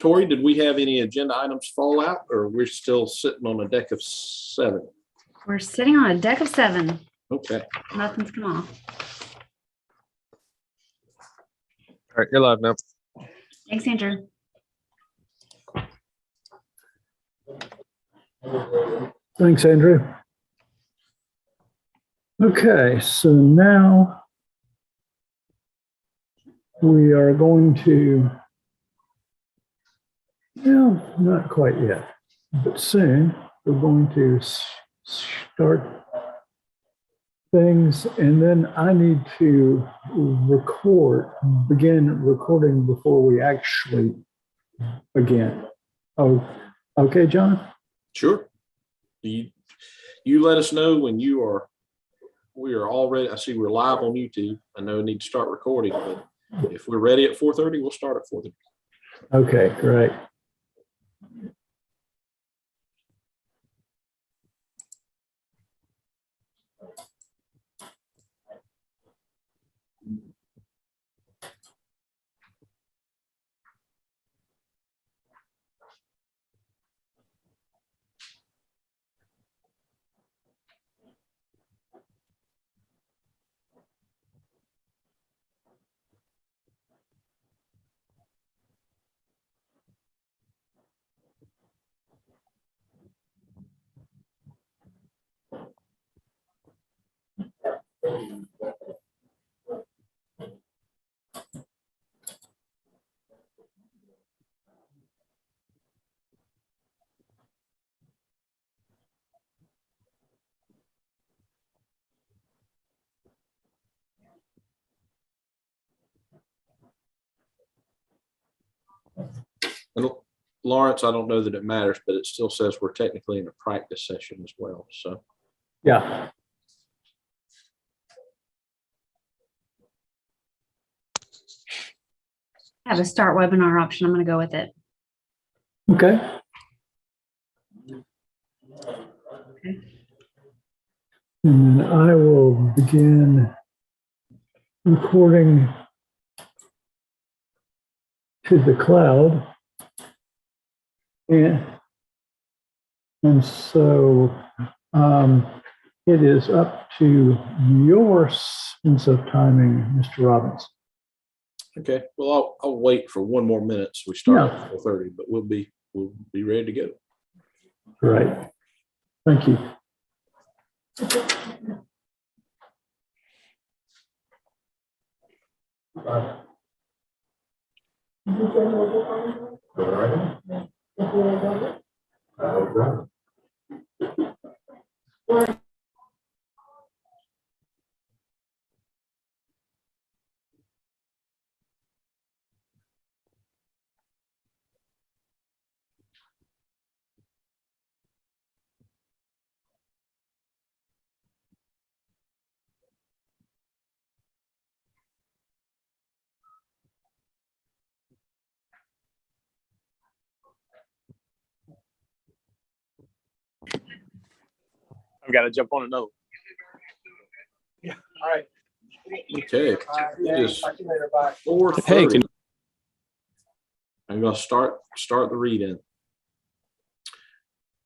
Tori, did we have any agenda items fall out, or we're still sitting on a deck of 7? We're sitting on a deck of 7. Okay. Nothing's come off. All right, you're live now. Thanks, Andrew. Thanks, Andrew. Okay, so now we are going to, well, not quite yet, but soon we're going to start things, and then I need to begin recording before we actually begin. Oh, okay, John? Sure. You let us know when we are all ready. I see we're live on YouTube. I know we need to start recording, but if we're ready at 4:30, we'll start at 4:30. Okay, great. And Lawrence, I don't know that it matters, but it still says we're technically in a practice session as well. So Yeah. I have a start webinar option. I'm going to go with it. Okay. And then I will begin recording to the cloud. And so it is up to your sense of timing, Mr. Robbins. okay. Well, I'll wait for one more minute. So we start at 4:30, but we'll be ready to go. Great. Thank you. I've got to jump on another. Yeah. All right. Okay. It is Hey, 4:30. I'm going to start the read-in.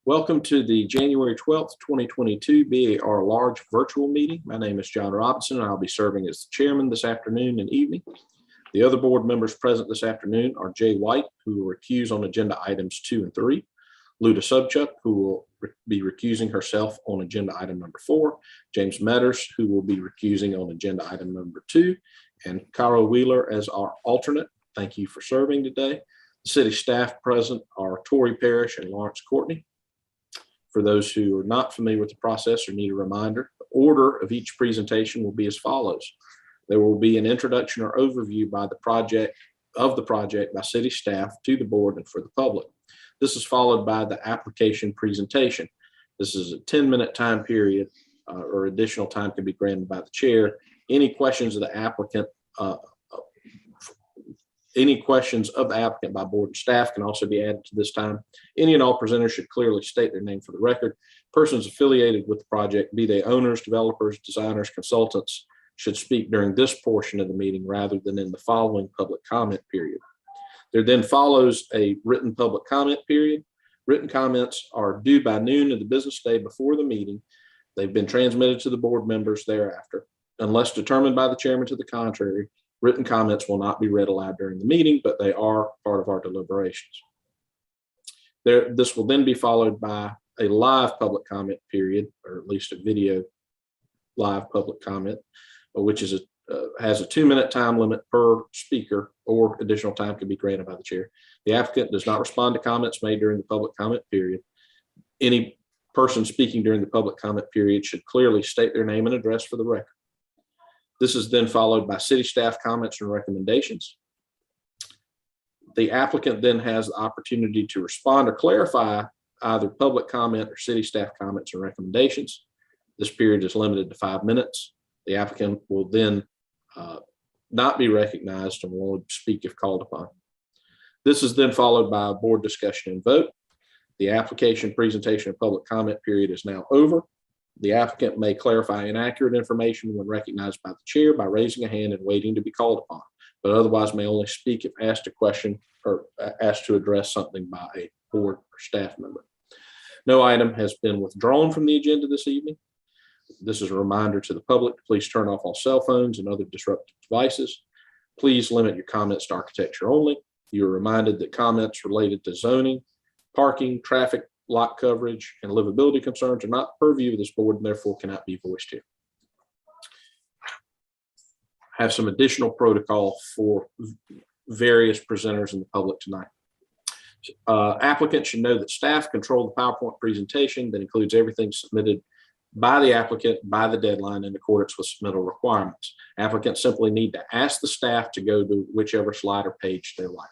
Welcome to the January 12th, 2022 BAR Large virtual meeting. My name is John Robinson, and I'll be serving as the chairman this afternoon and evening. The other board members present this afternoon are Jay White, who will recuse on agenda items 2 and 3, Luda Subchuk, who will be recusing herself on agenda item number 4, James Metters, who will be recusing on agenda item number 2, and Caro Wheeler as our alternate. Thank you for serving today. The city staff present are Tori Parrish and Lawrence Courtney. For those who are not familiar with the process or need a reminder, the order of each presentation will be as follows. There will be an introduction or overview by the project by city staff to the board and for the public. This is followed by the application presentation. This is a 10-minute time period, or additional time can be granted by the chair. Any questions of the applicant by board and staff can also be added to this time. Any and all presenters should clearly state their name for the record. Persons affiliated with the project, be they owners, developers, designers, consultants, should speak during this portion of the meeting rather than in the following public comment period. There then follows a written public comment period. Written comments are due by noon of the business day before the meeting. They've been transmitted to the board members thereafter. Unless determined by the chairman to the contrary, written comments will not be read aloud during the meeting, but they are part of our deliberations. This will then be followed by a live public comment period, or at least a video live public comment, which is has a 2-minute time limit per speaker, or additional time can be granted by the chair. The applicant does not respond to comments made during the public comment period. Any person speaking during the public comment period should clearly state their name and address for the record. This is then followed by city staff comments and recommendations. The applicant then has the opportunity to respond or clarify either public comment or city staff comments and recommendations. This period is limited to 5 minutes. The applicant will then not be recognized and will speak if called upon. This is then followed by a board discussion and vote. The application, presentation, and public comment period is now over. The applicant may clarify inaccurate information when recognized by the chair by raising a hand and waiting to be called upon, but otherwise may only speak if asked a question or asked to address something by a board or staff member. No item has been withdrawn from the agenda this evening. This is a reminder to the public to please turn off all cell phones and other disruptive devices. Please limit your comments to architecture only. You are reminded that comments related to zoning, parking, traffic, lot coverage, and livability concerns are not purview of this board and therefore cannot be voiced here. I have some additional protocol for various presenters in the public tonight. Applicants should know that staff control the PowerPoint presentation that includes everything submitted by the applicant by the deadline in accordance with submittal requirements. Applicants simply need to ask the staff to go to whichever slide or page they like.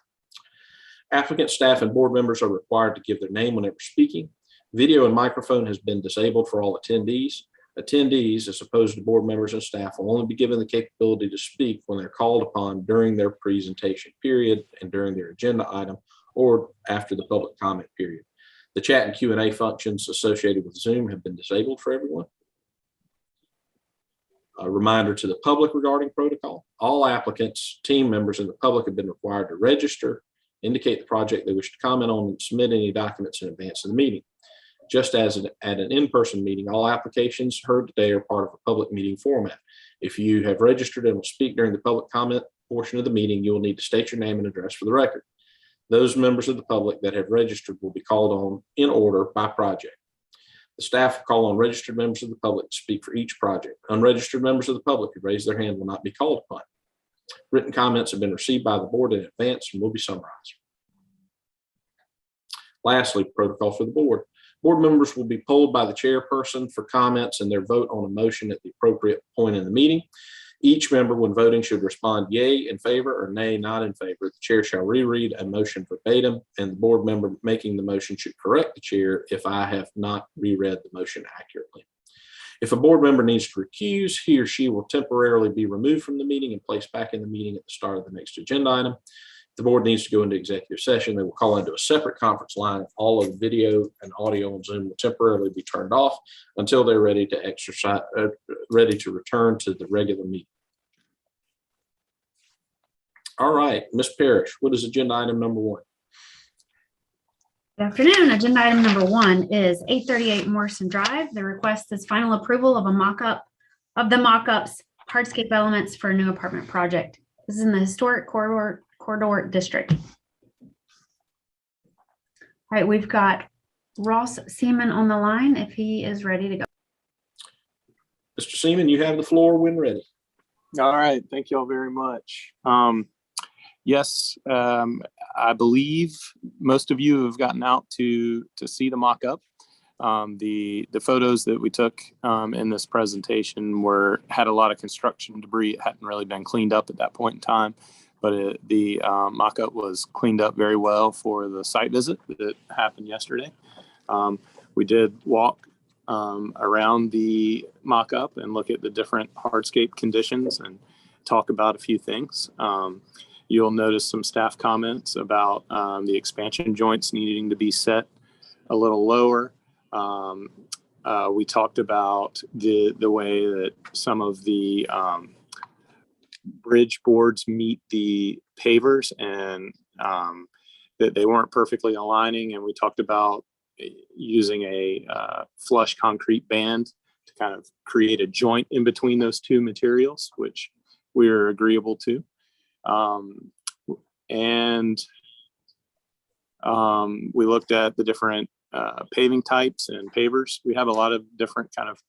Applicant, staff, and board members are required to give their name whenever speaking. Video and microphone has been disabled for all attendees. Attendees, as opposed to board members and staff, will only be given the capability to speak when they're called upon during their presentation period and during their agenda item or after the public comment period. The chat and Q&A functions associated with Zoom have been disabled for everyone. A reminder to the public regarding protocol. All applicants, team members, and the public have been required to register, indicate the project they wish to comment on, and submit any documents in advance of the meeting. Just as at an in-person meeting, all applications heard today are part of a public meeting format. If you have registered and will speak during the public comment portion of the meeting, you will need to state your name and address for the record. Those members of the public that have registered will be called on in order by project. The staff will call on registered members of the public to speak for each project. Unregistered members of the public who raise their hand will not be called upon. Written comments have been received by the board in advance and will be summarized. Lastly, protocol for the board. Board members will be polled by the chairperson for comments and their vote on a motion at the appropriate point in the meeting. Each member, when voting, should respond yay in favor or nay not in favor. The chair shall reread a motion verbatim, and the board member making the motion should correct the chair if I have not reread the motion accurately. If a board member needs to recuse, he or she will temporarily be removed from the meeting and placed back in the meeting at the start of the next agenda item. If the board needs to go into executive session, they will call into a separate conference line. All of the video and audio on Zoom will temporarily be turned off until they're ready to exercise, ready to return to the regular meeting. All right, Ms. Parrish, what is agenda item number 1? Good afternoon. Agenda item number 1 is 838 Morrison Drive. The request is final approval of a mock-up of the mock-ups hardscape elements for a new apartment project. This is in the historic corridor district. All right, we've got Ross Seaman on the line if he is ready to go. Mr. Seaman, you have the floor when ready. All right, thank you all very much. Yes, I believe most of you have gotten out to see the mock-up. The photos that we took in this presentation had a lot of construction debris. It hadn't really been cleaned up at that point in time, but the mock-up was cleaned up very well for the site visit that happened yesterday. We did walk around the mock-up and look at the different hardscape conditions and talk about a few things. You'll notice some staff comments about the expansion joints needing to be set a little lower. We talked about the way that some of the bridge boards meet the pavers, and that they weren't perfectly aligning, and we talked about using a flush concrete band to kind of create a joint in between those two materials, which we are agreeable to. We looked at the different paving types and pavers. We have a lot of different kind of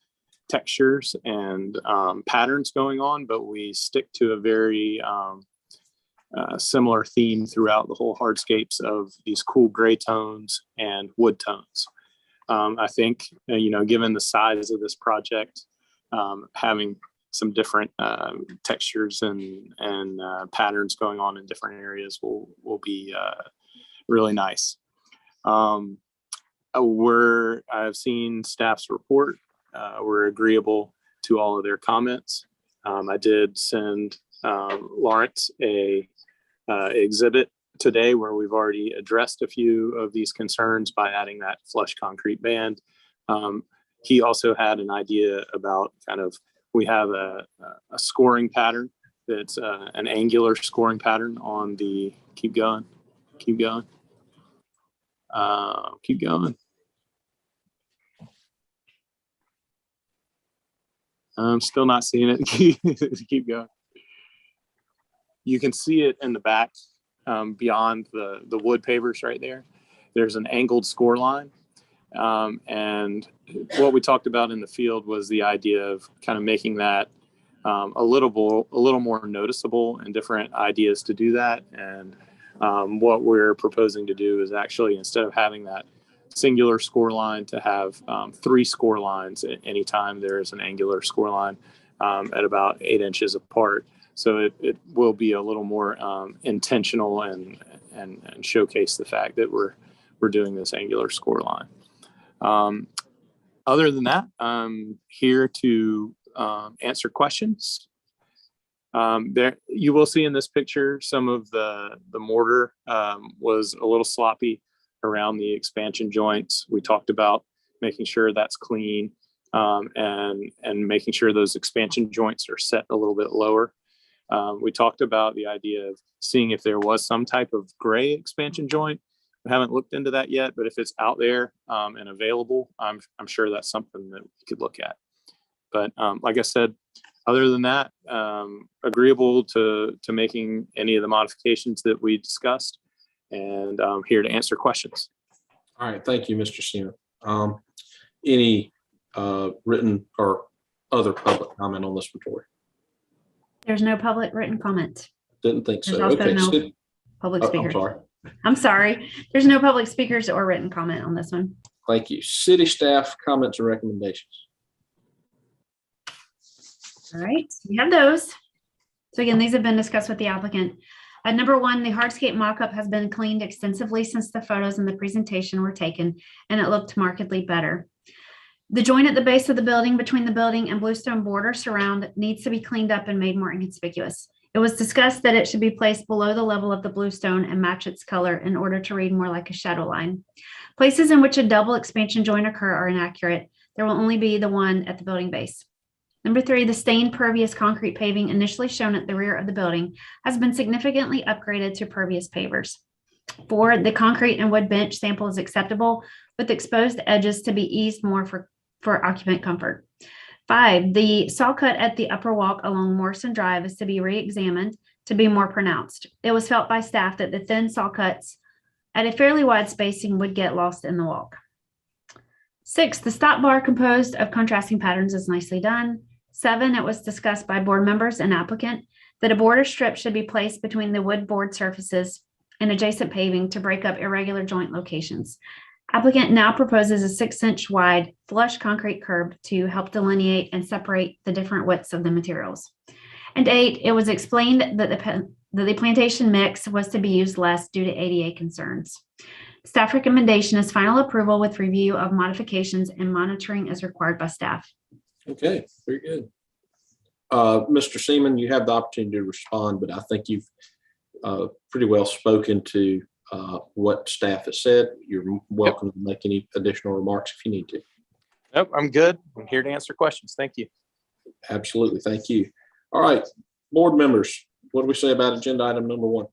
textures and patterns going on, but we stick to a very similar theme throughout the whole hardscapes of these cool gray tones and wood tones. I think, given the size of this project, having some different textures and patterns going on in different areas will be really nice. I've seen staff's report. We're agreeable to all of their comments. I did send Lawrence a exhibit today where we've already addressed a few of these concerns by adding that flush concrete band. He also had an idea about we have a scoring pattern that's an angular scoring pattern on the, keep going. I'm still not seeing it. Keep going. You can see it in the back beyond the wood pavers right there. There's an angled score line. And what we talked about in the field was the idea of kind of making that a little more noticeable, and different ideas to do that. And what we're proposing to do is actually, instead of having that singular score line, to have 3 score lines at any time there is an angular score line at about 8 inches apart. So it will be a little more intentional and showcase the fact that we're doing this angular score line. Other than that, I'm here to answer questions. There, you will see in this picture some of the mortar was a little sloppy around the expansion joints. We talked about making sure that's clean and making sure those expansion joints are set a little bit lower. We talked about the idea of seeing if there was some type of gray expansion joint. We haven't looked into that yet, but if it's out there and available, I'm sure that's something that we could look at. But like I said, other than that, agreeable to making any of the modifications that we discussed, and I'm here to answer questions. All right, thank you, Mr. Seaman. Any written or other public comment on this report? There's no public written comment. Didn't think so. There's also Okay, no public I'm speakers. sorry. I'm sorry. There's no public speakers or written comment on this one. Thank you. City staff comments and recommendations. All right, we have those. So again, these have been discussed with the applicant. Number 1, the hardscape mock-up has been cleaned extensively since the photos and the presentation were taken, and it looked markedly better. The joint at the base of the building between the building and bluestone border surround needs to be cleaned up and made more inconspicuous. It was discussed that it should be placed below the level of the bluestone and match its color in order to read more like a shadow line. Places in which a double expansion joint occur are inaccurate. There will only be the one at the building base. Number 3, the stained pervious concrete paving initially shown at the rear of the building has been significantly upgraded to pervious pavers. 4, the concrete and wood bench sample is acceptable, with exposed edges to be eased more for occupant comfort. 5, the saw cut at the upper walk along Morrison Drive is to be re-examined to be more pronounced. It was felt by staff that the thin saw cuts at a fairly wide spacing would get lost in the walk. 6, the stop bar composed of contrasting patterns is nicely done. 7, it was discussed by board members and applicant that a border strip should be placed between the wood board surfaces and adjacent paving to break up irregular joint locations. Applicant now proposes a 6-inch wide flush concrete curb to help delineate and separate the different widths of the materials. And 8, it was explained that the plantation mix was to be used less due to ADA concerns. Staff recommendation is final approval with review of modifications and monitoring as required by staff. Okay, very good. Mr. Seaman, you have the opportunity to respond, but I think you've pretty well spoken to what staff has said. You're welcome to make any additional remarks if you need to. Nope, I'm good. I'm here to answer questions. Thank you. Absolutely, thank you. All right, board members, what do we say about agenda item number 1?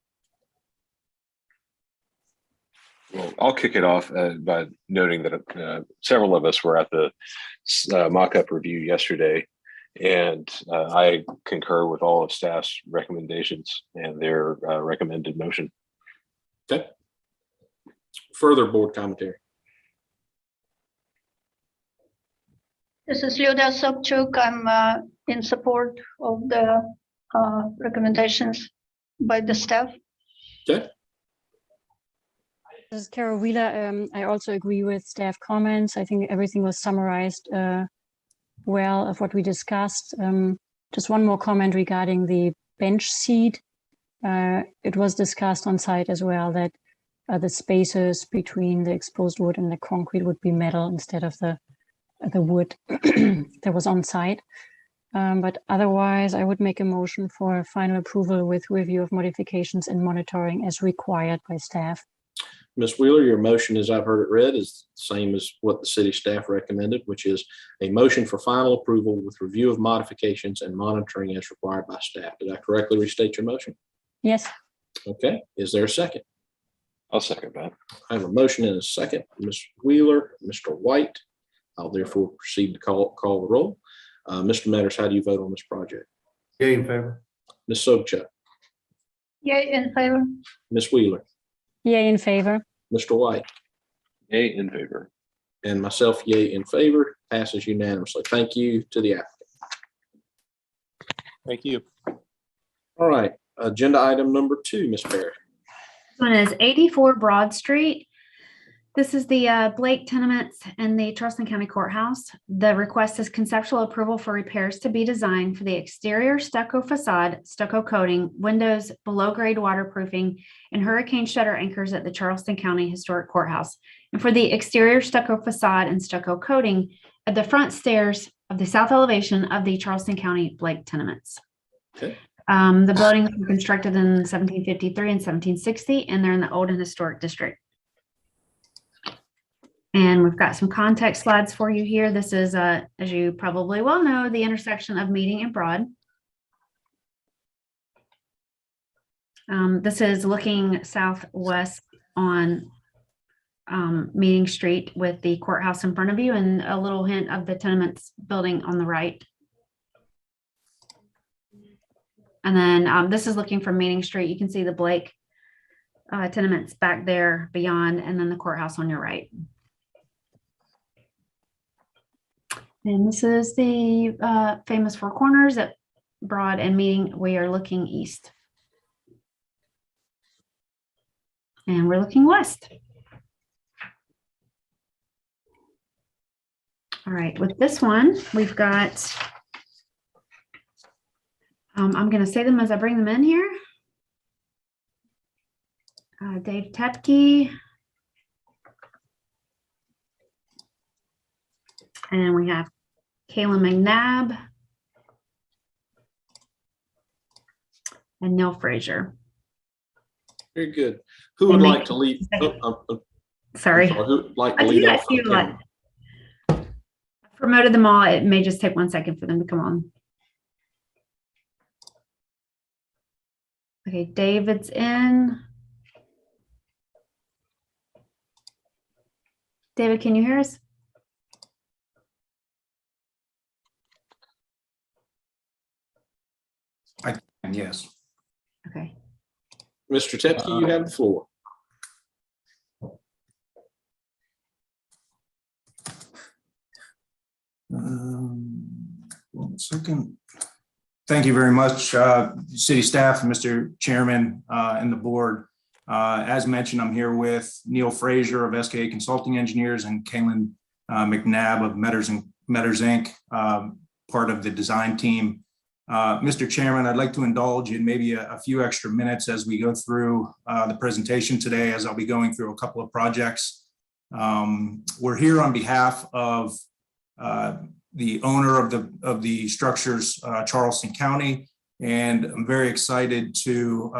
Well, I'll kick it off by noting that several of us were at the mock-up review yesterday, and I concur with all of staff's recommendations and their recommended motion. Okay. Further board commentary. This is Lyuda Sobchuk. I'm in support of the recommendations by the staff. Okay. This is Carol Wheeler. I also agree with staff comments. I think everything was summarized well of what we discussed. Just one more comment regarding the bench seat. It was discussed on site as well that the spaces between the exposed wood and the concrete would be metal instead of the wood that was on site. But otherwise, I would make a motion for final approval with review of modifications and monitoring as required by staff. Ms. Wheeler, your motion, as I've heard it read, is the same as what the city staff recommended, which is a motion for final approval with review of modifications and monitoring as required by staff. Did I correctly restate your motion? Yes. Okay. Is there a second? I'll second that. I have a motion and a second. Ms. Wheeler, Mr. White. I'll therefore proceed to call the roll. Mr. Matters, how do you vote on this project? Yay in favor. Ms. Sobchak, Yay in favor. Ms. Wheeler, Yay in favor. Mr. White, Yay in favor. and myself, yay in favor. Passes unanimously. Thank you to the applicant. Thank you. All right, agenda item number 2, Ms. Perry. This one is 84 Broad Street. This is the Blake tenements in the Charleston County Courthouse. The request is conceptual approval for repairs to be designed for the exterior stucco facade, stucco coating, windows, below grade waterproofing, and hurricane shutter anchors at the Charleston County Historic Courthouse. And for the exterior stucco facade and stucco coating at the front stairs of the south elevation of the Charleston County Blake tenements. Okay. The buildings were constructed in 1753 and 1760, and they're in the Old and Historic District. And we've got some context slides for you here. This is, as you probably well know, the intersection of Meeting and Broad. This is looking southwest on Meeting Street with the courthouse in front of you and a little hint of the tenements building on the right. And then this is looking from Meeting Street. You can see the Blake tenements back there beyond, and then the courthouse on your right. And this is the famous Four Corners at Broad and Meeting. We are looking east. And we're looking west. All right, with this one, we've got, I'm going to say them as I bring them in here. Dave Tepke. And we have Kayla McNabb and Neil Frazier. Very good. Who would like to lead? Sorry. Who would like to lead off? I promoted them all. It may just take 1 second for them to come on. Okay, David's in. David, can you hear us? Yes. Okay. Mr. Tepke, you have the floor. 1 second. Thank you very much, city staff, Mr. Chairman, and the board. As mentioned, I'm here with Neil Frazier of SKA Consulting Engineers and Kaylin McNabb of Metters Inc., part of the design team. Mr. Chairman, I'd like to indulge in maybe a few extra minutes as we go through the presentation today, as I'll be going through a couple of projects. We're here on behalf of the owner of the structures, Charleston County, and I'm very excited to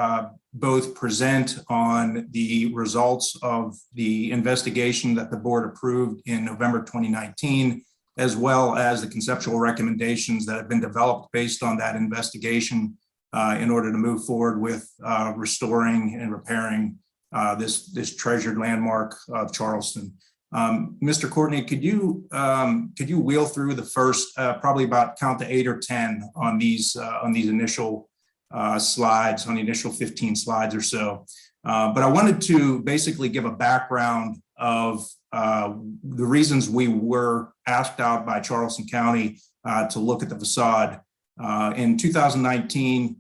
both present on the results of the investigation that the board approved in November 2019, as well as the conceptual recommendations that have been developed based on that investigation in order to move forward with restoring and repairing this treasured landmark of Charleston. Mr. Courtney, could you wheel through the first probably about count to 8 or 10 on these initial slides, on the initial 15 slides or so. But I wanted to basically give a background of the reasons we were asked out by Charleston County to look at the facade. In 2019,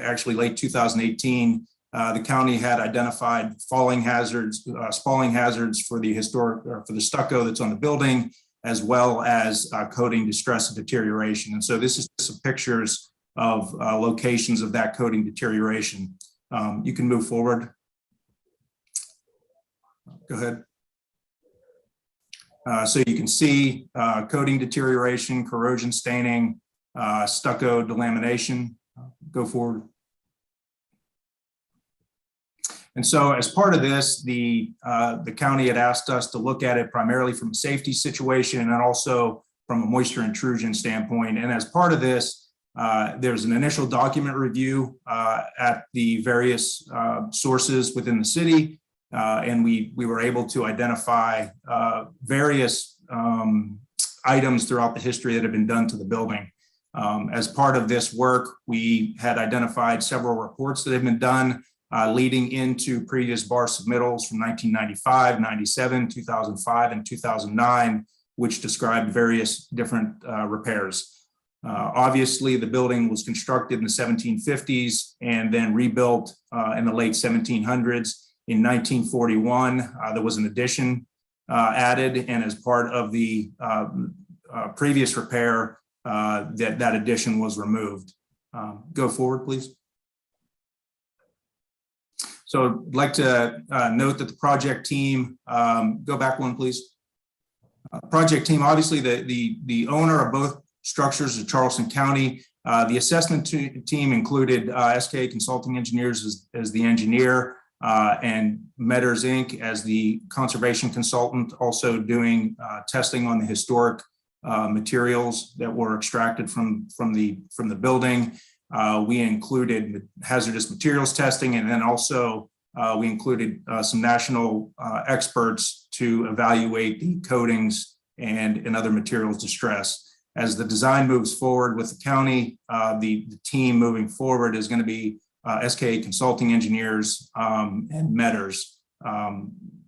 actually late 2018, the county had identified spalling hazards for the for the stucco that's on the building, as well as coating distress and deterioration. And so this is some pictures of locations of that coating deterioration. You can move forward. Go ahead. So you can see coating deterioration, corrosion staining, stucco delamination. Go forward. And so as part of this, the county had asked us to look at it primarily from a safety situation and also from a moisture intrusion standpoint. And as part of this, there's an initial document review at the various sources within the city. And we were able to identify various items throughout the history that have been done to the building. As part of this work, we had identified several reports that have been done leading into previous bar submittals from 1995, 97, 2005, and 2009, which described various different repairs. Obviously, the building was constructed in the 1750s and then rebuilt in the late 1700s. In 1941, there was an addition added, and as part of the previous repair, that addition was removed. Go forward, please. So I'd like to note that the project team, go back one, please. Project team, obviously the owner of both structures is Charleston County. The assessment team included SK Consulting Engineers as the engineer and Metters Inc. as the conservation consultant, also doing testing on the historic materials that were extracted from the building. We included hazardous materials testing, and then also we included some national experts to evaluate the coatings and other materials distress. As the design moves forward with the county, the team moving forward is going to be SK Consulting Engineers and Metters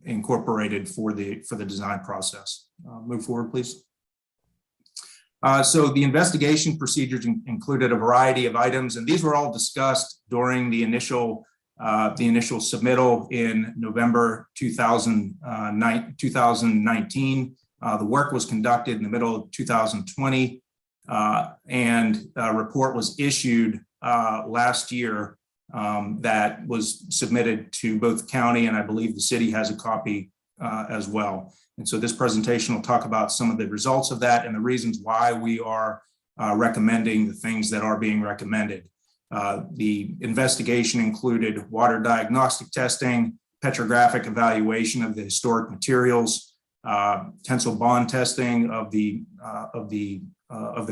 incorporated for the design process. Move forward, please. So the investigation procedures included a variety of items, and these were all discussed during the initial submittal in November 2019. The work was conducted in the middle of 2020, and a report was issued last year that was submitted to both the county, and I believe the city has a copy as well. And so this presentation will talk about some of the results of that and the reasons why we are recommending the things that are being recommended. The investigation included water diagnostic testing, petrographic evaluation of the historic materials, tensile bond testing of the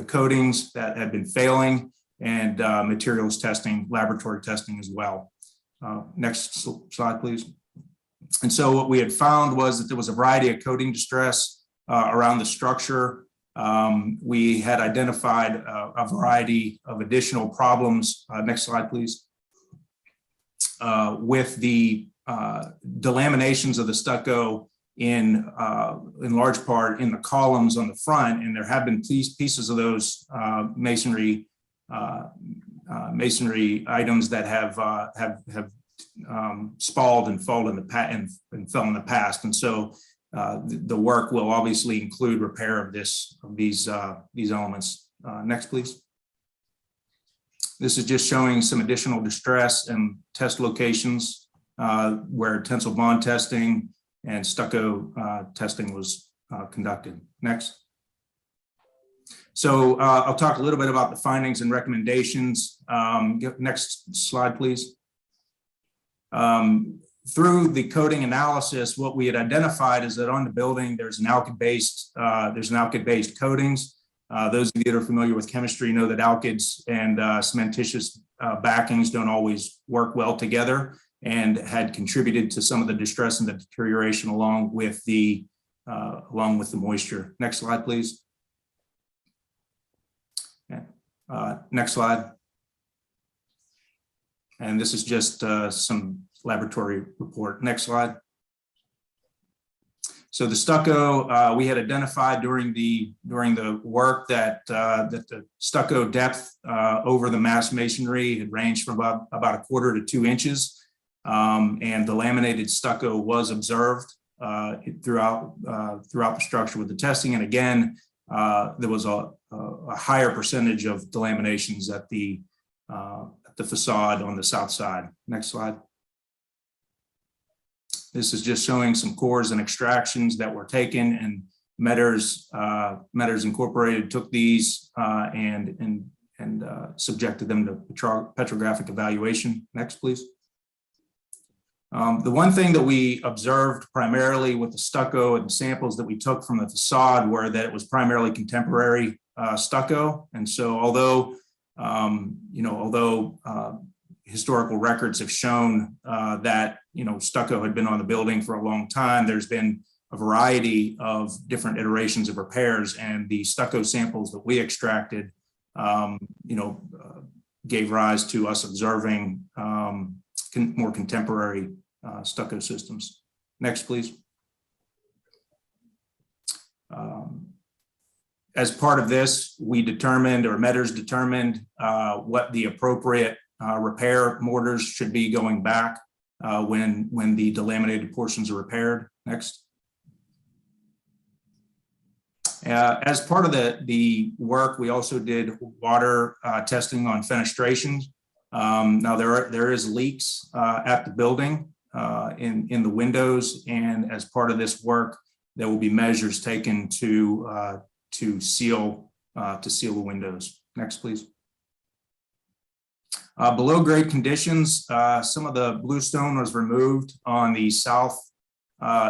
coatings that had been failing, and materials testing, laboratory testing as well. Next slide, please. And so what we had found was that there was a variety of coating distress around the structure. We had identified a variety of additional problems. Next slide, please. With the delaminations of the stucco in large part in the columns on the front, and there have been pieces of those masonry items that have spalled and fell in the past, and so the work will obviously include repair of these elements. Next, please. This is just showing some additional distress and test locations where tensile bond testing and stucco testing was conducted. Next. So I'll talk a little bit about the findings and recommendations. Next slide, please. Through the coating analysis, what we had identified is that on the building, there's an alkyd-based coatings. Those of you that are familiar with chemistry know that alkyds and cementitious backings don't always work well together. and had contributed to some of the distress and the deterioration along with the moisture. Next slide, please. Next slide. And this is just some laboratory report. Next slide. So the stucco, we had identified during the work that the stucco depth over the mass masonry had ranged from about 1/4 to 2 inches, and the laminated stucco was observed throughout the structure with the testing. And again, there was a higher percentage of delaminations at the facade on the south side. Next slide. This is just showing some cores and extractions that were taken, and Metters Incorporated took these and subjected them to petrographic evaluation. Next, please. The one thing that we observed primarily with the stucco and the samples that we took from the facade were that it was primarily contemporary stucco. And so although historical records have shown that stucco had been on the building for a long time, there's been a variety of different iterations of repairs, and the stucco samples that we extracted gave rise to us observing more contemporary stucco systems. Next, please. As part of this, we determined, or Metters determined, what the appropriate repair mortars should be going back when the delaminated portions are repaired. Next. As part of the work, we also did water testing on fenestration. Now there is leaks at the building in the windows, and as part of this work, there will be measures taken to seal the windows. Next, please. Below grade conditions, some of the bluestone was removed on the south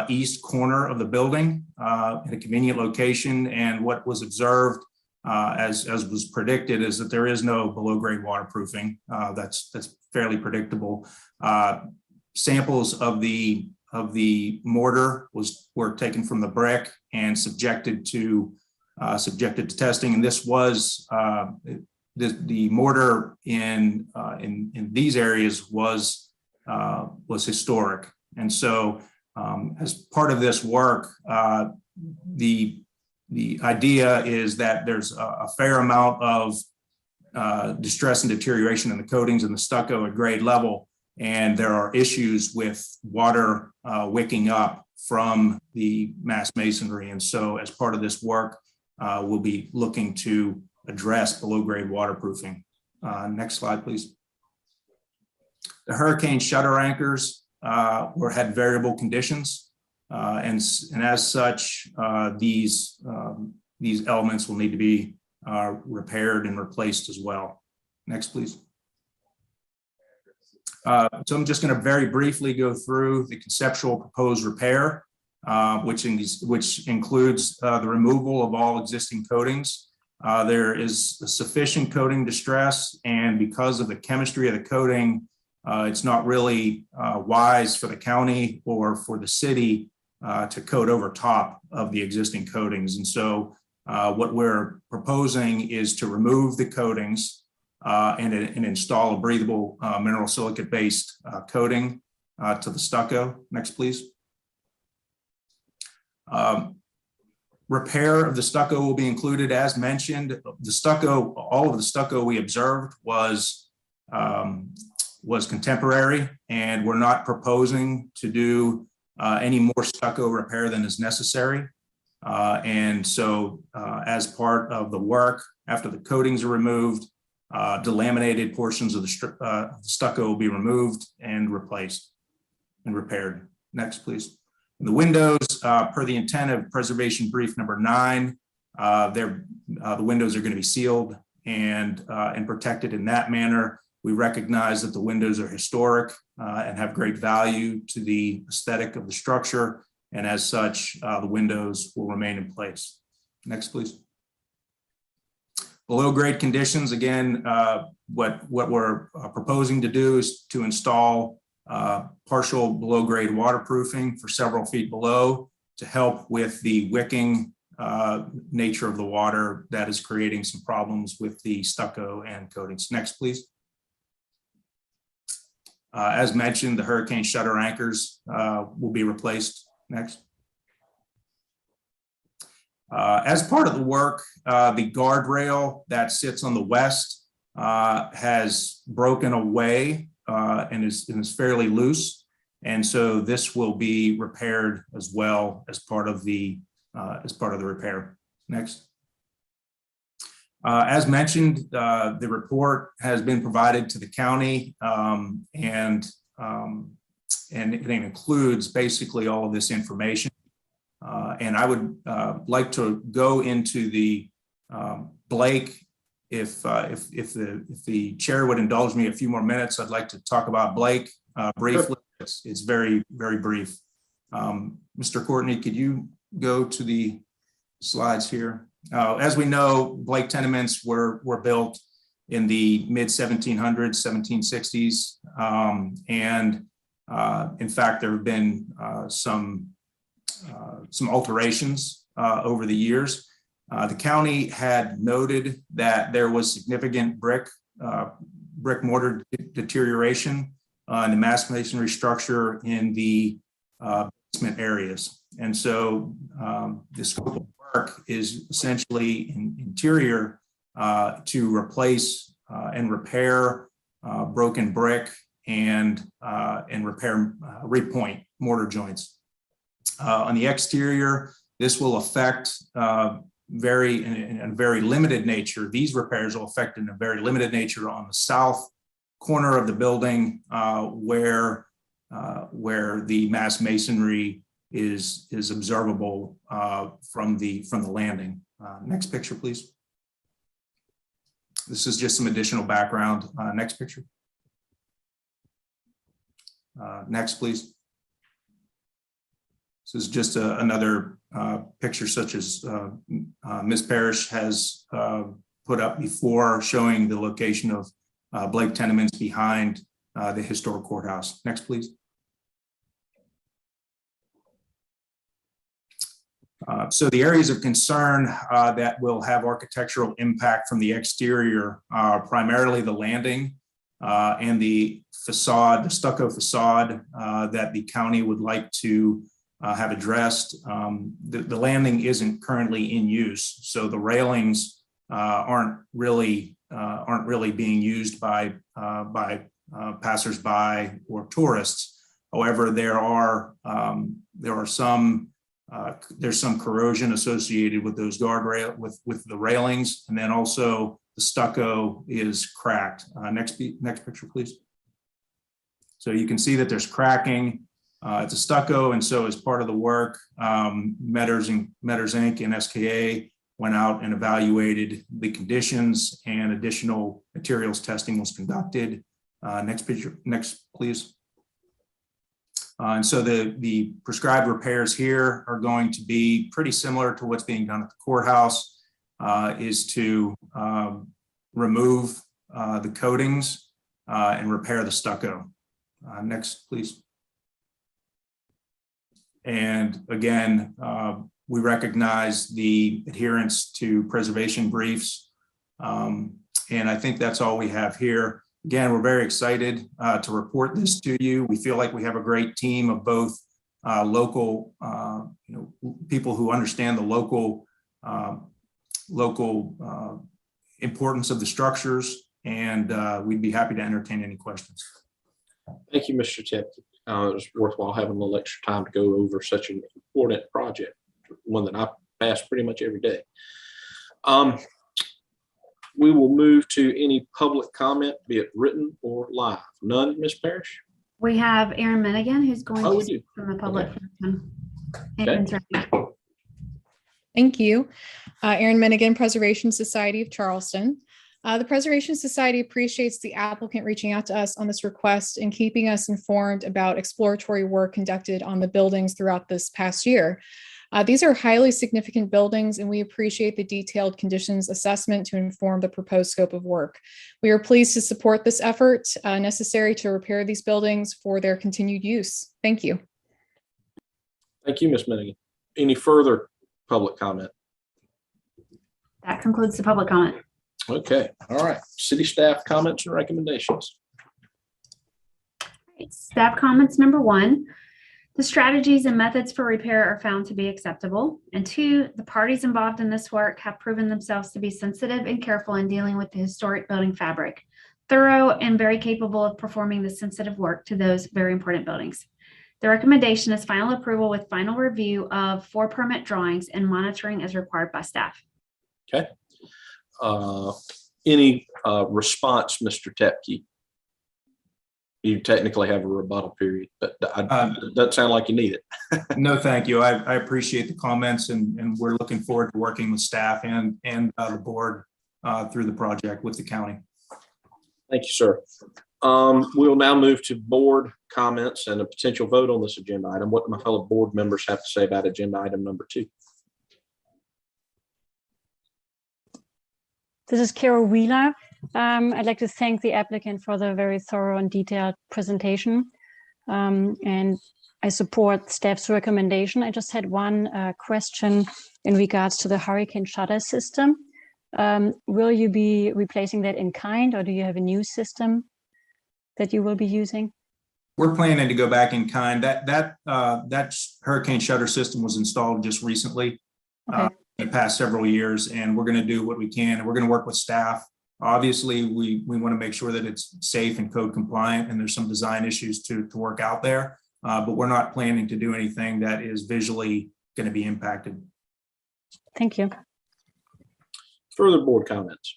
east corner of the building at a convenient location, and what was observed as was predicted is that there is no below grade waterproofing. That's fairly predictable. Samples of the mortar were taken from the brick and subjected to testing, and this was the mortar in these areas was historic. And so as part of this work, the idea is that there's a fair amount of distress and deterioration in the coatings and the stucco at grade level, and there are issues with water wicking up from the mass masonry. And so as part of this work, we'll be looking to address below grade waterproofing. Next slide, please. The hurricane shutter anchors had variable conditions, and as such, these elements will need to be repaired and replaced as well. Next, please. So I'm just going to very briefly go through the conceptual proposed repair, which includes the removal of all existing coatings. There is sufficient coating distress, and because of the chemistry of the coating, it's not really wise for the county or for the city to coat over top of the existing coatings. And so what we're proposing is to remove the coatings and install a breathable mineral silicate based coating to the stucco. Next, please. Repair of the stucco will be included. As mentioned, the stucco, all of the stucco we observed was contemporary, and we're not proposing to do any more stucco repair than is necessary. And so as part of the work, after the coatings are removed, delaminated portions of the stucco will be removed and replaced and repaired. Next, please. The windows, per the intent of preservation brief number 9, the windows are going to be sealed and protected in that manner. We recognize that the windows are historic and have great value to the aesthetic of the structure, and as such, the windows will remain in place. Next, please. Below grade conditions, again, what we're proposing to do is to install partial below-grade waterproofing for several feet below to help with the wicking nature of the water that is creating some problems with the stucco and coatings. Next, please. As mentioned, the hurricane shutter anchors will be replaced. Next. As part of the work, the guardrail that sits on the west has broken away and is fairly loose. And so this will be repaired as well as part of the repair. Next. As mentioned, the report has been provided to the county, and it includes basically all of this information. And I would like to go into the Blake. If the chair would indulge me a few more minutes, I'd like to talk about Blake briefly. It's very, very brief. Mr. Courtney, could you go to the slides here? As we know, Blake tenements were built in the mid 1700s, 1760s. And in fact, there have been some alterations over the years. The county had noted that there was significant brick mortar deterioration in the mass masonry structure in the basement areas. And so the scope of work is essentially interior to replace and repair broken brick and repair repoint mortar joints. On the exterior, this will affect in a very limited nature. These repairs will affect in a very limited nature on the south corner of the building where the mass masonry is observable from the landing. Next picture, please. This is just some additional background. Next picture. Next, please. This is just another picture such as Ms. Parrish has put up before, showing the location of Blake tenements behind the historic courthouse. Next, please. So the areas of concern that will have architectural impact from the exterior are primarily the landing and the facade, the stucco facade that the county would like to have addressed. The landing isn't currently in use, so the railings aren't really being used by passersby or tourists. However, there's some corrosion associated with those guardrail with the railings, and then also the stucco is cracked. Next picture, please. So you can see that there's cracking. It's a stucco, and so as part of the work, Metters Inc. and SKA went out and evaluated the conditions, and additional materials testing was conducted. Next picture, next, please. And so the prescribed repairs here are going to be pretty similar to what's being done at the courthouse, is to remove the coatings and repair the stucco. Next, please. And again, we recognize the adherence to preservation briefs. And I think that's all we have here. Again, we're very excited to report this to you. We feel like we have a great team of both local, people who understand the local importance of the structures, and we'd be happy to entertain any questions. Thank you, Mr. Tipton. It's worthwhile having a little extra time to go over such an important project, one that I pass pretty much every day. We will move to any public comment, be it written or live. None, Ms. Parrish? We have Aaron Minigan, who's going to speak from the public. Okay. Thank you. Aaron Minigan, Preservation Society of Charleston. The Preservation Society appreciates the applicant reaching out to us on this request and keeping us informed about exploratory work conducted on the buildings throughout this past year. These are highly significant buildings, and we appreciate the detailed conditions assessment to inform the proposed scope of work. We are pleased to support this effort necessary to repair these buildings for their continued use. Thank you. Thank you, Ms. Minigan. Any further public comment? That concludes the public comment. Okay, all right. City staff comments and recommendations. Staff comments number 1, the strategies and methods for repair are found to be acceptable. And 2, the parties involved in this work have proven themselves to be sensitive and careful in dealing with the historic building fabric, thorough and very capable of performing the sensitive work to those very important buildings. The recommendation is final approval with final review of 4 permit drawings and monitoring as required by staff. Okay. Any response, Mr. Tepke? You technically have a rebuttal period, but it doesn't sound like you need it. No, thank you. I appreciate the comments, and we're looking forward to working with staff and the board through the project with the county. Thank you, sir. We'll now move to board comments and a potential vote on this agenda item. What do my fellow board members have to say about agenda item number 2? This is Carol Wheeler. I'd like to thank the applicant for the very thorough and detailed presentation. And I support staff's recommendation. I just had one question in regards to the hurricane shutter system. Will you be replacing that in kind, or do you have a new system that you will be using? We're planning to go back in kind. That hurricane shutter system was installed just recently, Okay. in the past several years, and we're going to do what we can. And we're going to work with staff. Obviously, we want to make sure that it's safe and code compliant, and there's some design issues to work out there. But we're not planning to do anything that is visually going to be impacted. Thank you. Further board comments?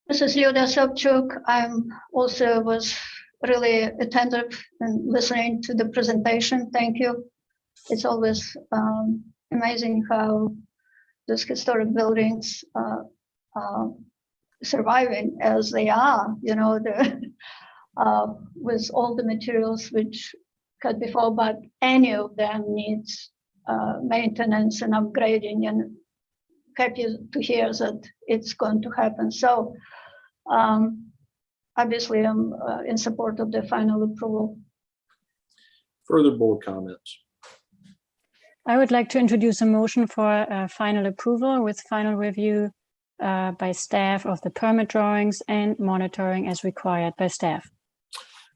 This is Lyuda Sobchuk. I'm also was really attentive and listening to the presentation. Thank you. It's always amazing how those historic buildings surviving as they are, you know, with all the materials which cut before, but any of them needs maintenance and upgrading, and happy to hear that it's going to happen. So obviously I'm in support of the final approval. Further board comments? I would like to introduce a motion for final approval with final review by staff of the permit drawings and monitoring as required by staff.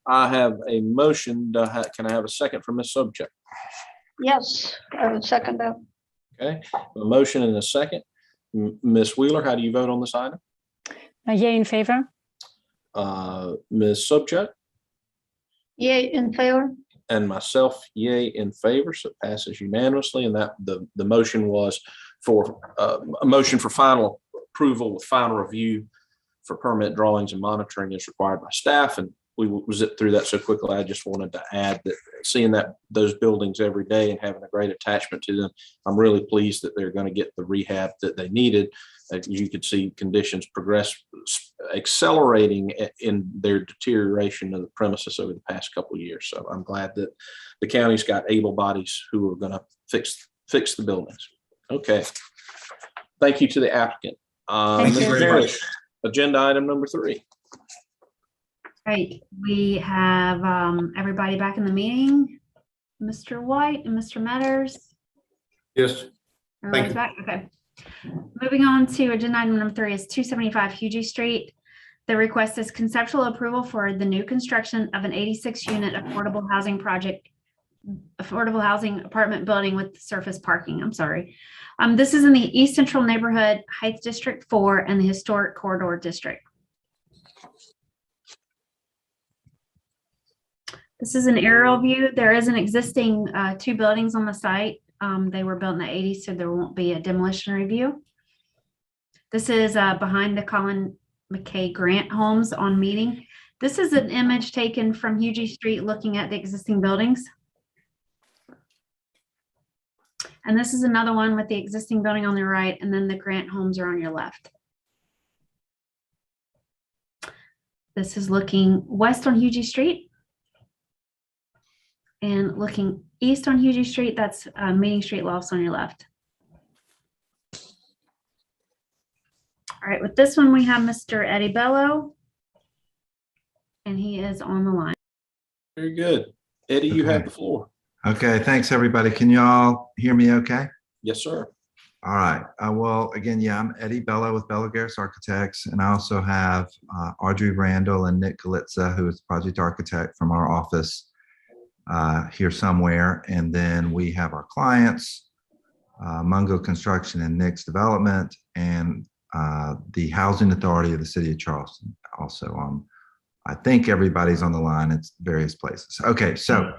I have a motion. Can I have a second from Ms. Sobchak? Yes, I would second that. Okay, a motion and a second. Ms. Wheeler, how do you vote on this item? Yay in favor? Ms. Sobchak? Yay, in favor. And myself, yay in favor, so it passes unanimously. And that the motion was for a motion for final approval with final review for permit drawings and monitoring as required by staff. And we zipped through that so quickly. I just wanted to add that seeing those buildings every day and having a great attachment to them, I'm really pleased that they're going to get the rehab that they needed. You could see conditions progress, accelerating in their deterioration of the premises over the past couple of years. So I'm glad that the county's got able bodies who are going to fix the buildings. Okay. Thank you to the applicant. Thank you very much. Agenda item number 3. Right, we have everybody back in the meeting. Mr. White and Mr. Metters. Yes. Everybody's back, okay. Moving on to agenda item number 3 is 275 Hugey Street. The request is conceptual approval for the new construction of an 86-unit affordable housing project, affordable housing apartment building with surface parking. I'm sorry. This is in the East Central Neighborhood Heights District 4 and the Historic Corridor District. This is an aerial view. There is an existing 2 buildings on the site. They were built in the 80s, so there won't be a demolition review. This is behind the Colin McKay Grant homes on Meeting. This is an image taken from Hugey Street looking at the existing buildings. And this is another one with the existing building on the right, and then the Grant homes are on your left. This is looking west on Hugey Street. And looking east on Hugey Street, that's Meeting Street Lofts on your left. All right, with this one, we have Mr. Eddie Bello, and he is on the line. Very good. Eddie, you have the floor. Okay, thanks, everybody. Can you all hear me okay? Yes, sir. All right. Well, again, yeah, I'm Eddie Bello with Bello Garris Architects, and I also have Audrey Randall and Nick Galitza, who is project architect from our office here somewhere. And then we have our clients, Mungo Construction and Nick's Development, and the Housing Authority of the City of Charleston. Also, I think everybody's on the line at various places. Okay, so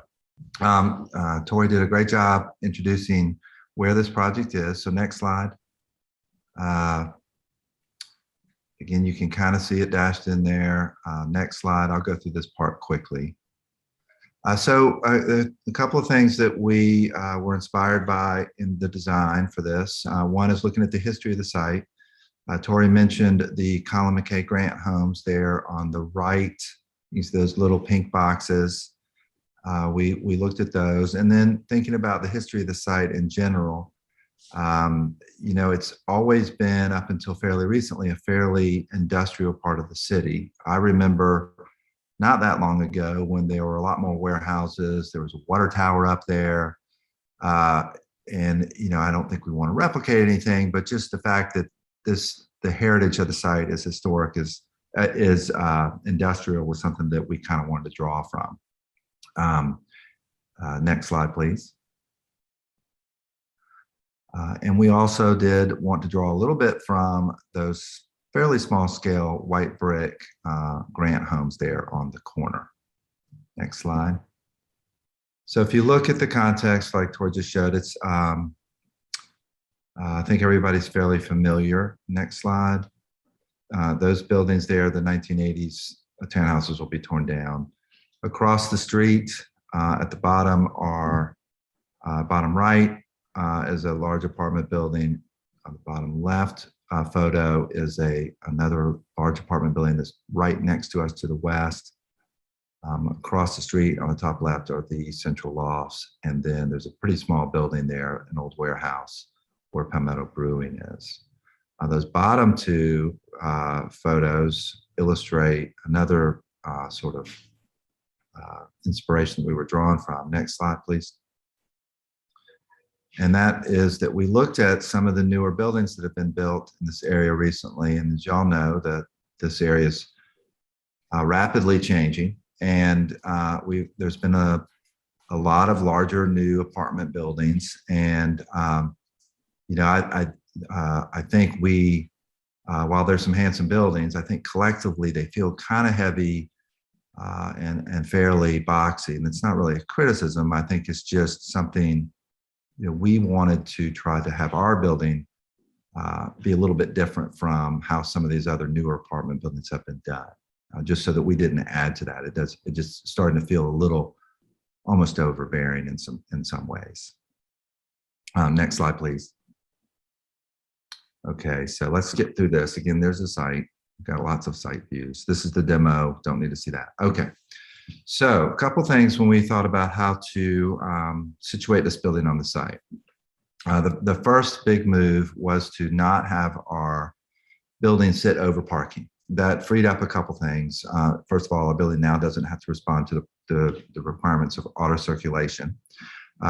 Tori did a great job introducing where this project is. So next slide. Again, you can kind of see it dashed in there. Next slide. I'll go through this part quickly. A couple of things that we were inspired by in the design for this. One is looking at the history of the site. Tori mentioned the Colin McKay Grant homes there on the right. You see those little pink boxes. We looked at those, and then thinking about the history of the site in general. You know, it's always been, up until fairly recently, a fairly industrial part of the city. I remember not that long ago when there were a lot more warehouses. There was a water tower up there, and you know, I don't think we want to replicate anything, but just the fact that the heritage of the site is historic, is industrial, was something that we kind of wanted to draw from. Next slide, please. And we also did want to draw a little bit from those fairly small scale white brick Grant homes there on the corner. Next slide. So if you look at the context, like Tori just showed, it's I think everybody's fairly familiar. Next slide. Those buildings there, the 1980s townhouses, will be torn down. Across the street at the bottom are bottom right is a large apartment building. On the bottom left photo is another large apartment building that's right next to us to the west. Across the street on the top left are the central lofts, and then there's a pretty small building there, an old warehouse where Palmetto Brewing is. Those bottom two photos illustrate another sort of inspiration that we were drawn from. Next slide, please. And that is that we looked at some of the newer buildings that have been built in this area recently. And as y'all know, that this area is rapidly changing. And there's been a lot of larger new apartment buildings. And, you know, I think we, while there's some handsome buildings, I think collectively they feel kind of heavy and fairly boxy. And it's not really a criticism. I think it's just something, you know, we wanted to try to have our building be a little bit different from how some of these other newer apartment buildings have been done, just so that we didn't add to that. It just starting to feel a little almost overbearing in some ways. Next slide, please. Okay, so let's skip through this. Again, there's a site. We've got lots of site views. This is the demo. Don't need to see that. Okay, so a couple things when we thought about how to situate this building on the site. The first big move was to not have our building sit over parking. That freed up a couple things. First of all, our building now doesn't have to respond to the requirements of auto circulation.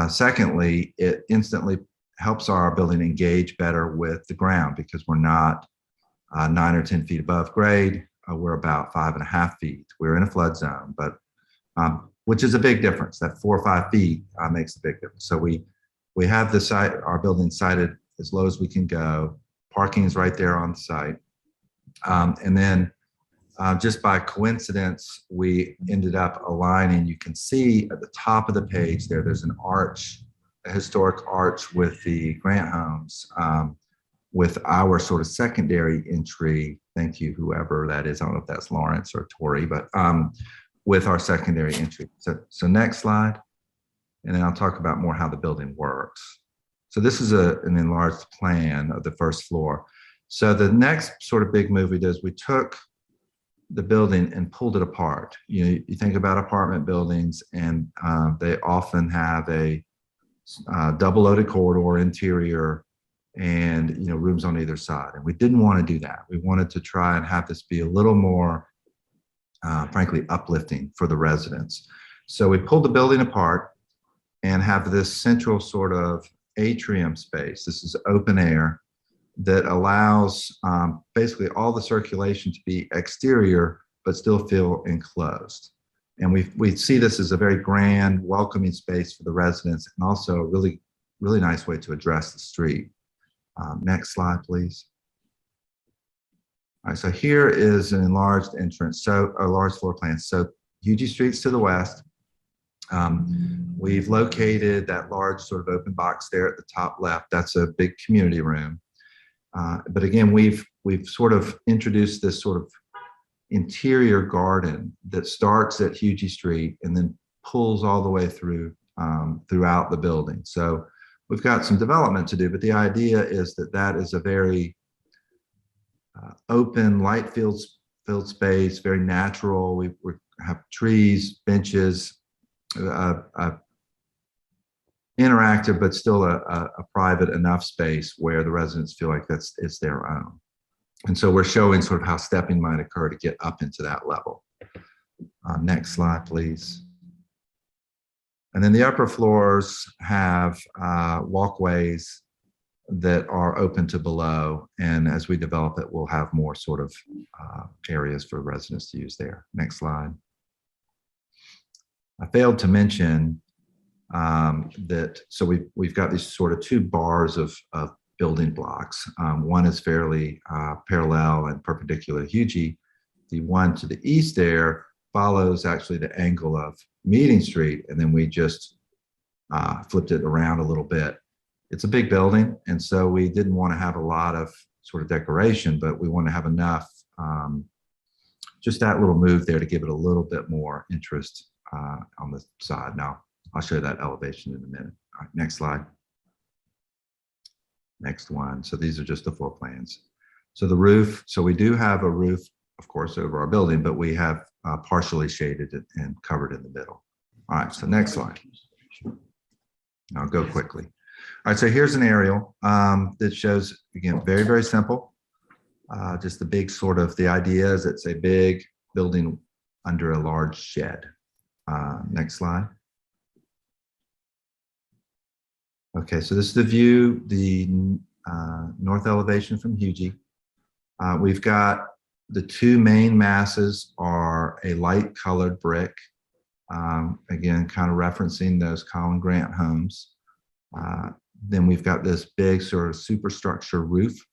Secondly, it instantly helps our building engage better with the ground because we're not 9 or 10 feet above grade. We're about 5.5 feet. We're in a flood zone, but which is a big difference. That 4 or 5 feet makes a big difference. So we have the site, our building sited as low as we can go. Parking is right there on the site. And then just by coincidence, we ended up aligning. You can see at the top of the page there's an arch, a historic arch with the Grant homes, with our sort of secondary entry. Thank you, whoever that is. I don't know if that's Lawrence or Tori, but with our secondary entry. So next slide, and then I'll talk about more how the building works. So this is an enlarged plan of the first floor. So the next sort of big move we did is we took the building and pulled it apart. You think about apartment buildings, and they often have a double loaded corridor interior and rooms on either side. And we didn't want to do that. We wanted to try and have this be a little more, frankly, uplifting for the residents. So we pulled the building apart and have this central sort of atrium space. This is open air that allows basically all the circulation to be exterior, but still feel enclosed. And we see this as a very grand, welcoming space for the residents, and also a really, really nice way to address the street. Next slide, please. All right, so here is an enlarged entrance, so a large floor plan. So Hugey Street's to the west. We've located that large sort of open box there at the top left. That's a big community room. But again, we've sort of introduced this sort of interior garden that starts at Hugey Street and then pulls all the way through throughout the building. So we've got some development to do, but the idea is that that is a very open, light-filled space, very natural. We have trees, benches, interactive, but still a private enough space where the residents feel like it's their own. And so we're showing sort of how stepping might occur to get up into that level. Next slide, please. And then the upper floors have walkways that are open to below. And as we develop it, we'll have more sort of areas for residents to use there. Next slide. I failed to mention that, so we've got these sort of two bars of building blocks. One is fairly parallel and perpendicular to Hugey. The one to the east there follows actually the angle of Meeting Street, and then we just flipped it around a little bit. It's a big building, and so we didn't want to have a lot of sort of decoration, but we want to have enough, just that little move there to give it a little bit more interest on the side. Now, I'll show that elevation in a minute. All right, next slide. Next one. So these are just the floor plans. So the roof, so we do have a roof, of course, over our building, but we have partially shaded and covered in the middle. All right, so next slide. I'll go quickly. All right, so here's an aerial that shows, again, very, very simple. Just the big sort of, the idea is it's a big building under a large shed. Next slide. Okay, so this is the view, the north elevation from Hugey. We've got the two main masses are a light colored brick. Again, kind of referencing those Colin Grant homes. Then we've got this big sort of superstructure roof.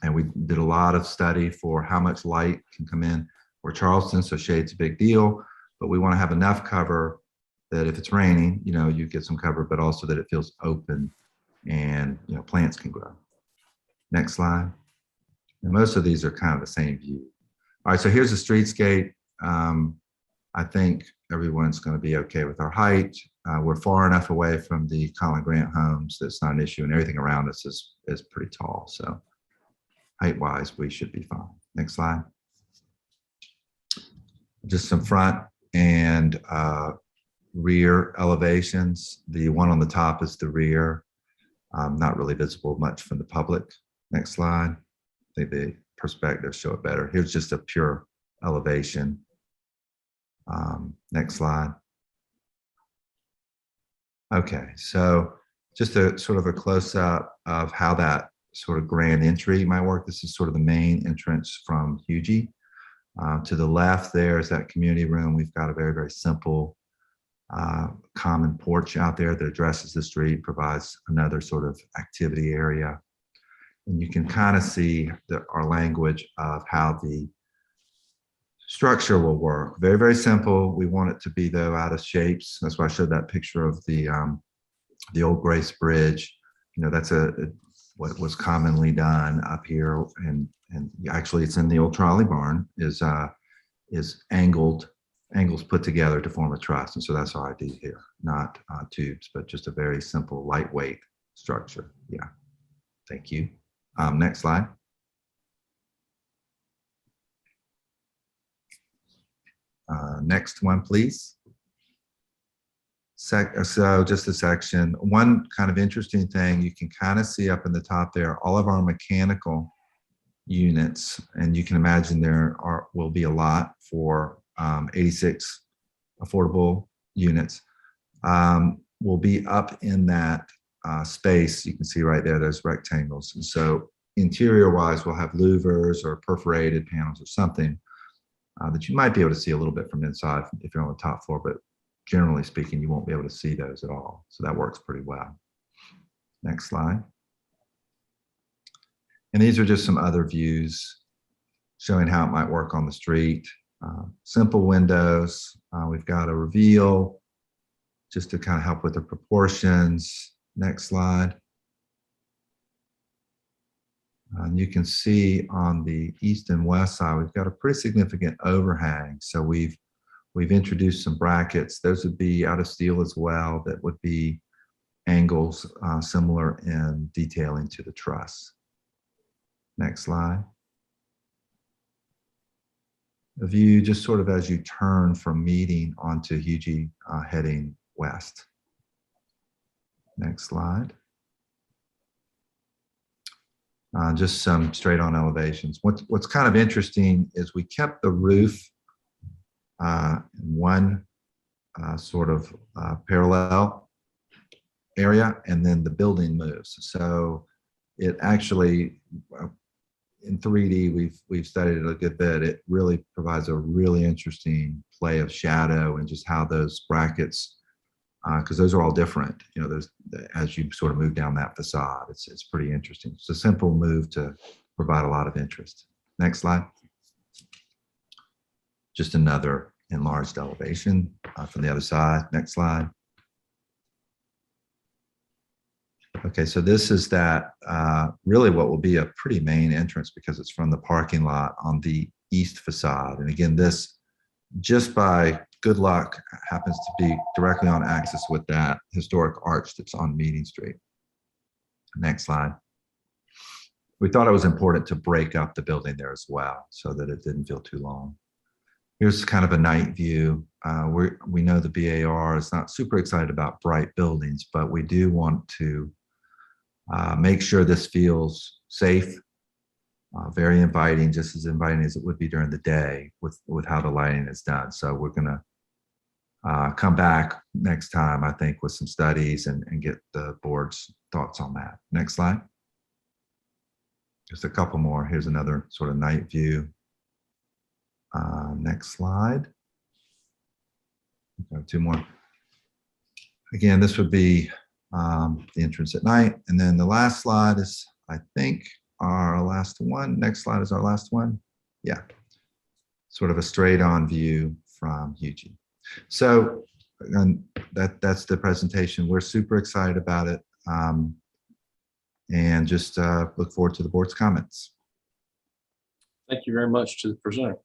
And we did a lot of study for how much light can come in. We're Charleston, so shade's a big deal, but we want to have enough cover that if it's raining, you get some cover, but also that it feels open and, plants can grow. Next slide. And most of these are kind of the same view. All right, so here's the streetscape. I think everyone's going to be okay with our height. We're far enough away from the Colin Grant homes that's not an issue, and everything around us is pretty tall. So height-wise, we should be fine. Next slide. Just some front and rear elevations. The one on the top is the rear, not really visible much from the public. Next slide. I think the perspectives show it better. Here's just a pure elevation. Next slide. Okay, so just a sort of a close-up of how that sort of grand entry might work. This is sort of the main entrance from Hugey. To the left there is that community room. We've got a very, very simple common porch out there that addresses the street, provides another sort of activity area. And you can kind of see our language of how the structure will work. Very, very simple. We want it to be, though, out of shapes. That's why I showed that picture of the old Grace Bridge. That's what was commonly done up here, and actually it's in the old trolley barn, is angles put together to form a truss. And so that's our idea here, not tubes, but just a very simple, lightweight structure. Yeah, thank you. Next slide. Next one, please. So just a section. One kind of interesting thing you can kind of see up in the top there, all of our mechanical units, and you can imagine will be a lot for 86 affordable units, will be up in that space. You can see right there, those rectangles. And so interior wise, we'll have louvers or perforated panels or something that you might be able to see a little bit from inside if you're on the top floor, but generally speaking, you won't be able to see those at all. So that works pretty well. Next slide. And these are just some other views showing how it might work on the street. Simple windows. We've got a reveal just to kind of help with the proportions. Next slide. You can see on the east and west side, we've got a pretty significant overhang. So we've introduced some brackets. Those would be out of steel as well. That would be angles similar in detailing to the truss. Next slide. The view just sort of as you turn from Meeting onto Hugey heading west. Next slide. Just some straight on elevations. What's kind of interesting is we kept the roof in one sort of parallel area, and then the building moves. So it actually, in 3D, we've studied it a good bit. It really provides a really interesting play of shadow and just how those brackets, because those are all different, you know, as you sort of move down that facade, it's pretty interesting. It's a simple move to provide a lot of interest. Next slide. Just another enlarged elevation from the other side. Next slide. Okay, so this is that really what will be a pretty main entrance because it's from the parking lot on the east facade. And again, this just by good luck happens to be directly on axis with that historic arch that's on Meeting Street. Next slide. We thought it was important to break up the building there as well so that it didn't feel too long. Here's kind of a night view. We know the BAR is not super excited about bright buildings, but we do want to make sure this feels safe, very inviting, just as inviting as it would be during the day with how the lighting is done. So we're gonna come back next time, I think, with some studies and get the board's thoughts on that. Next slide. Just a couple more. Here's another sort of night view. Next slide. Okay, two more. Again, this would be the entrance at night. And then the last slide is, I think, our last one. Next slide is our last one. Yeah. Sort of a straight on view from Hugey. So that's the presentation. We're super excited about it. And just look forward to the board's comments. Thank you very much to the presenter.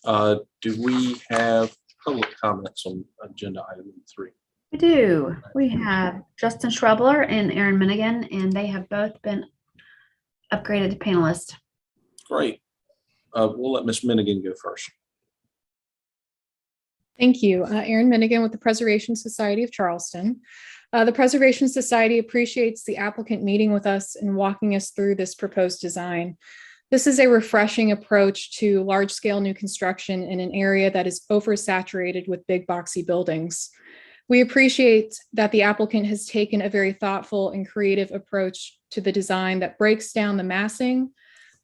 Do we have public comments on agenda item 3? We do. We have Justin Schwebler and Aaron Minigan, and they have both been upgraded to panelists. Great. We'll let Ms. Minigan go first. Thank you. Aaron Minigan with the Preservation Society of Charleston. The Preservation Society appreciates the applicant meeting with us and walking us through this proposed design. This is a refreshing approach to large-scale new construction in an area that is oversaturated with big boxy buildings. We appreciate that the applicant has taken a very thoughtful and creative approach to the design that breaks down the massing,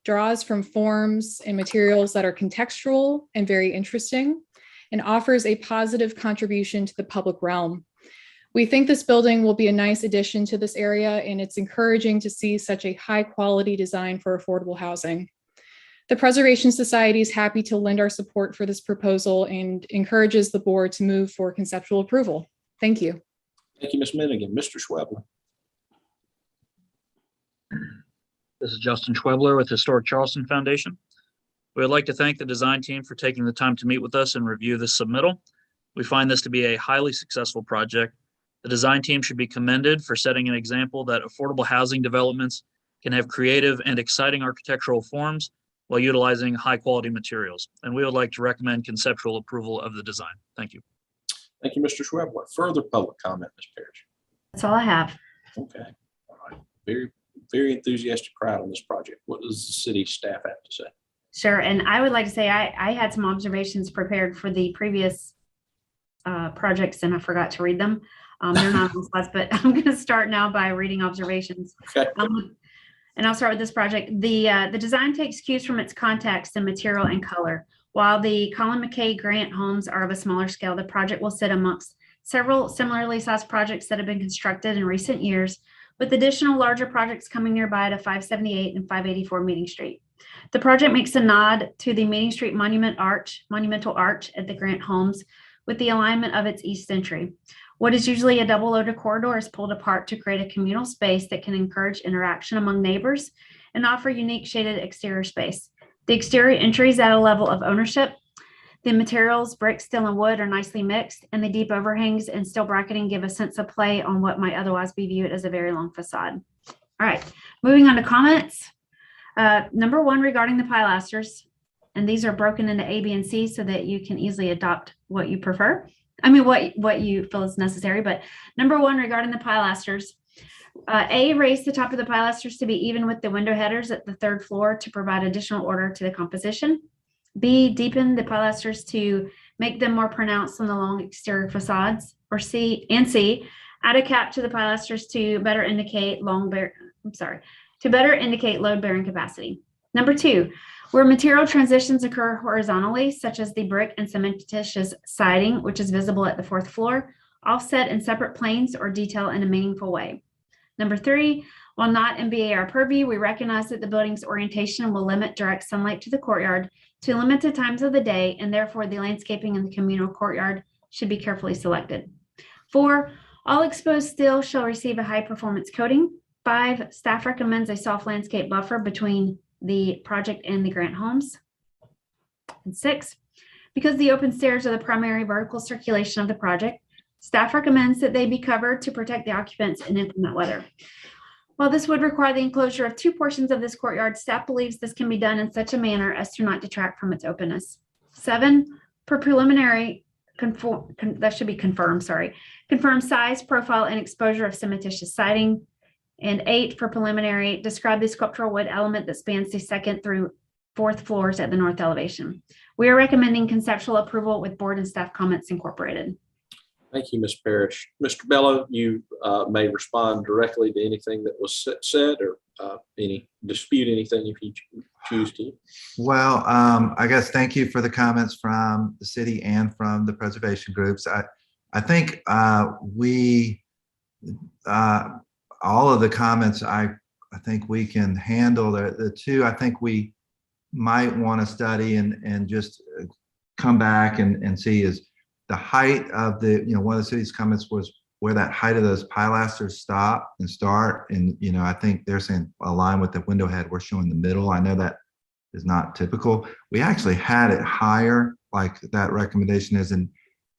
draws from forms and materials that are contextual and very interesting, and offers a positive contribution to the public realm. We think this building will be a nice addition to this area, and it's encouraging to see such a high quality design for affordable housing. The Preservation Society is happy to lend our support for this proposal and encourages the board to move for conceptual approval. Thank you. Thank you, Ms. Minigan. Mr. Schwebler. This is Justin Schwebler with Historic Charleston Foundation. We would like to thank the design team for taking the time to meet with us and review this submittal. We find this to be a highly successful project. The design team should be commended for setting an example that affordable housing developments can have creative and exciting architectural forms while utilizing high-quality materials. And we would like to recommend conceptual approval of the design. Thank you. Thank you, Mr. Schwebler. Further public comment, Ms. Parrish? That's all I have. Okay. All right. Very enthusiastic crowd on this project. What does the city staff have to say? Sure. And I would like to say I had some observations prepared for the previous projects and I forgot to read them. They're not on the slides, but I'm going to start now by reading observations. Okay. And I'll start with this project. The design takes cues from its context and material and color. While the Colin McKay Grant homes are of a smaller scale, the project will sit amongst several similarly sized projects that have been constructed in recent years, with additional larger projects coming nearby to 578 and 584 Meeting Street. The project makes a nod to the Meeting Street monumental arch at the Grant homes with the alignment of its east entry. What is usually a double-loaded corridor is pulled apart to create a communal space that can encourage interaction among neighbors and offer unique shaded exterior space. The exterior entries at a level of ownership. The materials, brick, steel, and wood are nicely mixed, and the deep overhangs and steel bracketing give a sense of play on what might otherwise be viewed as a very long facade. All right, moving on to comments. Number one, regarding the pilasters, and these are broken into A, B, and C so that you can easily adopt what you prefer. I mean, what you feel is necessary, but number one, regarding the pilasters, A, raise the top of the pilasters to be even with the window headers at the third floor to provide additional order to the composition. B, deepen the pilasters to make them more pronounced on the long exterior facades. Or C, add a cap to the pilasters to better indicate load-bearing capacity. Number two, where material transitions occur horizontally, such as the brick and cementitious siding, which is visible at the fourth floor, offset in separate planes or detail in a meaningful way. Number three, while not in BAR purview, we recognize that the building's orientation will limit direct sunlight to the courtyard to limited times of the day, and therefore the landscaping in the communal courtyard should be carefully selected. 4, all exposed steel shall receive a high-performance coating. 5, staff recommends a soft landscape buffer between the project and the Grant homes. And 6, because the open stairs are the primary vertical circulation of the project, staff recommends that they be covered to protect the occupants in inclement weather. While this would require the enclosure of 2 portions of this courtyard, staff believes this can be done in such a manner as to not detract from its openness. 7, per preliminary, confirm size, profile, and exposure of cementitious siding. And 8, for preliminary, describe the sculptural wood element that spans the 2nd through 4th floors at the north elevation. We are recommending conceptual approval with board and staff comments incorporated. Thank you, Ms. Parrish. Mr. Bello, you may respond directly to anything that was said or dispute anything if you choose to. Well, I guess thank you for the comments from the city and from the preservation groups. I think all of the comments, I think we can handle. The 2, I think we might want to study and just come back and see is the height of the, one of the city's comments was where that height of those pilasters stop and start. And, I think they're saying align with the window head. We're showing the middle. I know that is not typical. We actually had it higher, like that recommendation is, and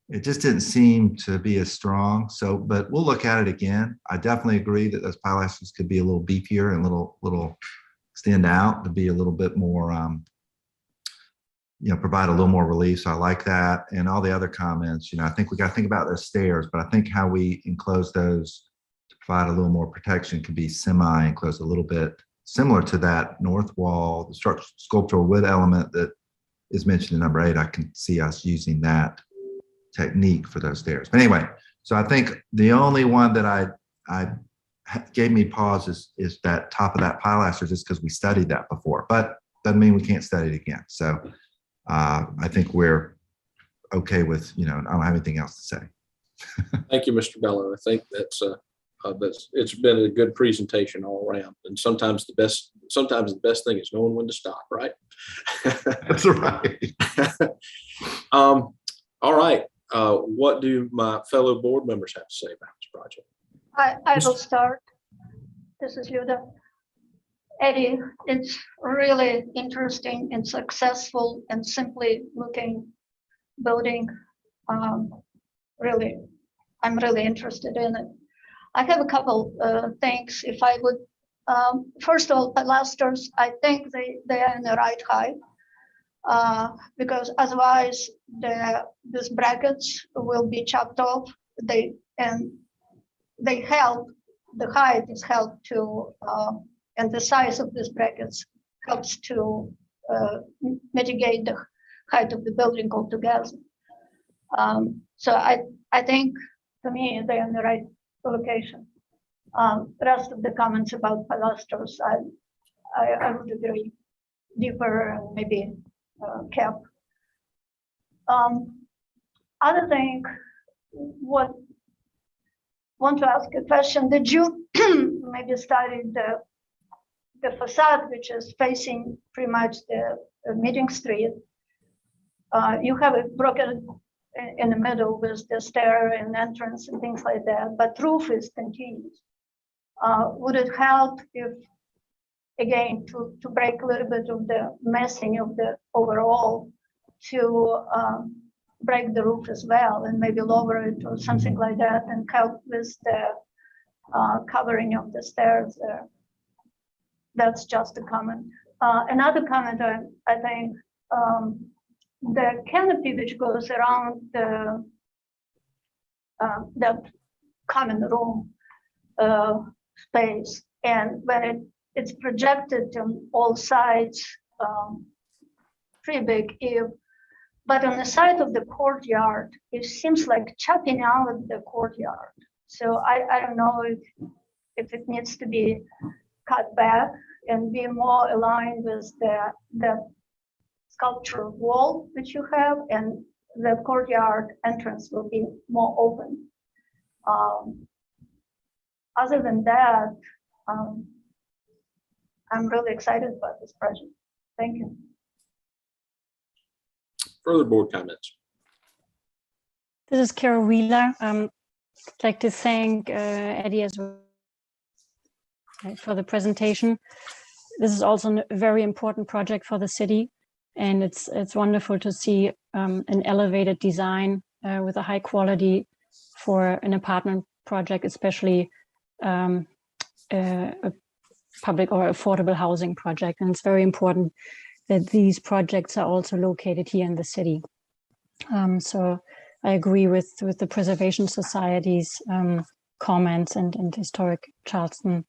it just didn't seem to be as strong. So, but we'll look at it again. I definitely agree that those pilasters could be a little beefier and little extend out to be a little bit more, provide a little more relief. So I like that. And all the other comments, I think we got to think about those stairs, but I think how we enclose those to provide a little more protection could be semi-enclosed, a little bit similar to that north wall, the sculptural wood element that is mentioned in number 8. I can see us using that technique for those stairs. But anyway, so I think the only one that I gave me pause is that top of that pilaster, just because we studied that before, but doesn't mean we can't study it again. So I think we're okay with, I don't have anything else to say. Thank you, Mr. Bello. I think that's it's been a good presentation all around. And sometimes the best thing is knowing when to stop, right? That's right. All right. What do my fellow board members have to say about this project? I will start. This is Luda. Eddie, it's really interesting and successful and simply looking building. I'm really interested in it. I have a couple things. If I would First of all, pilasters, I think they are in the right height. Because otherwise these brackets will be chopped off. The height is helped to, and the size of these brackets helps to mitigate the height of the building altogether. So I think, to me, they're in the right location. The rest of the comments about pilasters, I would agree. Deeper and maybe cap. Other thing, want to ask a question. Did you maybe study the facade, which is facing pretty much the meeting street? You have it broken in the middle with the stair and entrance and things like that, but roof is continuous. Would it help if, again, to break a little bit of the messing of the overall, to break the roof as well and maybe lower it or something like that and help with the covering of the stairs there? That's just a comment. Another comment, I think, the canopy which goes around the that common room space, and when it's projected on all sides, pretty big. But on the side of the courtyard, it seems like chopping out the courtyard. So I don't know if it needs to be cut back and be more aligned with the sculpture wall that you have, and the courtyard entrance will be more open. Other than that, I'm really excited about this project. Thank you. Further board comments? This is Carol Wheeler. I'd like to thank Eddie as well for the presentation. This is also a very important project for the city, and it's wonderful to see an elevated design with a high quality for an apartment project, especially a public or affordable housing project. And it's very important that these projects are also located here in the city. So I agree with the Preservation Society's comments and historic Charleston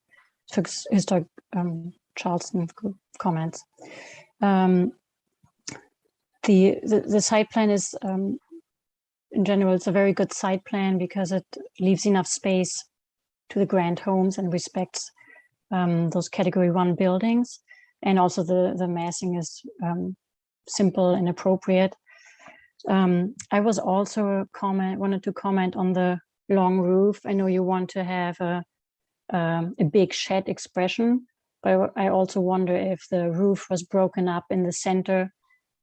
comments. The site plan is, in general, it's a very good site plan because it leaves enough space to the grand homes and respects those Category 1 buildings. And also the massing is simple and appropriate. I was also wanted to comment on the long roof. I know you want to have a big shed expression, but I also wonder if the roof was broken up in the center,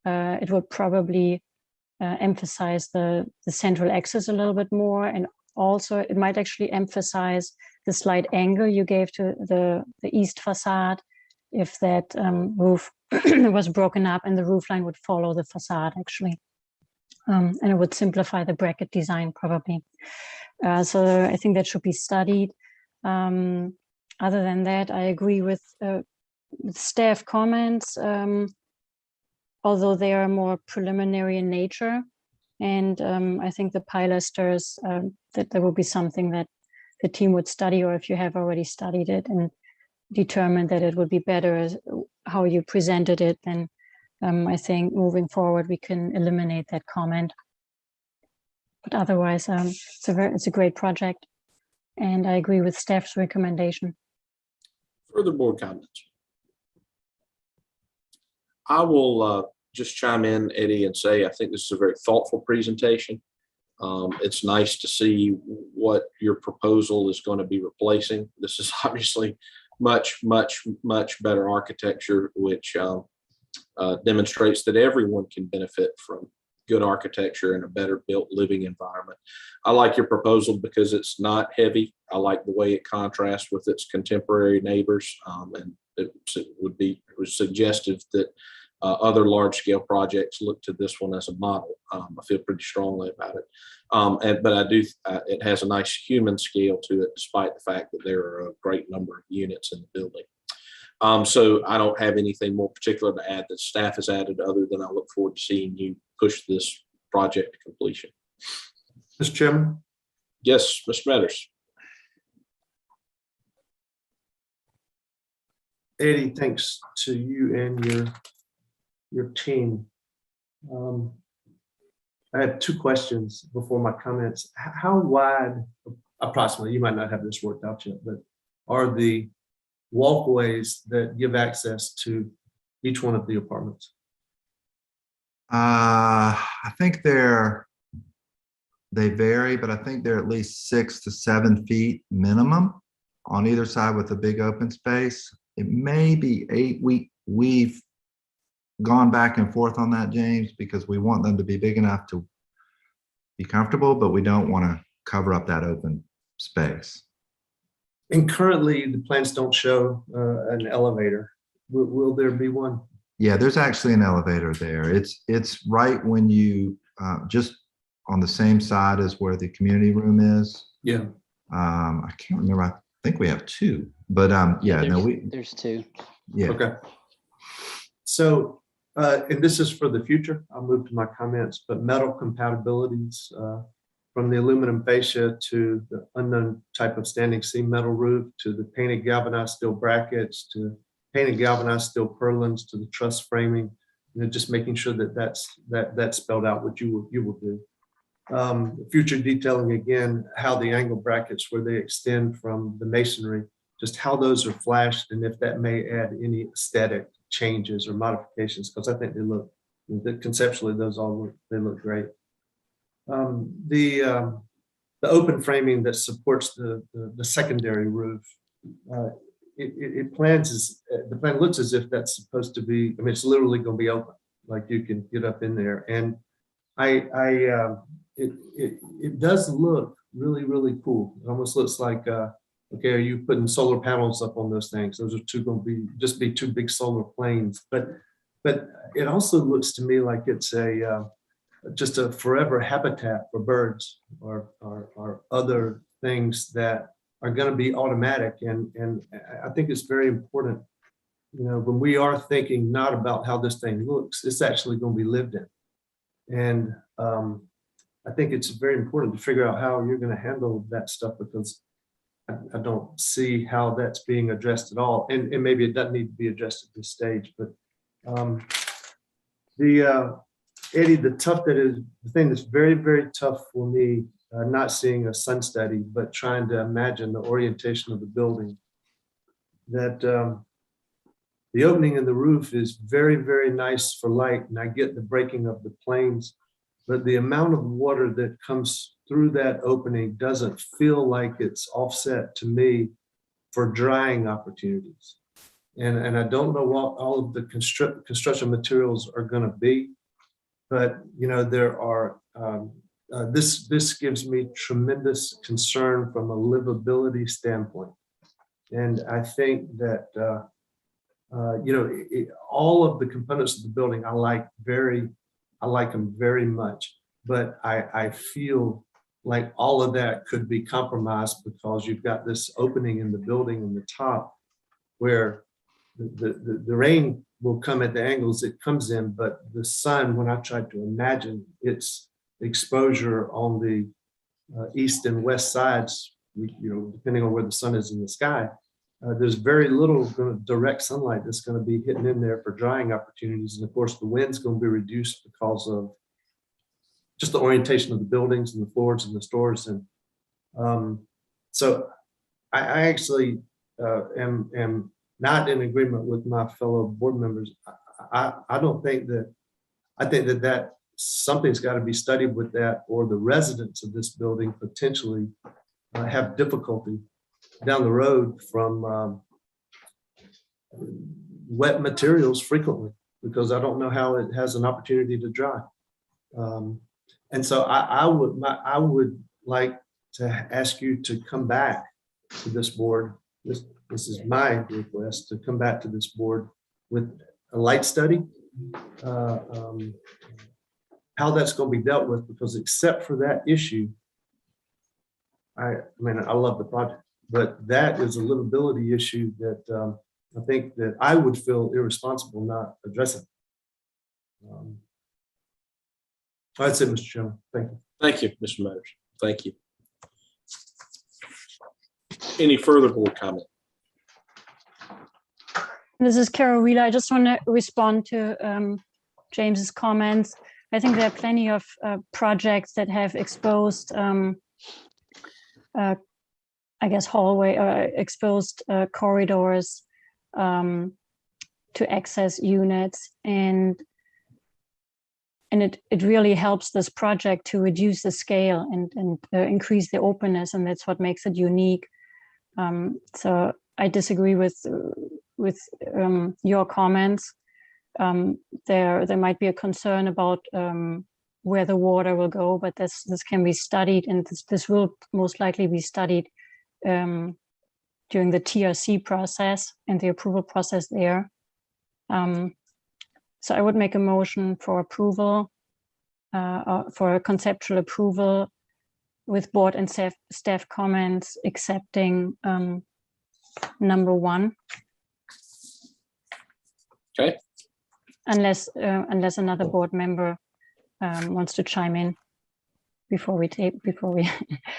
it would probably emphasize the central axis a little bit more, and also it might actually emphasize the slight angle you gave to the east facade if that roof was broken up and the roof line would follow the facade actually. And it would simplify the bracket design probably. So I think that should be studied. Other than that, I agree with staff comments, although they are more preliminary in nature. And I think the pilasters, that there will be something that the team would study, or if you have already studied it and determined that it would be better as how you presented it, then I think moving forward, we can eliminate that comment. But otherwise, it's a great project. And I agree with staff's recommendation. Further board comments? I will just chime in, Eddie, and say I think this is a very thoughtful presentation. It's nice to see what your proposal is going to be replacing. This is obviously much, much, much better architecture, which demonstrates that everyone can benefit from good architecture and a better built living environment. I like your proposal because it's not heavy. I like the way it contrasts with its contemporary neighbors, and it was suggestive that other large scale projects look to this one as a model. I feel pretty strongly about it. But it has a nice human scale to it, despite the fact that there are a great number of units in the building. So I don't have anything more particular to add that staff has added, other than I look forward to seeing you push this project to completion. Mr. Chairman? Yes, Mr. Metters. Eddie, thanks to you and your team. I have two questions before my comments. How wide, approximately, you might not have this worked out yet, but are the walkways that give access to each one of the apartments? I think they vary, but I think they're at least 6 to 7 feet minimum on either side with a big open space. It may be 8. We've gone back and forth on that, James, because we want them to be big enough to be comfortable, but we don't want to cover up that open space. And currently, the plans don't show an elevator. Will there be one? Yeah, there's actually an elevator there. It's right when you just on the same side as where the community room is. Yeah. I can't remember. I think we have 2, but yeah, there's 2. Yeah. Okay. So, and this is for the future. I'll move to my comments, but metal compatibilities from the aluminum fascia to the unknown type of standing seam metal roof to the painted galvanized steel brackets to painted galvanized steel purlins to the truss framing, just making sure that that's spelled out what you will do. Future detailing, again, how the angle brackets where they extend from the masonry, just how those are flashed and if that may add any aesthetic changes or modifications, because I think they look, conceptually, those all look great. The open framing that supports the secondary roof, the plan looks as if that's supposed to be, I mean, it's literally going to be open, like you can get up in there. And it does look really, really cool. It almost looks like, okay, are you putting solar panels up on those things? Those are going to be 2 big solar planes. But it also looks to me like it's just a forever habitat for birds or other things that are going to be automatic. And I think it's very important, when we are thinking not about how this thing looks, it's actually going to be lived in. And I think it's very important to figure out how you're going to handle that stuff, because I don't see how that's being addressed at all. And maybe it doesn't need to be addressed at this stage, but Eddie, the thing that's very, very tough for me, not seeing a sun study, but trying to imagine the orientation of the building, that the opening in the roof is very, very nice for light, and I get the breaking of the planes, but the amount of water that comes through that opening doesn't feel like it's offset to me for drying opportunities. And I don't know what all of the construction materials are going to be, but there are, this gives me tremendous concern from a livability standpoint. And I think that, all of the components of the building, I like them very much, but I feel like all of that could be compromised because you've got this opening in the building in the top where the rain will come at the angles it comes in, but the sun, when I tried to imagine its exposure on the east and west sides, depending on where the sun is in the sky, there's very little direct sunlight that's going to be hitting in there for drying opportunities. And of course, the wind's going to be reduced because of just the orientation of the buildings and the floors and the stores. And so I actually am not in agreement with my fellow board members. I don't think that, I think that something's got to be studied with that, or the residents of this building potentially have difficulty down the road from wet materials frequently, because I don't know how it has an opportunity to dry. And so I would like to ask you to come back to this board. This is my request, to come back to this board with a light study, how how that's going to be dealt with, because except for that issue, I mean, I love the project, but that is a livability issue that I think that I would feel irresponsible not addressing. That's it, Mr. Chairman. Thank you. Thank you, Mr. Metters. Thank you. Any further board comment? This is Carol Wheeler. I just want to respond to James's comments. I think there are plenty of projects that have exposed, I guess, hallway or exposed corridors to access units, and it really helps this project to reduce the scale and increase the openness, and that's what makes it unique. So I disagree with your comments. There might be a concern about where the water will go, but this can be studied, and this will most likely be studied during the TRC process and the approval process there. So I would make a motion for approval, for a conceptual approval with board and staff comments, accepting number 1. Okay. Unless another board member wants to chime in before we.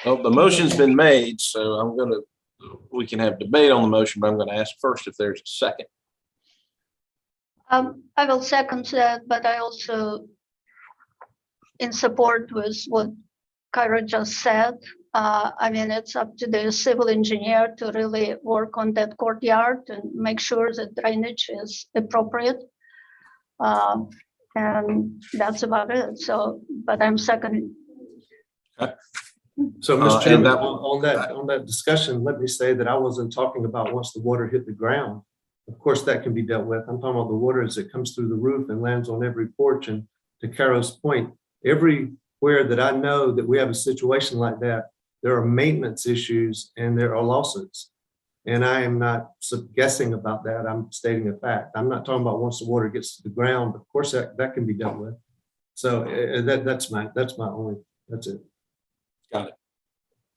Well, the motion's been made, so we can have debate on the motion, but I'm going to ask first if there's a second. I will second that, but I also in support with what Kyra just said. I mean, it's up to the civil engineer to really work on that courtyard and make sure that drainage is appropriate. And that's about it. So, but I'm seconding. Okay. So, Mr. Chairman, that- on that discussion, let me say that I wasn't talking about once the water hit the ground. Of course, that can be dealt with. I'm talking about the water as it comes through the roof and lands on every porch. And to Carol's point, everywhere that I know that we have a situation like that, there are maintenance issues and there are lawsuits. And I am not guessing about that. I'm stating a fact. I'm not talking about once the water gets to the ground. Of course, that can be dealt with. So that's it. Got it.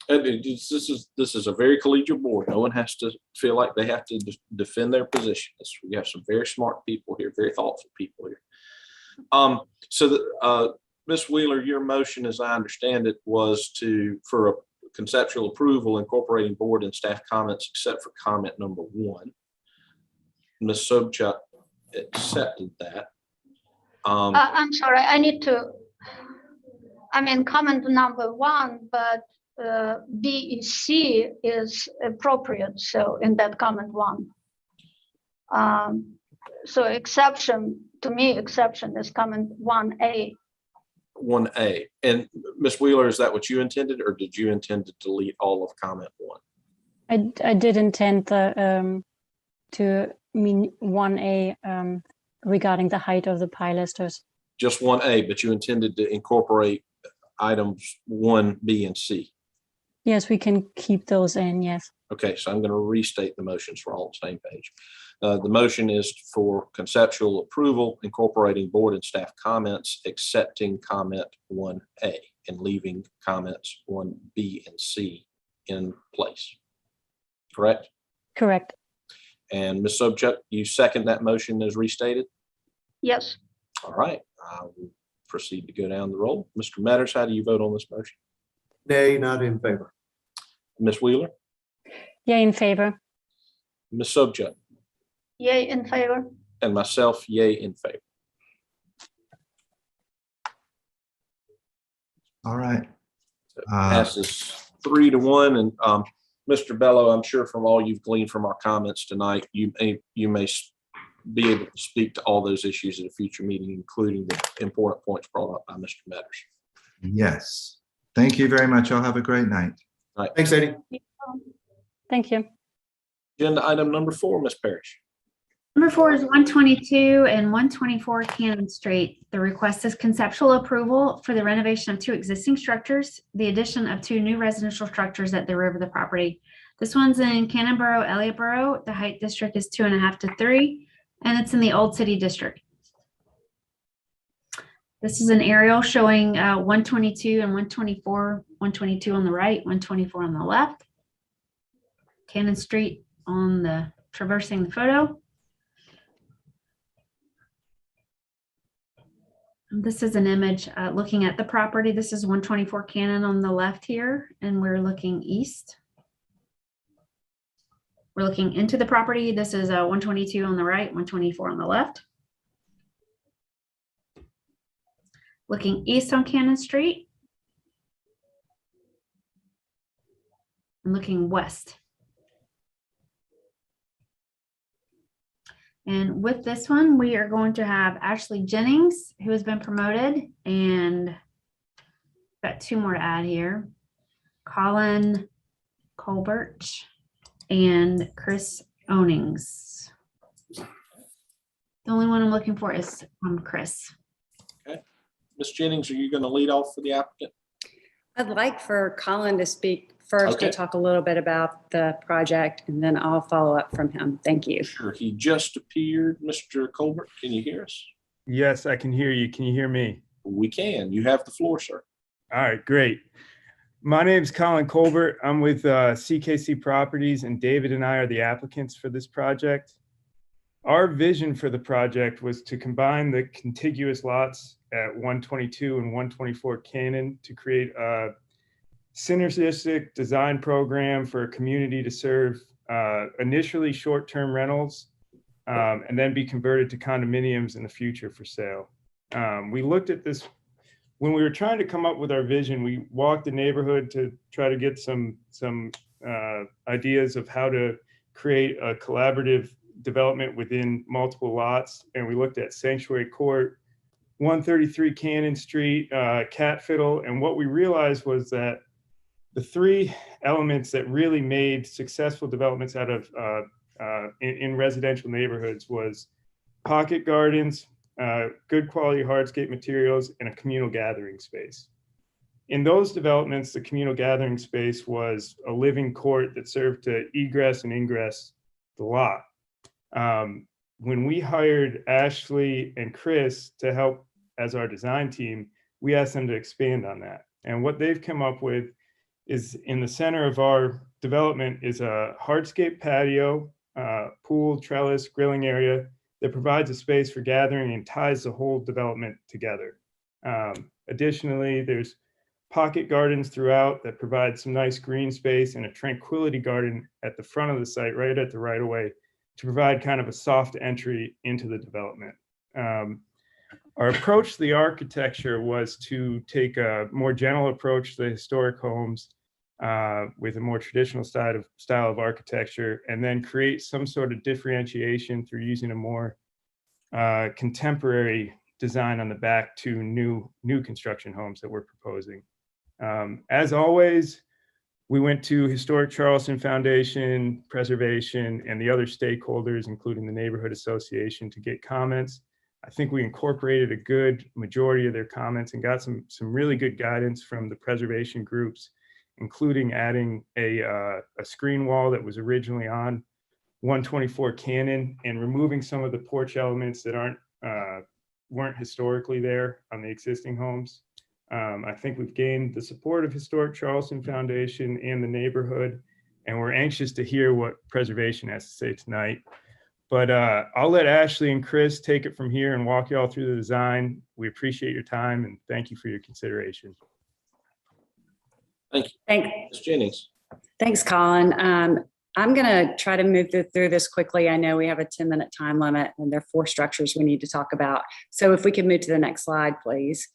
And this is a very collegial board. No one has to feel like they have to defend their position. We have some very smart people here, very thoughtful people here. Ms. Wheeler, your motion, as I understand it, was for a conceptual approval incorporating board and staff comments, except for comment number 1. Ms. Sobchak accepted that. I'm sorry, comment number 1, but B and C is appropriate. So in that comment 1. So exception is comment 1A. 1A. And Ms. Wheeler, is that what you intended, or did you intend to delete all of comment 1? I did intend to mean 1A regarding the height of the pilasters. Just 1A, but you intended to incorporate items 1, B, and C. Yes, we can keep those in, yes. Okay, so I'm going to restate the motions for all on the same page. The motion is for conceptual approval, incorporating board and staff comments, accepting comment 1A and leaving comments 1B and C in place. Correct? Correct. And Ms. Sobchak, you second that motion as restated? Yes. All right, I will proceed to go down the roll. Mr. Metters, how do you vote on this motion? Nay, not in favor. Ms. Wheeler? Yay, in favor. Ms. Sobchak? Yay, in favor. And myself, yay, in favor. All right. Passes 3-1. And Mr. Bello, I'm sure from all you've gleaned from our comments tonight, you may be able to speak to all those issues at a future meeting, including the important points brought up by Mr. Metters. Yes. Thank you very much. Y'all have a great night. All right. Thanks, Eddie. Thank you. Agenda item number 4, Ms. Parrish. Number 4 is 122 and 124 Cannon Street. The request is conceptual approval for the renovation of 2 existing structures, the addition of 2 new residential structures at the rear of the property. This one's in Cannonboro, Elliottboro. The height district is 2.5 to 3, and it's in the Old City District. This is an aerial showing 122 and 124, 122 on the right, 124 on the left. Cannon Street on the traversing the photo. And this is an image looking at the property. This is 124 Cannon on the left here, and we're looking east. We're looking into the property. This is 122 on the right, 124 on the left. Looking east on Cannon Street. And looking west. And with this one, we are going to have Ashley Jennings, who has been promoted, and got two more to add here. Colin Colbert and Chris Ownings. The only one I'm looking for is Chris. Okay. Ms. Jennings, are you going to lead off for the applicant? I'd like for Colin to speak first Okay. to talk a little bit about the project, and then I'll follow up from him. Thank you. Sure. He just appeared. Mr. Colbert, can you hear us? Yes, I can hear you. Can you hear me? We can. You have the floor, sir. All right, great. My name is Colin Colbert. I'm with CKC Properties, and David and I are the applicants for this project. Our vision for the project was to combine the contiguous lots at 122 and 124 Cannon to create a synergistic design program for a community to serve initially short-term rentals and then be converted to condominiums in the future for sale. We looked at this when we were trying to come up with our vision. We walked the neighborhood to try to get some ideas of how to create a collaborative development within multiple lots. And we looked at Sanctuary Court, 133 Cannon Street, Cat Fiddle. And what we realized was that the three elements that really made successful developments out of in residential neighborhoods was pocket gardens, good quality hardscape materials, and a communal gathering space. In those developments, the communal gathering space was a living court that served to egress and ingress the lot. When we hired Ashley and Chris to help as our design team, we asked them to expand on that. And what they've come up with is in the center of our development is a hardscape patio, pool, trellis, grilling area that provides a space for gathering and ties the whole development together. Additionally, there's pocket gardens throughout that provide some nice green space, and a tranquility garden at the front of the site, right at the right of way, to provide kind of a soft entry into the development. Our approach to the architecture was to take a more gentle approach to the historic homes with a more traditional style of architecture, and then create some sort of differentiation through using a more contemporary design on the back to new construction homes that we're proposing. As always, we went to Historic Charleston Foundation, Preservation, and the other stakeholders, including the Neighborhood Association, to get comments. I think we incorporated a good majority of their comments and got some really good guidance from the preservation groups, including adding a screen wall that was originally on 124 Cannon and removing some of the porch elements that weren't historically there on the existing homes. I think we've gained the support of Historic Charleston Foundation and the neighborhood, and we're anxious to hear what preservation has to say tonight. But I'll let Ashley and Chris take it from here and walk you all through the design. We appreciate your time and thank you for your consideration. Thank you. Thanks. Ms. Jennings. Thanks, Colin. I'm going to try to move through this quickly. I know we have a 10-minute time limit and there are 4 structures we need to talk about. So if we could move to the next slide, please.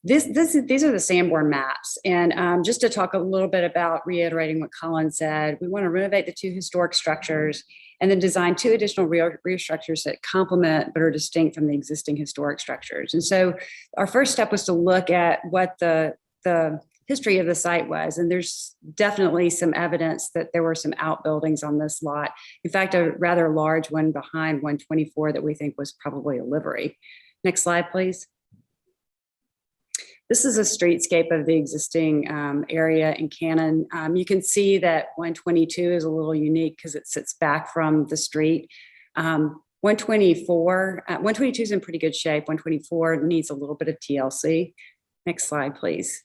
These are the Sanborn Maps. And just to talk a little bit about reiterating what Colin said, we want to renovate the 2 historic structures and then design 2 additional rear structures that complement but are distinct from the existing historic structures. And so our first step was to look at what the history of the site was. And there's definitely some evidence that there were some outbuildings on this lot. In fact, a rather large one behind 124 that we think was probably a livery. Next slide, please. This is a streetscape of the existing area in Cannon. You can see that 122 is a little unique because it sits back from the street. 124, 122 is in pretty good shape. 124 needs a little bit of TLC. Next slide, please.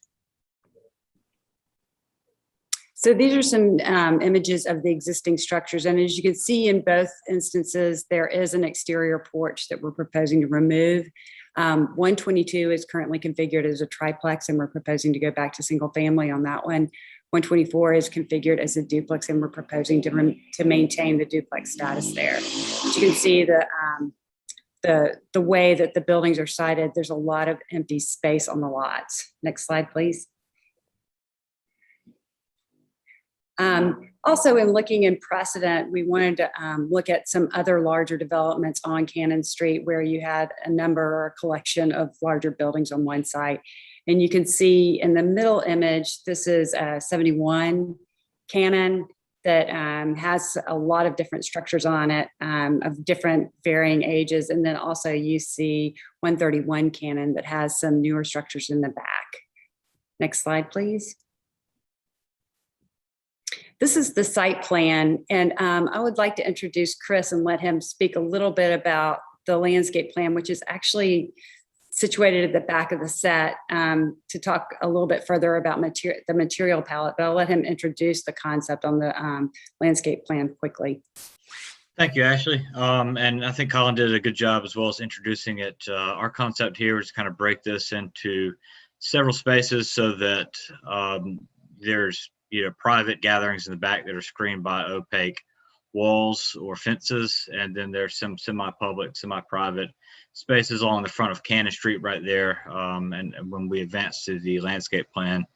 So these are some images of the existing structures. And as you can see in both instances, there is an exterior porch that we're proposing to remove. 122 is currently configured as a triplex, and we're proposing to go back to single family on that one. 124 is configured as a duplex, and we're proposing to maintain the duplex status there. As you can see, the way that the buildings are sited, there's a lot of empty space on the lots. Next slide, please. Also, in looking in precedent, we wanted to look at some other larger developments on Cannon Street where you had a number or a collection of larger buildings on one site. And you can see in the middle image, this is 71 Cannon that has a lot of different structures on it of different varying ages. And then also you see 131 Cannon that has some newer structures in the back. Next slide, please. This is the site plan, and I would like to introduce Chris and let him speak a little bit about the landscape plan, which is actually situated at the back of the set, to talk a little bit further about the material palette, but I'll let him introduce the concept on the landscape plan quickly. Thank you, Ashley. And I think Colin did a good job as well as introducing it. Our concept here is kind of break this into several spaces so that there's private gatherings in the back that are screened by opaque walls or fences. And then there's some semi-public, semi-private spaces along the front of Cannon Street right there. And when we advance to the landscape plan,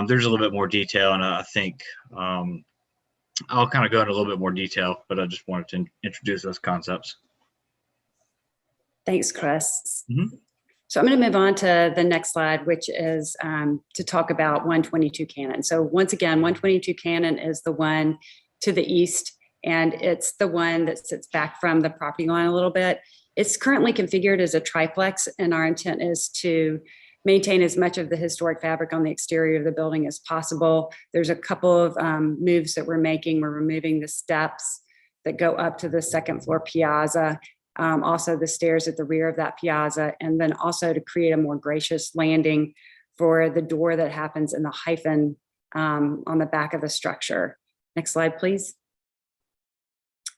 there's a little bit more detail. And I think I'll kind of go into a little bit more detail, but I just wanted to introduce those concepts. Thanks, Chris. Mm-hmm. So I'm going to move on to the next slide, which is to talk about 122 Cannon. So once again, 122 Cannon is the one to the east, and it's the one that sits back from the property line a little bit. It's currently configured as a triplex, and our intent is to maintain as much of the historic fabric on the exterior of the building as possible. There's a couple of moves that we're making. We're removing the steps that go up to the second floor piazza. Also the stairs at the rear of that piazza, and then also to create a more gracious landing for the door that happens in the hyphen on the back of the structure. Next slide, please.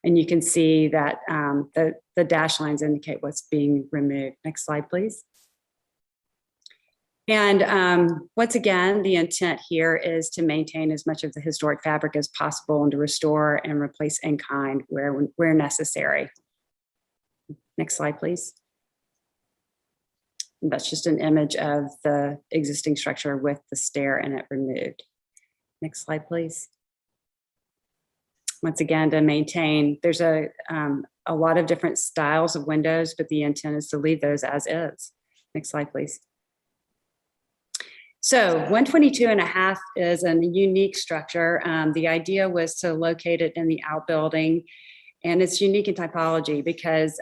And you can see that the dash lines indicate what's being removed. Next slide, please. And once again, the intent here is to maintain as much of the historic fabric as possible and to restore and replace in kind where necessary. Next slide, please. And that's just an image of the existing structure with the stair in it removed. Next slide, please. Once again, to maintain, there's a lot of different styles of windows, but the intent is to leave those as is. Next slide, please. So 122.5 is a unique structure. The idea was to locate it in the outbuilding. And it's unique in typology because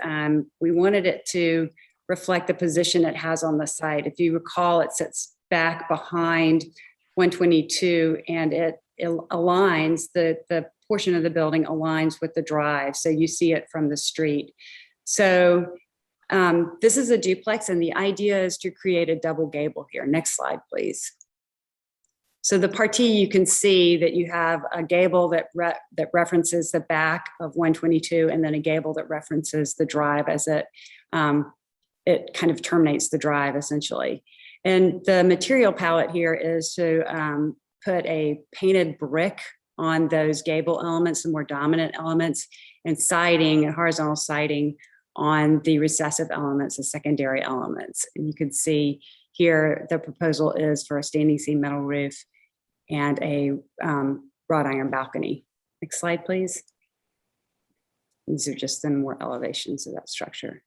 we wanted it to reflect the position it has on the site. If you recall, it sits back behind 122 and it aligns, the portion of the building aligns with the drive. So you see it from the street. So this is a duplex and the idea is to create a double gable here. Next slide, please. So the partie, you can see that you have a gable that references the back of 122 and then a gable that references the drive as it kind of terminates the drive essentially. And the material palette here is to put a painted brick on those gable elements, the more dominant elements, and siding and horizontal siding on the recessive elements, the secondary elements. And you can see here the proposal is for a standing seam metal roof and a wrought iron balcony. Next slide, please. These are just the more elevations of that structure.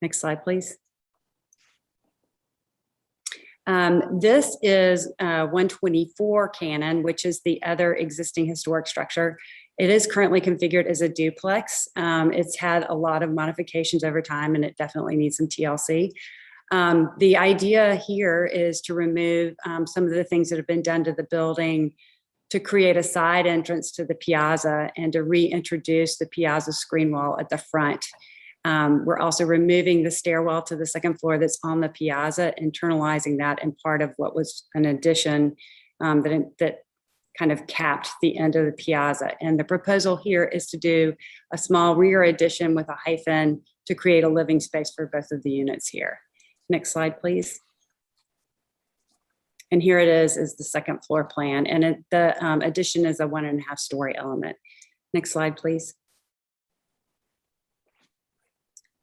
Next slide, please. This is 124 Cannon, which is the other existing historic structure. It is currently configured as a duplex. It's had a lot of modifications over time and it definitely needs some TLC. The idea here is to remove some of the things that have been done to the building to create a side entrance to the piazza and to reintroduce the piazza screen wall at the front. We're also removing the stairwell to the second floor that's on the piazza, internalizing that in part of what was an addition that kind of capped the end of the piazza. And the proposal here is to do a small rear addition with a hyphen to create a living space for both of the units here. Next slide, please. And here it is the second floor plan. And the addition is a 1.5 story element. Next slide, please.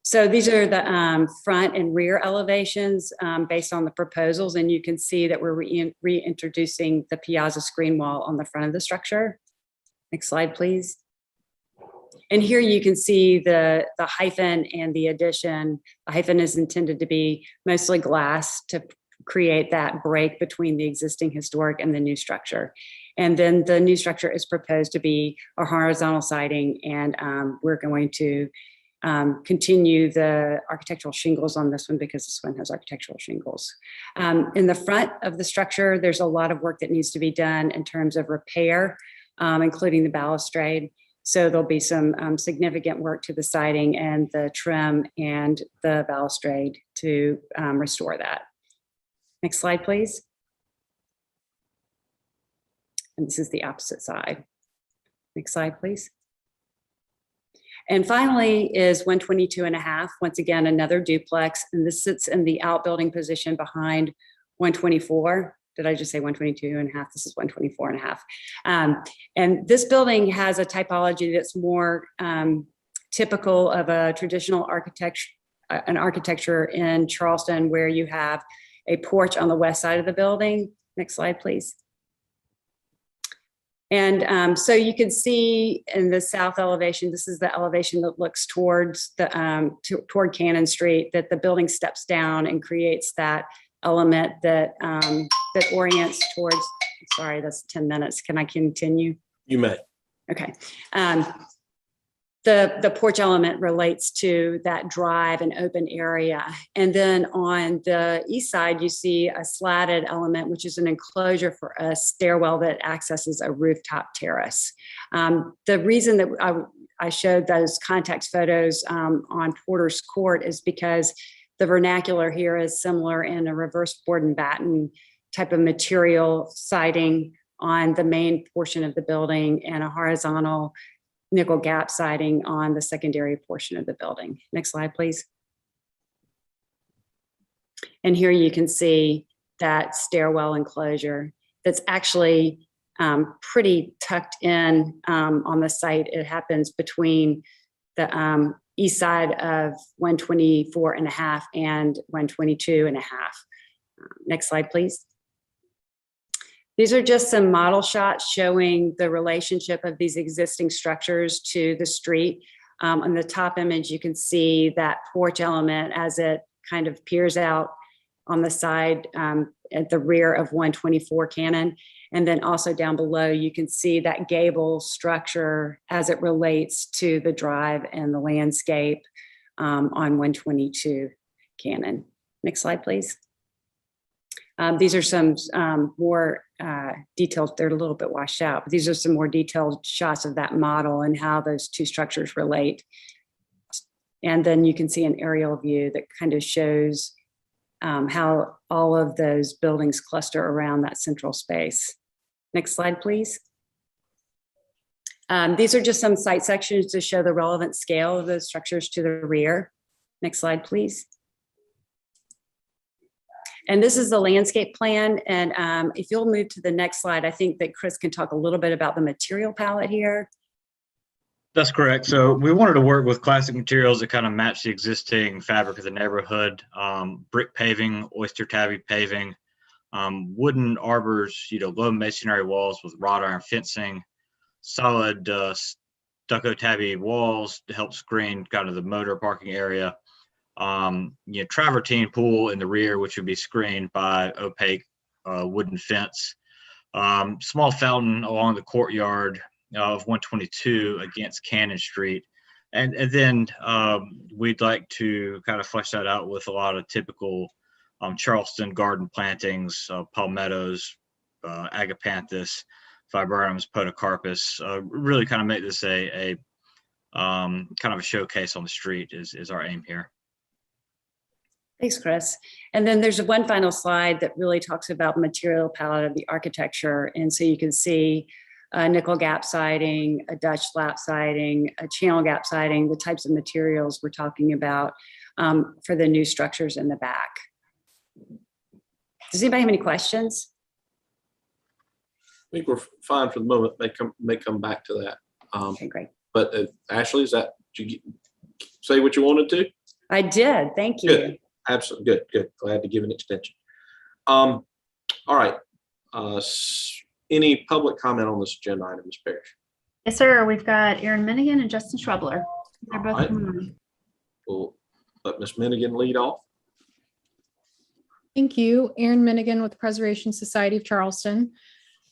So these are the front and rear elevations based on the proposals. And you can see that we're reintroducing the piazza screen wall on the front of the structure. Next slide, please. And here you can see the hyphen and the addition. The hyphen is intended to be mostly glass to create that break between the existing historic and the new structure. And then the new structure is proposed to be a horizontal siding, and we're going to continue the architectural shingles on this one because this one has architectural shingles. In the front of the structure, there's a lot of work that needs to be done in terms of repair, including the balustrade. So there'll be some significant work to the siding and the trim and the balustrade to restore that. Next slide, please. And this is the opposite side. Next slide, please. And finally is 122.5. Once again, another duplex, and this sits in the outbuilding position behind 124. Did I just say 122.5? This is 124.5. And this building has a typology that's more typical of a traditional architecture in Charleston, where you have a porch on the west side of the building. Next slide, please. And so you can see in the south elevation, this is the elevation that looks towards the toward Cannon Street, that the building steps down and creates that element that that orients towards. Sorry, that's 10 minutes. Can I continue? You may. Okay. The porch element relates to that drive and open area. And then on the east side, you see a slatted element, which is an enclosure for a stairwell that accesses a rooftop terrace. The reason that I showed those context photos on Porter's Court is because the vernacular here is similar in a reverse board and batten type of material siding on the main portion of the building and a horizontal nickel gap siding on the secondary portion of the building. Next slide, please. And here you can see that stairwell enclosure that's actually pretty tucked in on the site. It happens between the east side of 124.5 and 122.5. Next slide, please. These are just some model shots showing the relationship of these existing structures to the street. On the top image, you can see that porch element as it kind of peers out on the side at the rear of 124 Cannon. And then also down below, you can see that gable structure as it relates to the drive and the landscape on 122 Cannon. Next slide, please. These are some more detailed, they're a little bit washed out, but these are some more detailed shots of that model and how those two structures relate. And then you can see an aerial view that kind of shows how all of those buildings cluster around that central space. Next slide, please. These are just some site sections to show the relevant scale of those structures to the rear. Next slide, please. And this is the landscape plan. And if you'll move to the next slide, I think that Chris can talk a little bit about the material palette here. That's correct. So we wanted to work with classic materials that kind of match the existing fabric of the neighborhood. Brick paving, oyster tabby paving, wooden arbors, low masonry walls with wrought iron fencing, solid stucco tabby walls to help screen kind of the motor parking area. Travertine pool in the rear, which would be screened by opaque wooden fence. Small fountain along the courtyard of 122 against Cannon Street. And then we'd like to kind of flesh that out with a lot of typical Charleston garden plantings, palmettos, agapanthus, viburnums, podocarpus, really kind of make this a kind of a showcase on the street is our aim here. Thanks, Chris. And then there's one final slide that really talks about the material palette of the architecture. And so you can see nickel gap siding, a Dutch lap siding, a channel gap siding, the types of materials we're talking about for the new structures in the back. Does anybody have any questions? I think we're fine for the moment. May come back to that. Okay, great. But Ashley, did you say what you wanted to? I did. Thank you. Good. Absolutely. Good. Glad to give an extension. All right. Any public comment on this agenda item, Ms. Parrish? Yes, sir. We've got Aaron Minigan and Justin Schwebler. They're both right. coming on. We'll let Ms. Minigan lead off. Thank you. Aaron Minigan with the Preservation Society of Charleston.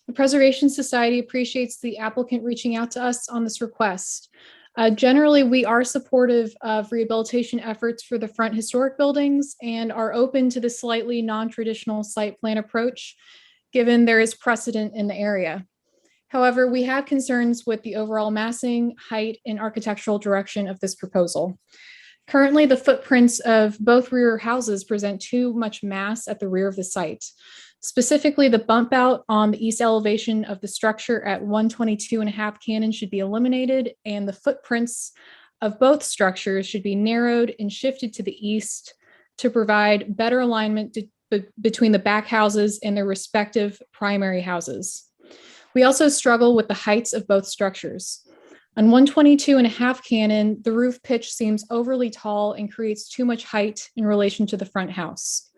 The Preservation Society appreciates the applicant reaching out to us on this request. Generally, we are supportive of rehabilitation efforts for the front historic buildings and are open to the slightly non-traditional site plan approach, given there is precedent in the area. However, we have concerns with the overall massing, height, and architectural direction of this proposal. Currently, the footprints of both rear houses present too much mass at the rear of the site. Specifically, the bump out on the east elevation of the structure at 122.5 Cannon should be eliminated, and the footprints of both structures should be narrowed and shifted to the east to provide better alignment between the back houses and their respective primary houses. We also struggle with the heights of both structures. On 122.5 Cannon, the roof pitch seems overly tall and creates too much height in relation to the front house.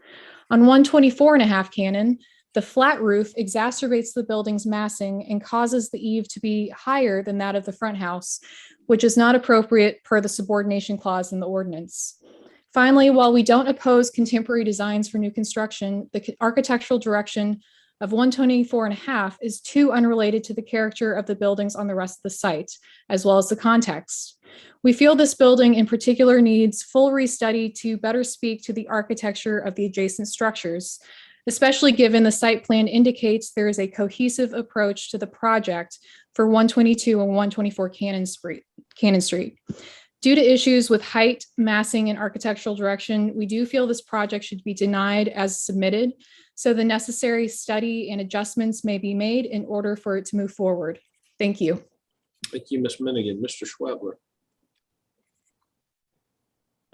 On 124.5 Cannon, the flat roof exacerbates the building's massing and causes the eave to be higher than that of the front house, which is not appropriate per the subordination clause in the ordinance. Finally, while we don't oppose contemporary designs for new construction, the architectural direction of 124.5 is too unrelated to the character of the buildings on the rest of the site, as well as the context. We feel this building in particular needs full restudy to better speak to the architecture of the adjacent structures, especially given the site plan indicates there is a cohesive approach to the project for 122 and 124 Cannon Street. Due to issues with height, massing, and architectural direction, we do feel this project should be denied as submitted, so the necessary study and adjustments may be made in order for it to move forward. Thank you. Thank you, Ms. Minigan. Mr. Schwebler.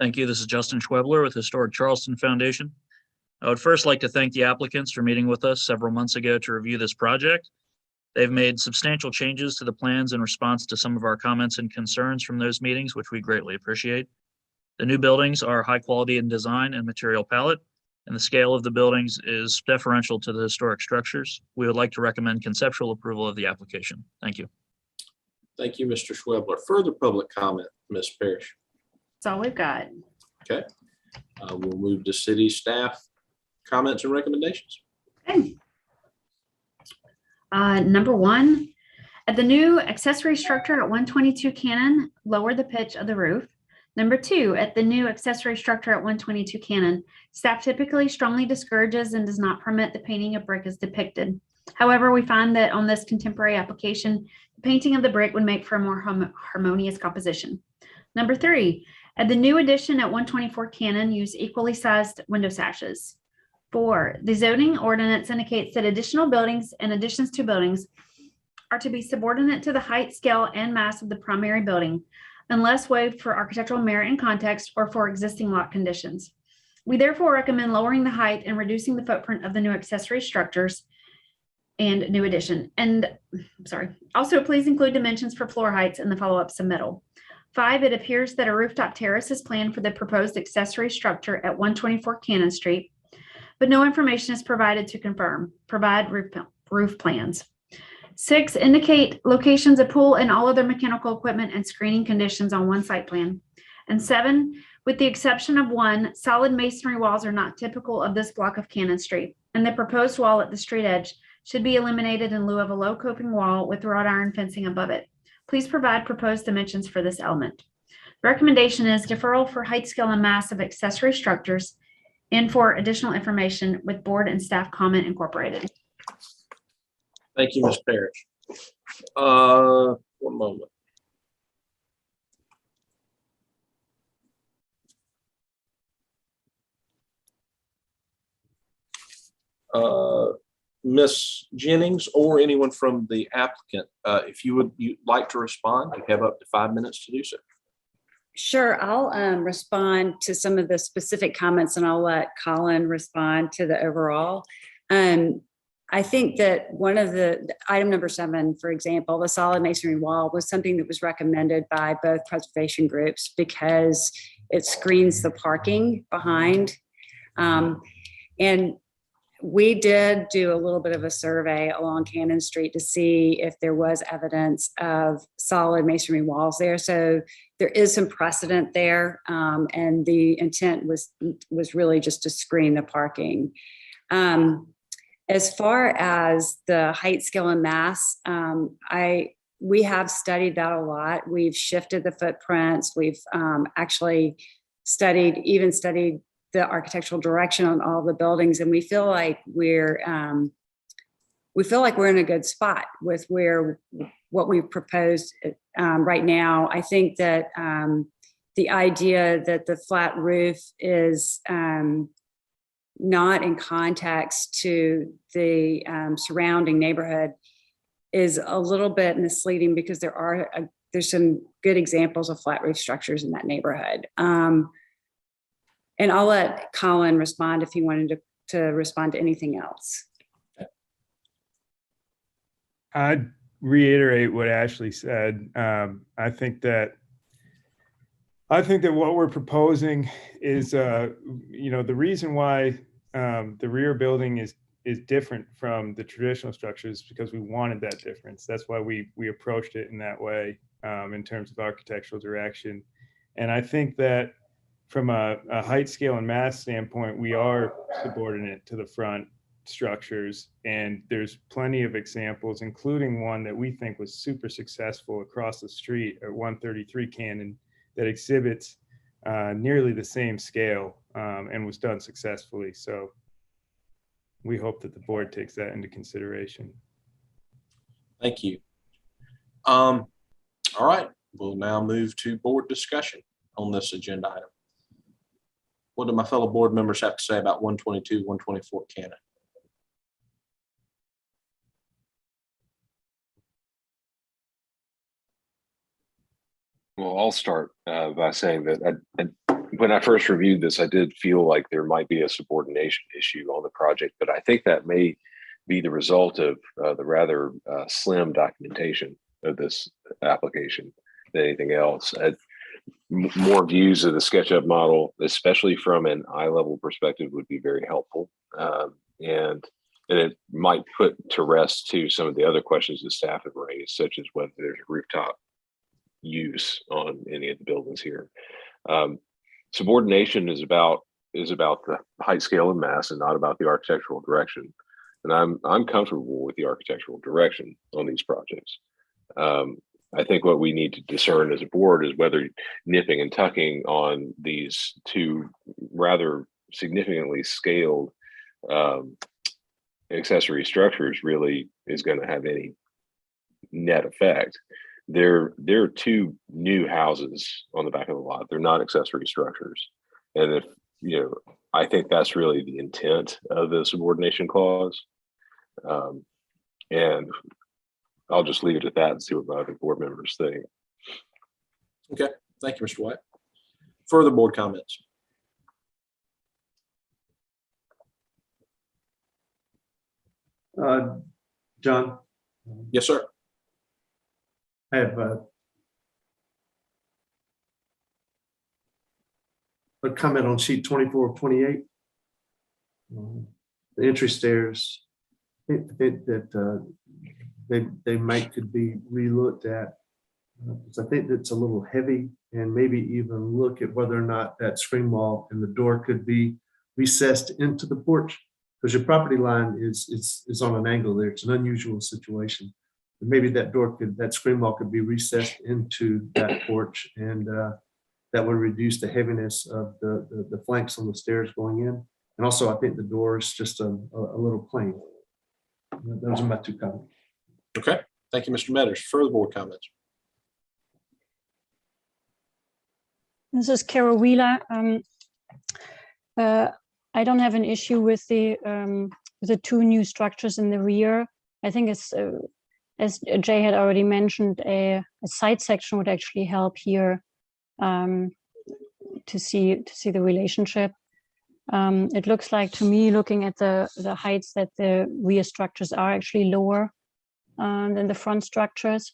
Thank you. This is Justin Schwebler with Historic Charleston Foundation. I would first like to thank the applicants for meeting with us several months ago to review this project. They've made substantial changes to the plans in response to some of our comments and concerns from those meetings, which we greatly appreciate. The new buildings are high quality in design and material palette, and the scale of the buildings is deferential to the historic structures. We would like to recommend conceptual approval of the application. Thank you. Thank you, Mr. Schwebler. Further public comment, Ms. Parrish. That's all we've got. Okay. We'll move to city staff comments and recommendations. Okay. Number one, at the new accessory structure at 122 Cannon, lower the pitch of the roof. Number two, at the new accessory structure at 122 Cannon, staff typically strongly discourages and does not permit the painting of brick as depicted. However, we find that on this contemporary application, the painting of the brick would make for a more harmonious composition. Number three, at the new addition at 124 Cannon, use equally sized window sashes. 4, the zoning ordinance indicates that additional buildings and additions to buildings are to be subordinate to the height, scale, and mass of the primary building, unless waived for architectural merit and context or for existing lot conditions. We therefore recommend lowering the height and reducing the footprint of the new accessory structures and new addition. And also please include dimensions for floor heights in the follow-up submittal. 5, it appears that a rooftop terrace is planned for the proposed accessory structure at 124 Cannon Street, but no information is provided to confirm. Provide roof plans. 6, indicate locations of pool and all other mechanical equipment and screening conditions on one site plan. And 7, with the exception of 1, solid masonry walls are not typical of this block of Cannon Street, and the proposed wall at the street edge should be eliminated in lieu of a low coping wall with wrought iron fencing above it. Please provide proposed dimensions for this element. The recommendation is deferral for height, scale, and mass of accessory structures and for additional information with board and staff comment incorporated. Thank you, Ms. Parrish. One moment. Miss Jennings or anyone from the applicant, if you'd like to respond, you have up to 5 minutes to do so. Sure, I'll respond to some of the specific comments and I'll let Colin respond to the overall. I think that one of the item number 7, for example, the solid masonry wall was something that was recommended by both preservation groups because it screens the parking behind. And we did do a little bit of a survey along Cannon Street to see if there was evidence of solid masonry walls there. So there is some precedent there, and the intent was really just to screen the parking. As far as the height, scale, and mass, we have studied that a lot. We've shifted the footprints. We've actually studied the architectural direction on all the buildings, and we feel like we're in a good spot with what we've proposed right now. I think that the idea that the flat roof is not in context to the surrounding neighborhood is a little bit misleading because there's some good examples of flat roof structures in that neighborhood. And I'll let Colin respond if he wanted to respond to anything else. I'd reiterate what Ashley said. I think that what we're proposing is, the reason why the rear building is different from the traditional structures because we wanted that difference. That's why we approached it in that way in terms of architectural direction. And I think that from a height, scale, and mass standpoint, we are subordinate to the front structures. And there's plenty of examples, including one that we think was super successful across the street at 133 Cannon that exhibits nearly the same scale and was done successfully. So we hope that the board takes that into consideration. Thank you. All right, we'll now move to board discussion on this agenda item. What do my fellow board members have to say about 122, 124 Cannon? Well, I'll start by saying that when I first reviewed this, I did feel like there might be a subordination issue on the project, but I think that may be the result of the rather slim documentation of this application than anything else. More views of the SketchUp model, especially from an eye-level perspective, would be very helpful. And it might put to rest too some of the other questions that staff have raised, such as whether there's a rooftop use on any of the buildings here. Subordination is about the height, scale, and mass, and not about the architectural direction. And I'm comfortable with the architectural direction on these projects. I think what we need to discern as a board is whether nipping and tucking on these two rather significantly scaled accessory structures really is going to have any net effect. There are two new houses on the back of the lot. They're not accessory structures. And if, I think that's really the intent of the subordination clause. And I'll just leave it at that and see what my other board members think. Okay, thank you, Mr. White. Further board comments? John? Yes, sir. I have a comment on sheet 24 of 28. The entry stairs, that they could be relooked at. I think that's a little heavy, and maybe even look at whether or not that screen wall and the door could be recessed into the porch, because your property line is on an angle there. It's an unusual situation. Maybe that screen wall could be recessed into that porch, and that would reduce the heaviness of the flanks on the stairs going in. And also, I think the door is just a little plain. Those are my two comments. Okay, Thank you, Mr. Metters. Further board comments? This is Carol Wheeler. I don't have an issue with the two new structures in the rear. I think it's, as Jay had already mentioned, a side section would actually help here to see the relationship. It looks like to me, looking at the heights, that the rear structures are actually lower than the front structures.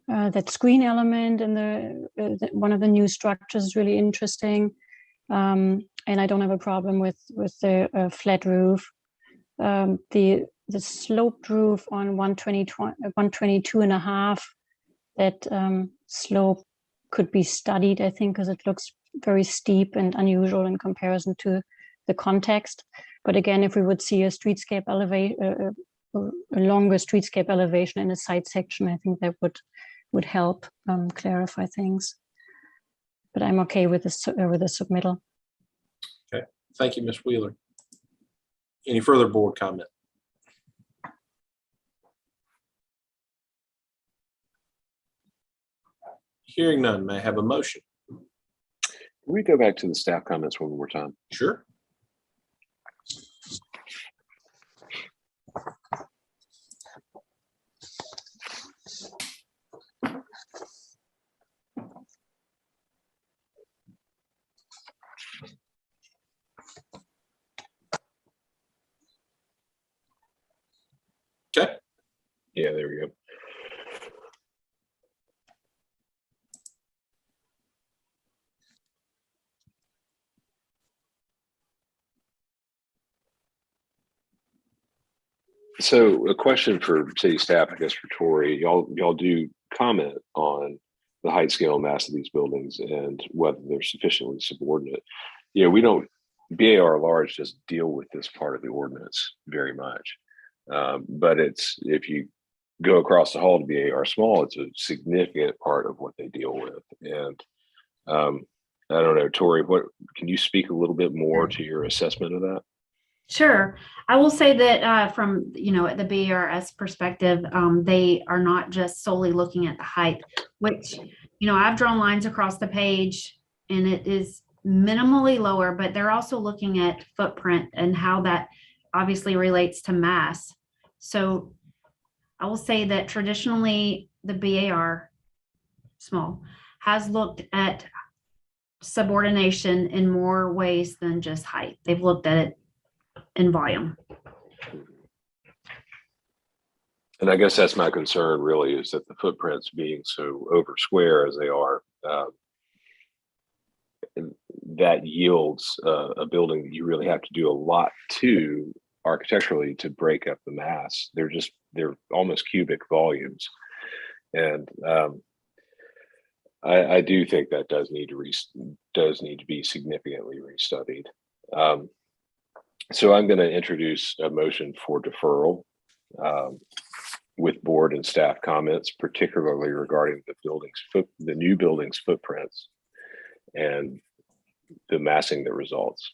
That screen element in the one of the new structures is really interesting. And I don't have a problem with the flat roof. The sloped roof on 122 and a half, that slope could be studied, I think, because it looks very steep and unusual in comparison to the context. But again, if we would see a streetscape elevation, a longer streetscape elevation in a side section, I think that would help clarify things. But I'm okay with the submittal. Okay, thank you, Ms. Wheeler. Any further board comment? Hearing none, may I have a motion? Can we go back to the staff comments one more time? Sure. Okay. Yeah, there we go. So a question for city staff, I guess for Tori, y'all do comment on the height, scale, and mass of these buildings and whether they're sufficiently subordinate. You know, we don't, BAR large doesn't deal with this part of the ordinance very much. But it's, if you go across the hall to BAR small, it's a significant part of what they deal with. And I don't know, Tori, what can you speak a little bit more to your assessment of that? Sure. I will say that from, at the BARS perspective, they are not just solely looking at the height, which, I've drawn lines across the page and it is minimally lower, but they're also looking at footprint and how that obviously relates to mass. So I will say that traditionally the BAR small has looked at subordination in more ways than just height. They've looked at it in volume. And I guess that's my concern really, is that the footprints being so over square as they are, that yields a building that you really have to do a lot to architecturally to break up the mass. They're almost cubic volumes. And I do think that does need to be significantly restudied. So I'm going to introduce a motion for deferral with board and staff comments, particularly regarding the new building's footprints and the massing that results.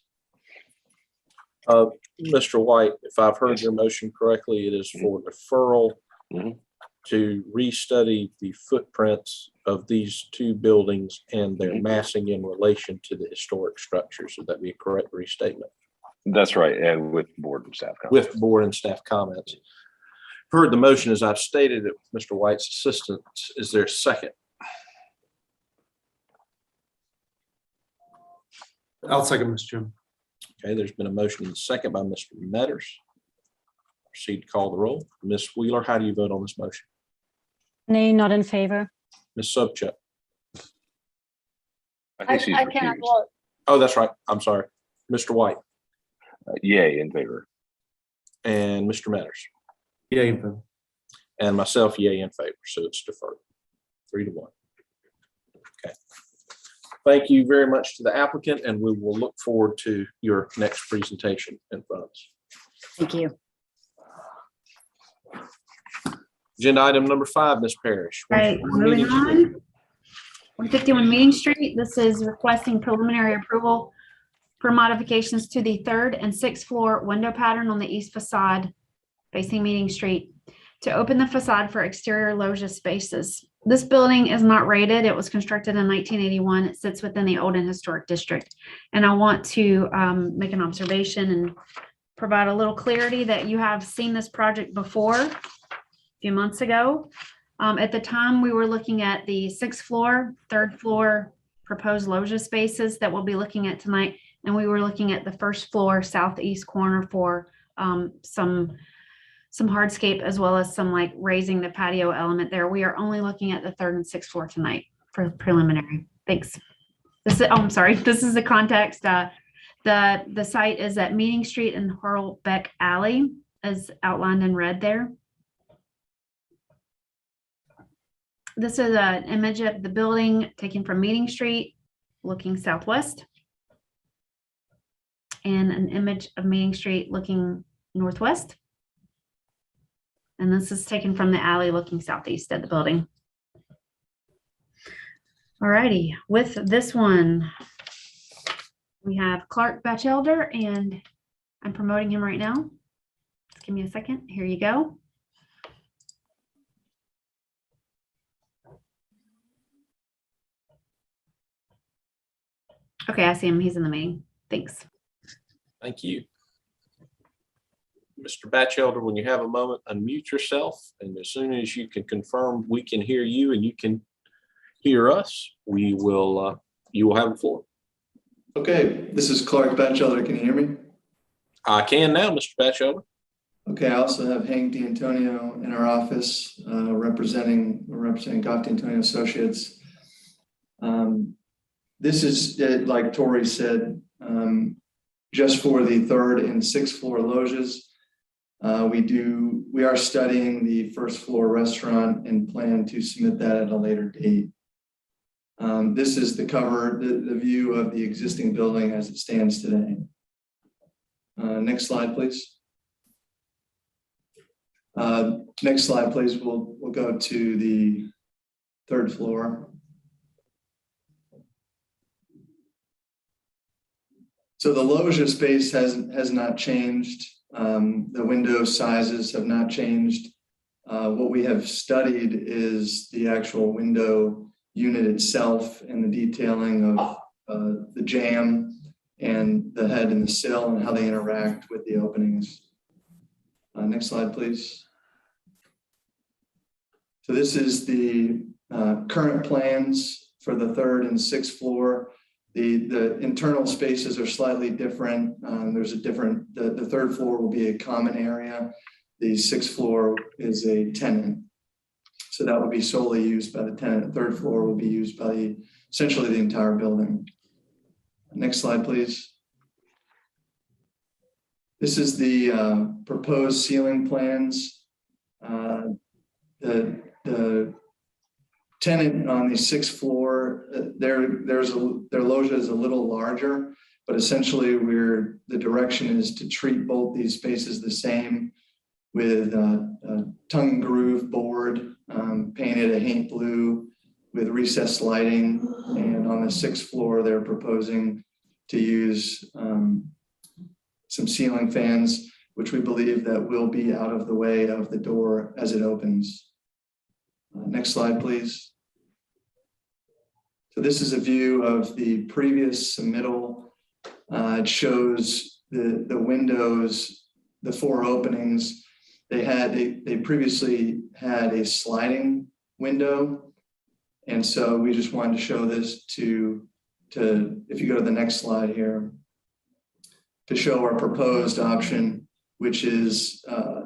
Mr. White, if I've heard your motion correctly, it is for deferral to restudy the footprints of these two buildings and their massing in relation to the historic structures. Would that be a correct restatement? That's right, and with board and staff comments. With board and staff comments. Heard the motion as I've stated it, Mr. White's assistant. Is there a second? I'll second, Mr. Chairman. Okay, there's been a motion and a second by Mr. Metters. Proceed to call the roll. Ms. Wheeler, how do you vote on this motion? Nay, not in favor. Ms. Sobchak? I cannot vote. Oh, that's right. I'm sorry. Mr. White? Yay, in favor. And Mr. Metters? Yay, in favor. And myself, yay, in favor. So it's deferred. 3-1. Okay. Thank you very much to the applicant, and we will look forward to your next presentation in front of us. Thank you. Agenda item number 5, Ms. Parrish. All right, moving on. 151 Meeting Street. This is requesting preliminary approval for modifications to the 3rd and 6th floor window pattern on the east facade facing Meeting Street. to open the facade for exterior loggia spaces. This building is not rated. It was constructed in 1981. It sits within the Old and Historic District. And I want to make an observation and provide a little clarity that you have seen this project before a few months ago. At the time, we were looking at the 6th floor, 3rd floor proposed loggia spaces that we'll be looking at tonight. And we were looking at the 1st floor southeast corner for some hardscape, as well as some like raising the patio element there. We are only looking at the 3rd and 6th floor tonight for preliminary. Thanks. This is, oh, I'm sorry. This is the context. The site is at Meeting Street and Hurlbeck Alley, as outlined in red there. This is an image of the building taken from Meeting Street, looking southwest, and an image of Meeting Street looking northwest. And this is taken from the alley looking southeast at the building. All righty, with this one, we have Clark Batchelder, and I'm promoting him right now. Just give me a second. Here you go. Okay, I see him. He's in the meeting. Thanks. Thank you. Mr. Batchelder, when you have a moment, unmute yourself, and as soon as you can confirm we can hear you and you can hear us, we will. You will have the floor. Okay, this is Clark Batchelder. Can you hear me? I can now, Mr. Batchelder. Okay, I also have Hank D'Antonio in our office representing Goff D'Antonio Associates. This is, like Tori said, just for the 3rd and 6th floor loggias. We are studying the 1st floor restaurant and plan to submit that at a later date. This is the view of the existing building as it stands today. Next slide, please. Next slide, please. We'll go to the 3rd floor. So the loggia space has not changed. The window sizes have not changed. What we have studied is the actual window unit itself and the detailing of the jamb and the head and the sill and how they interact with the openings. Next slide, please. So this is the current plans for the 3rd and 6th floor. The internal spaces are slightly different. There's a different, the 3rd floor will be a common area. The 6th floor is a tenant. So that would be solely used by the tenant. The 3rd floor will be used by essentially the entire building. Next slide, please. This is the proposed ceiling plans. The tenant on the 6th floor, their loggia is a little larger, but essentially the direction is to treat both these spaces the same with a tongue and groove board painted a paint blue with recessed lighting. And on the 6th floor, they're proposing to use some ceiling fans, which we believe that will be out of the way of the door as it opens. Next slide, please. So this is a view of the previous submittal. It shows the windows, the 4 openings. They previously had a sliding window. And so we just wanted to show this to if you go to the next slide here, to show our proposed option, which is a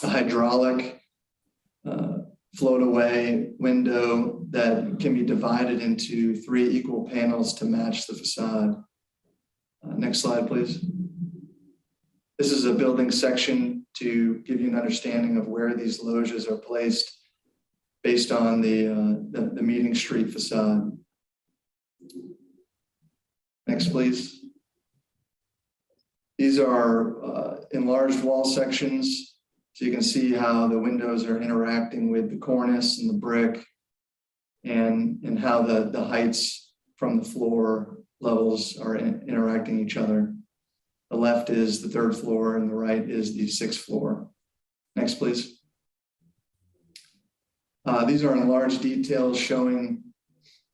hydraulic float away window that can be divided into 3 equal panels to match the facade. Next slide, please. This is a building section to give you an understanding of where these loggias are placed based on the Meeting Street facade. Next, please. These are enlarged wall sections. So you can see how the windows are interacting with the cornice and the brick and how the heights from the floor levels are interacting each other. The left is the 3rd floor and the right is the 6th floor. Next, please. These are enlarged details showing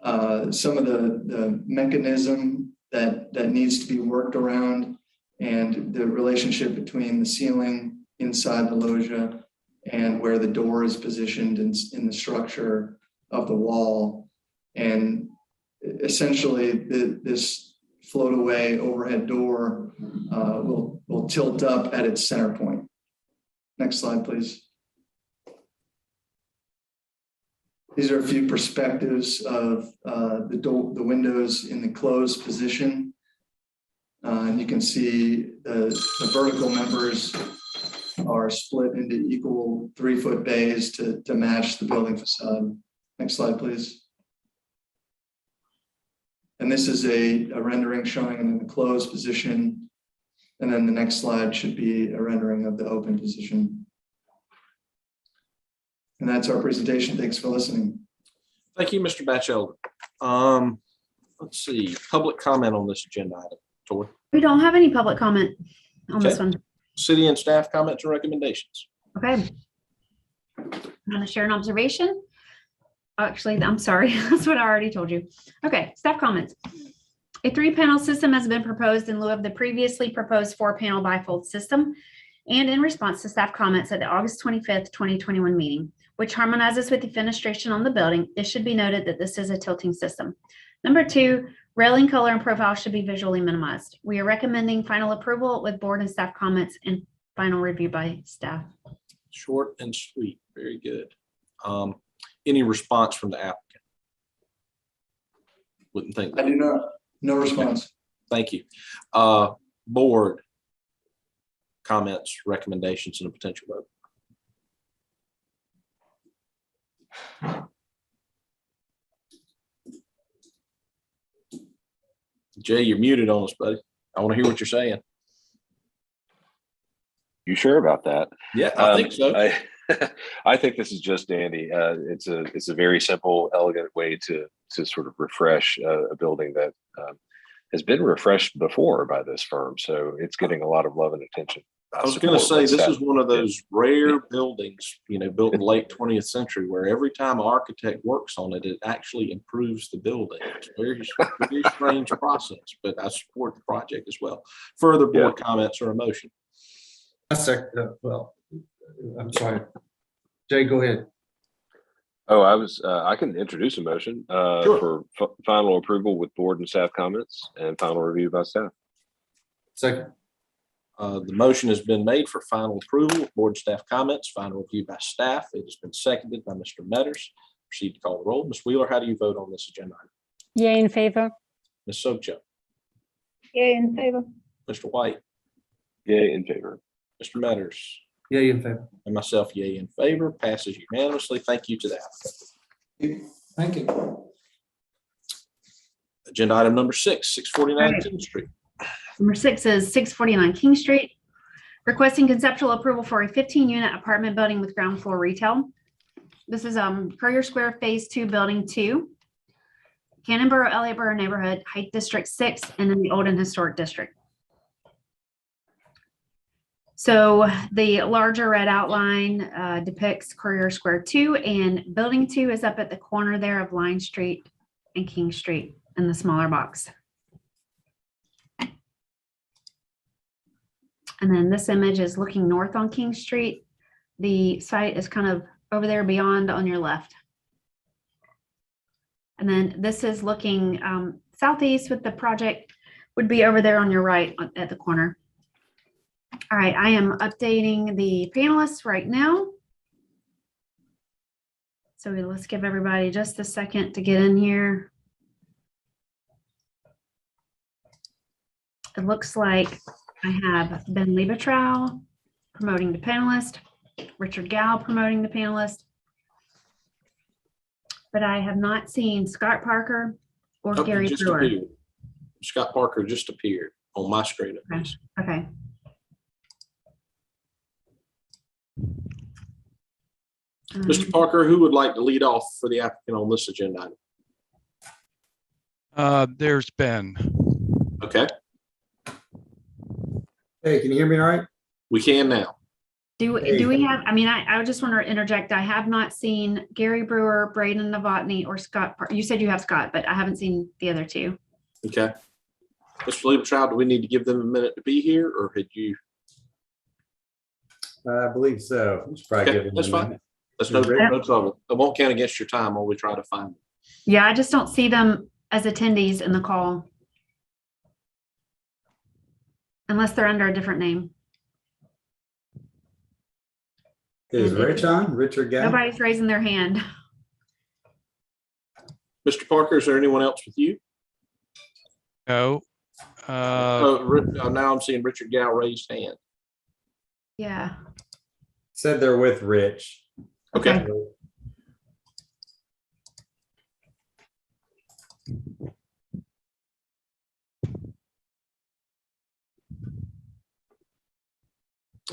some of the mechanism that needs to be worked around and the relationship between the ceiling inside the loggia and where the door is positioned in the structure of the wall. And essentially this float away overhead door will tilt up at its center point. Next slide, please. These are a few perspectives of the windows in the closed position. And you can see the vertical members are split into equal 3-foot bays to match the building facade. Next slide, please. And this is a rendering showing in the closed position. And then the next slide should be a rendering of the open position. And that's our presentation. Thanks for listening. Thank you, Mr. Batchelder. Let's see, public comment on this agenda item. Tori? We don't have any public comment on this Okay. one. City and staff comments and recommendations. Okay. I'm going to share an observation. Actually, I'm sorry. That's what I already told you. Okay, staff comments. A 3-panel system has been proposed in lieu of the previously proposed 4-panel bifold system and in response to staff comments at the August 25th, 2021 meeting, which harmonizes with the fenestration on the building. It should be noted that this is a tilting system. Number 2, railing color and profile should be visually minimized. We are recommending final approval with board and staff comments and final review by staff. Short and sweet. Very good. Any response from the applicant? Wouldn't think. I do not. No response. Thank you. Board comments, recommendations, and a potential vote. Jay, you're muted on us, buddy. I want to hear what you're saying. You sure about that? Yeah, I think so. I think this is just dandy. It's a very simple, elegant way to sort of refresh a building that has been refreshed before by this firm. So it's getting a lot of love and attention. I was going to say, this is one of those rare buildings, built in the late 20th century, where every time an architect works on it, it actually improves the building. It's a very strange process, but I support the project as well. Further board comments or a motion? I second. Well, I'm sorry. Jay, go ahead. Oh, I can introduce a motion for final approval with board and staff comments and final review by staff. Second. The motion has been made for final approval with board staff comments, final review by staff. It has been seconded by Mr. Metters. Proceed to call the roll. Ms. Wheeler, how do you vote on this agenda item? Yay in favor. Ms. Socha? Yay in favor. Mr. White? Yay in favor. Mr. Metters? Yay in favor. And myself, yay in favor. Passes unanimously. Thank you to the applicant. Thank you. Agenda item number 6, 649 King Street. Number 6 is 649 King Street, requesting conceptual approval for a 15-unit apartment building with ground floor retail. This is Courier Square Phase 2, Building 2, Cannonboro, Elliottboro neighborhood, Height District 6, and in the Old and Historic District. So the larger red outline depicts Courier Square 2, and Building 2 is up at the corner there of Line Street and King Street in the smaller box. And then this image is looking north on King Street. The site is kind of over there beyond on your left. And then this is looking southeast, with the project would be over there on your right at the corner. All right, I am updating the panelists right now. So let's give everybody just a second to get in here. It looks like I have Ben Liebetrau promoting the panelist, Richard Gow promoting the panelist, but I have not seen Scott Parker or Gary Brewer. Scott Parker just appeared on my screen. Okay. Mr. Parker, who would like to lead off for the applicant on this agenda item? There's Ben. Okay. Hey, can you hear me all right? We can now. Do we have, I mean, I just want to interject. I have not seen Gary Brewer, Braden Novotny, or Scott. You said you have Scott, but I haven't seen the other two. Okay. Mr. Lieberchild, do we need to give them a minute to be here, or had you? I believe so. We should probably give them That's a fine. minute. That's no trouble. I won't count against your time while we try to find them. Yeah, I just don't see them as attendees in the call. Unless they're under a different name. Is Rich on? Richard Guy? Nobody's raising their hand. Mr. Parker, is there anyone else with you? No. Now I'm seeing Richard Gow raised hand. Yeah. Said they're with Rich. Okay.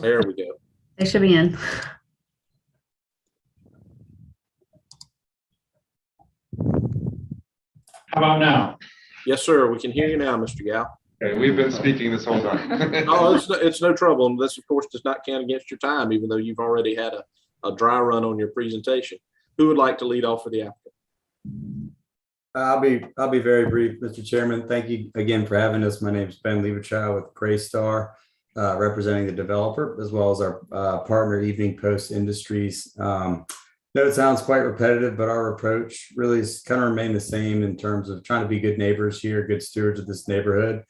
There we go. They should be in. How about now? Yes, sir. We can hear you now, Mr. Gow. Okay, we've been speaking this whole time. Oh, it's no trouble. And this, of course, does not count against your time, even though you've already had a dry run on your presentation. Who would like to lead off for the applicant? I'll be very brief, Mr. Chairman. Thank you again for having us. My name is Ben Lieberchild with Graystar, representing the developer, as well as our partner Evening Post Industries. No, it sounds quite repetitive, but our approach really is kind of remain the same in terms of trying to be good neighbors here, good stewards of this neighborhood.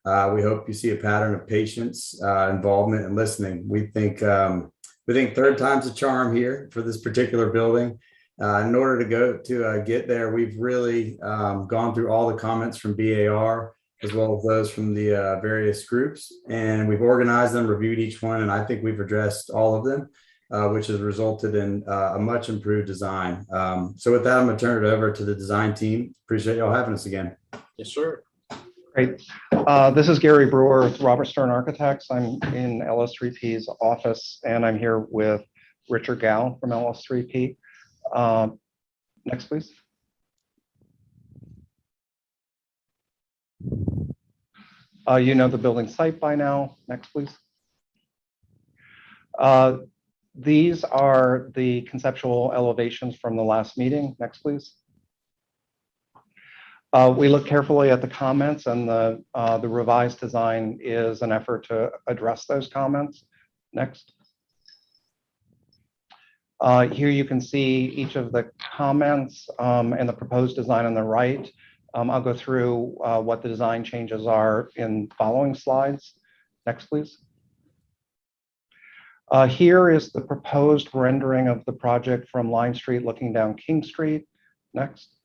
We hope you see a pattern of patience, involvement, and listening. We think third time's a charm here for this particular building. In order to get there, we've really gone through all the comments from BAR as well as those from the various groups, and we've organized them, reviewed each one, and I think we've addressed all of them, which has resulted in a much improved design. So with that, I'm going to turn it over to the design team. Appreciate y'all having us again. Yes, sir. Great. This is Gary Brewer with Robert Stern Architects. I'm in LS3P's office, and I'm here with Richard Gow from LS3P. Next, please. You know the building site by now. Next, please. These are the conceptual elevations from the last meeting. Next, please. We look carefully at the comments, and the revised design is an effort to address those comments. Next. Here you can see each of the comments and the proposed design on the right. I'll go through what the design changes are in following slides. Next, please. Here is the proposed rendering of the project from Line Street looking down King Street. Next.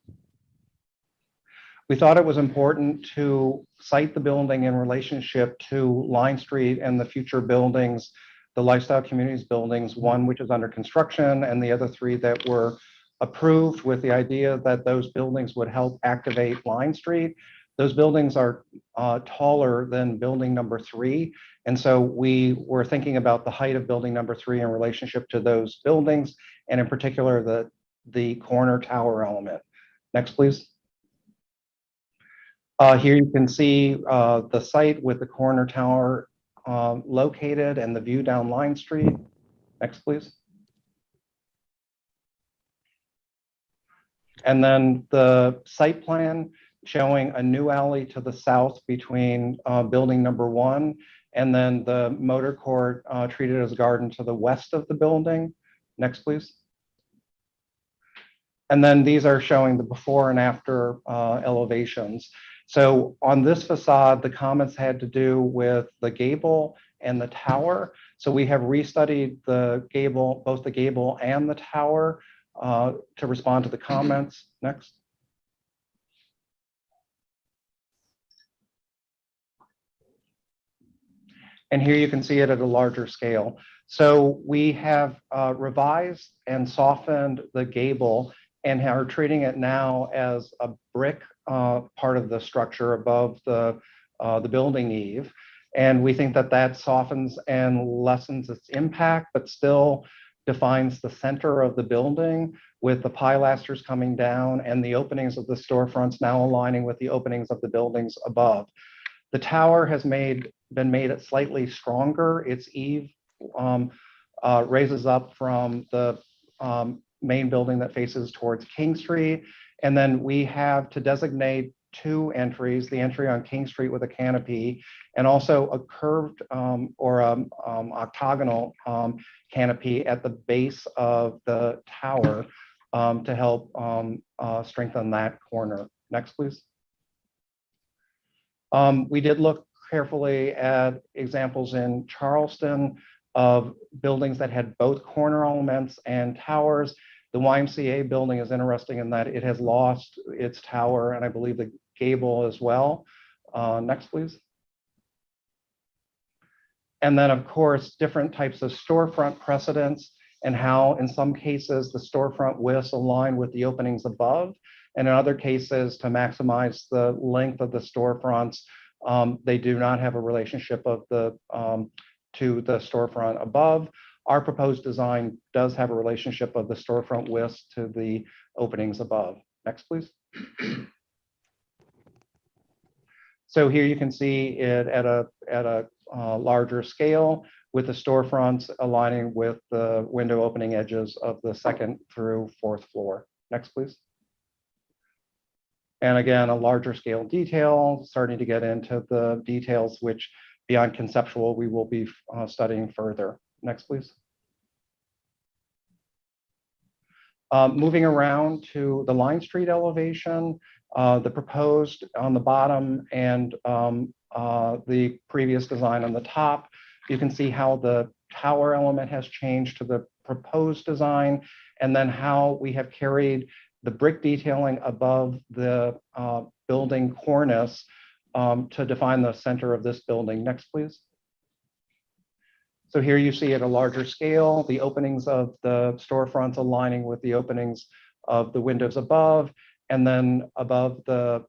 We thought it was important to site the building in relationship to Line Street and the future buildings, the Lifestyle Communities buildings, one which is under construction and the other three that were approved, with the idea that those buildings would help activate Line Street. Those buildings are taller than building number 3. And so we were thinking about the height of building number 3 in relationship to those buildings, and in particular, the corner tower element. Next, please. Here you can see the site with the corner tower located and the view down Line Street. Next, please. And then the site plan showing a new alley to the south between building number 1, and then the motor court treated as a garden to the west of the building. Next, please. And then these are showing the before and after elevations. So on this facade, the comments had to do with the gable and the tower. So we have restudied the gable, both the gable and the tower, to respond to the comments. Next. And here you can see it at a larger scale. So we have revised and softened the gable and are treating it now as a brick part of the structure above the building eave. And we think that that softens and lessens its impact, but still defines the center of the building, with the pilasters coming down and the openings of the storefronts now aligning with the openings of the buildings above. The tower has been made slightly stronger. Its eave raises up from the main building that faces towards King Street. And then we have to designate two entries, the entry on King Street with a canopy, and also a curved or octagonal canopy at the base of the tower to help strengthen that corner. Next, please. We did look carefully at examples in Charleston of buildings that had both corner elements and towers. The YMCA building is interesting in that it has lost its tower and I believe the gable as well. Next, please. And then, of course, different types of storefront precedents and how in some cases the storefront widths align with the openings above, and in other cases to maximize the length of the storefronts, they do not have a relationship of the to the storefront above. Our proposed design does have a relationship of the storefront widths to the openings above. Next, please. So here you can see it at a larger scale with the storefronts aligning with the window opening edges of the second through fourth floor. Next, please. And again, a larger scale detail, starting to get into the details which beyond conceptual we will be studying further. Next, please. Moving around to the Line Street elevation, the proposed on the bottom and the previous design on the top, you can see how the tower element has changed to the proposed design, and then how we have carried the brick detailing above the building cornice to define the center of this building. Next, please. So here you see at a larger scale, the openings of the storefronts aligning with the openings of the windows above, and then above the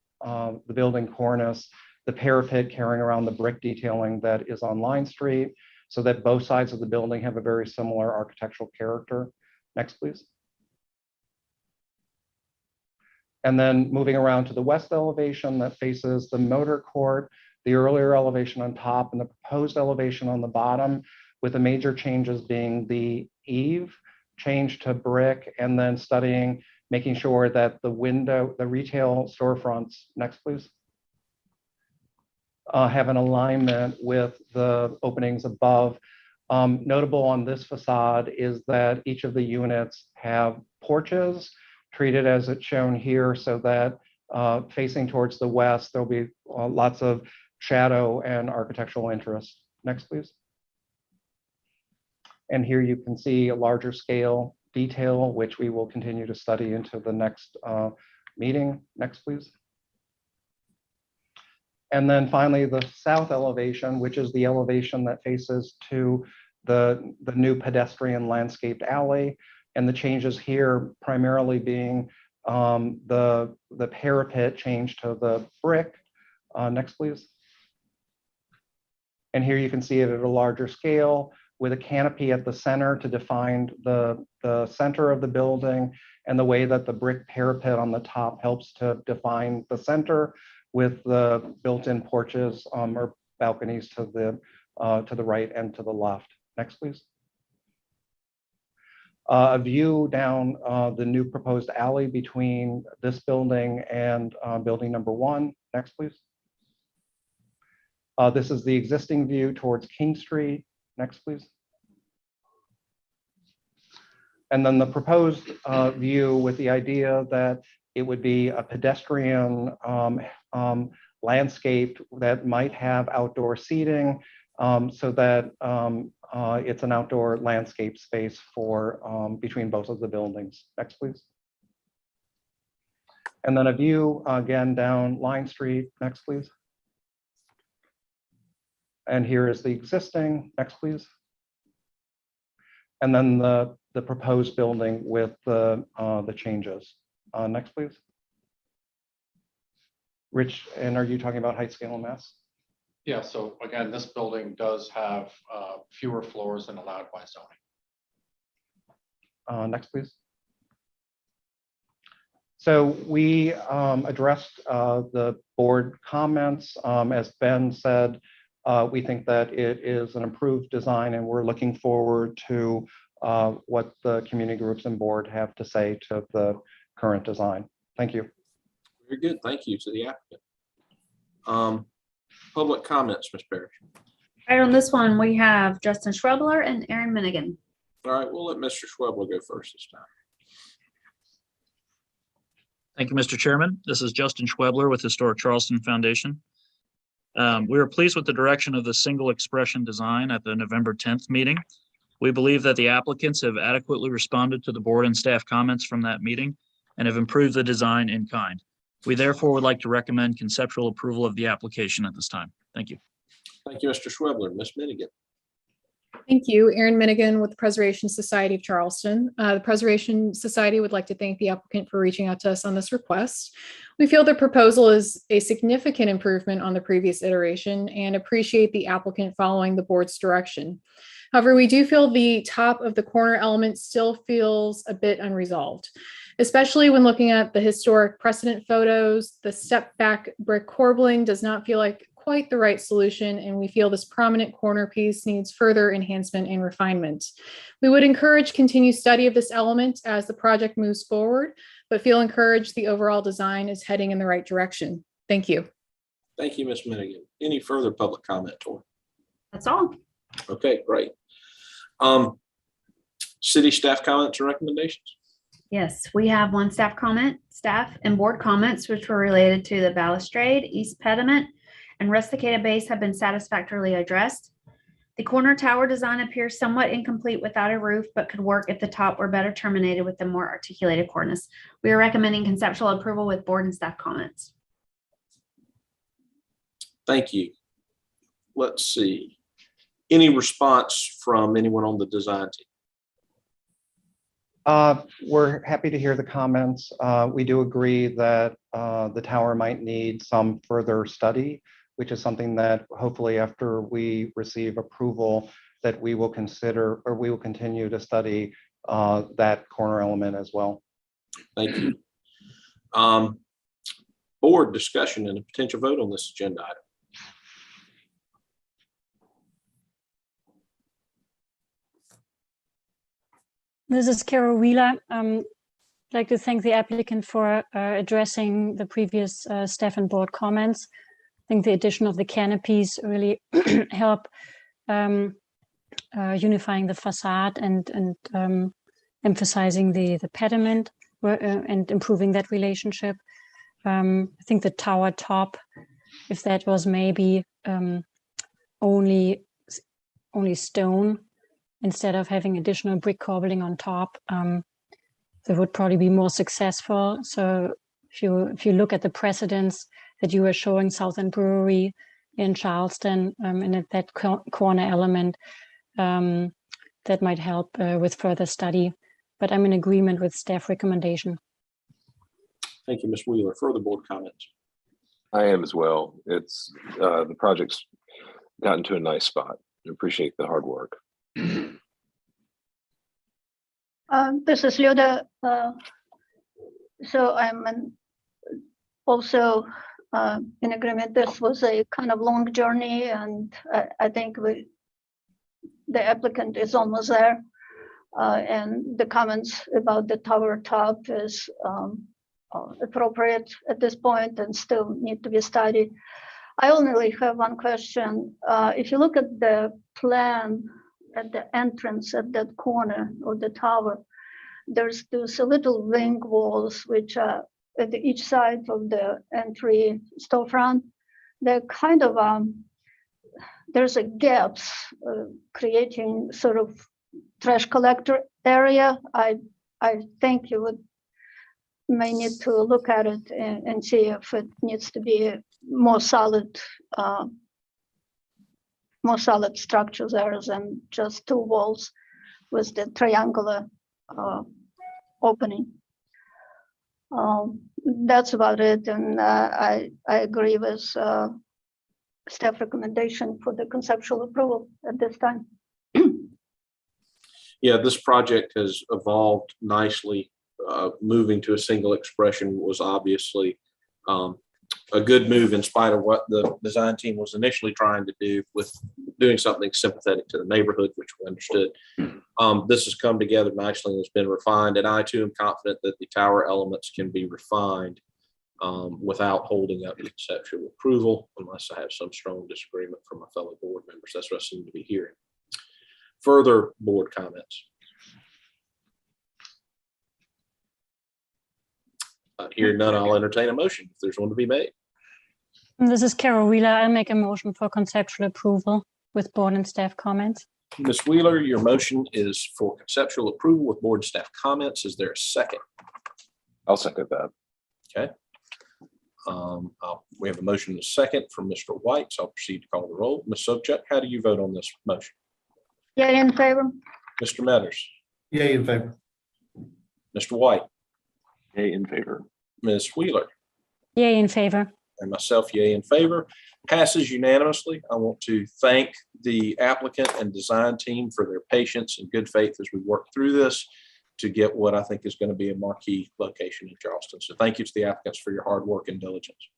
building cornice, the parapet carrying around the brick detailing that is on Line Street, so that both sides of the building have a very similar architectural character. Next, please. And then moving around to the west elevation that faces the motor court, the earlier elevation on top and the proposed elevation on the bottom, with the major changes being the eave change to brick, and then studying, making sure that the retail storefronts, next please, have an alignment with the openings above. Notable on this facade is that each of the units have porches treated as it's shown here, so that facing towards the west, there'll be lots of shadow and architectural interest. Next, please. And here you can see a larger scale detail, which we will continue to study into the next meeting. Next, please. And then finally, the south elevation, which is the elevation that faces to the new pedestrian landscaped alley. And the changes here primarily being the parapet change to the brick. Next, please. And here you can see it at a larger scale with a canopy at the center to define the center of the building, and the way that the brick parapet on the top helps to define the center with the built-in porches or balconies to the right and to the left. Next, please. A view down the new proposed alley between this building and building number 1. Next, please. This is the existing view towards King Street. Next, please. And then the proposed view with the idea that it would be a pedestrian landscape that might have outdoor seating, so that it's an outdoor landscape space for between both of the buildings. Next, please. And then a view again down Line Street. Next, please. And here is the existing. Next, please. And then the proposed building with the changes. Next, please. Rich, and are you talking about height, scale, and mass? Yeah, so again, this building does have fewer floors than allowed by zoning. Next, please. So we addressed the board comments. As Ben said, We think that it is an improved design, and we're looking forward to what the community groups and board have to say to the current design. Thank you. Very good. Thank you to the applicant. Public comments, Ms. Parrish. Right, on this one, we have Justin Schwebler and Aaron Minigan. All right, we'll let Mr. Schwebler go first this time. Thank you, Mr. Chairman. This is Justin Schwebler with Historic Charleston Foundation. We are pleased with the direction of the single expression design at the November 10th meeting. We believe that the applicants have adequately responded to the board and staff comments from that meeting and have improved the design in kind. We therefore would like to recommend conceptual approval of the application at this time. Thank you. Thank you, Mr. Schwebler. Ms. Minigan. Thank you. Erin Minigan with the Preservation Society of Charleston. The Preservation Society would like to thank the applicant for reaching out to us on this request. We feel the proposal is a significant improvement on the previous iteration and appreciate the applicant following the board's direction. However, we do feel the top of the corner element still feels a bit unresolved, especially when looking at the historic precedent photos. The step back brick corbelling does not feel like quite the right solution, and we feel this prominent corner piece needs further enhancement and refinement. We would encourage continued study of this element as the project moves forward, but feel encouraged the overall design is heading in the right direction. Thank you. Thank you, Ms. Minigan. Any further public comment, Tori? That's all. Okay, great. City staff comments and recommendations. Yes, we have one staff comment, staff and board comments, which were related to the balustrade, east pediment, and rusticated base have been satisfactorily addressed. The corner tower design appears somewhat incomplete without a roof, but could work if the top were better terminated with a more articulated cornice. We are recommending conceptual approval with board and staff comments. Thank you. Let's see. Any response from anyone on the design team? We're happy to hear the comments. We do agree that the tower might need some further study, which is something that hopefully after we receive approval that we will consider, or we will continue to study that corner element as well. Thank you. Board discussion and a potential vote on this agenda item. This is Carol Wheeler. I'd like to thank the applicant for addressing the previous staff and board comments. I think the addition of the canopies really help unifying the facade and emphasizing the pediment and improving that relationship. I think the tower top, if that was maybe only stone, instead of having additional brick cobbling on top, that would probably be more successful. So if you look at the precedents that you were showing, Southern Brewery in Charleston, and at that corner element, that might help with further study. But I'm in agreement with staff recommendation. Thank you, Ms. Wheeler. Further board comments? I am as well. It's the project's gotten to a nice spot. I appreciate the hard work. This is Luda. So I'm also in agreement. This was a kind of long journey, and I think the applicant is almost there. And the comments about the tower top is appropriate at this point and still need to be studied. I only have one question. If you look at the plan at the entrance at that corner of the tower, there's those little wing walls which are at each side of the entry storefront. They're kind of there's a gaps creating sort of trash collector area. I think you may need to look at it and see if it needs to be more solid structures there than just two walls with the triangular opening. That's about it, and I agree with staff recommendation for the conceptual approval at this time. Yeah, this project has evolved nicely. Moving to a single expression was obviously a good move in spite of what the design team was initially trying to do with doing something sympathetic to the neighborhood, which we understood. This has come together nicely and has been refined, and I too am confident that the tower elements can be refined without holding up the conceptual approval, unless I have some strong disagreement from my fellow board members. That's what I seem to be hearing. Further board comments? Hearing none, I'll entertain a motion if there's one to be made. This is Carol Wheeler. I'll make a motion for conceptual approval with board and staff comments. Ms. Wheeler, your motion is for conceptual approval with board and staff comments. Is there a second? I'll second that. Okay. We have a motion and a second from Mr. White, so I'll proceed to call the roll. Ms. Sobchak, how do you vote on this motion? Yay in favor. Mr. Metters? Yay in favor. Mr. White? Yay in favor. Ms. Wheeler? Yay in favor. And myself, yay in favor. Passes unanimously. I want to thank the applicant and design team for their patience and good faith as we work through this to get what I think is going to be a marquee location in Charleston. So thank you to the applicants for your hard work and diligence.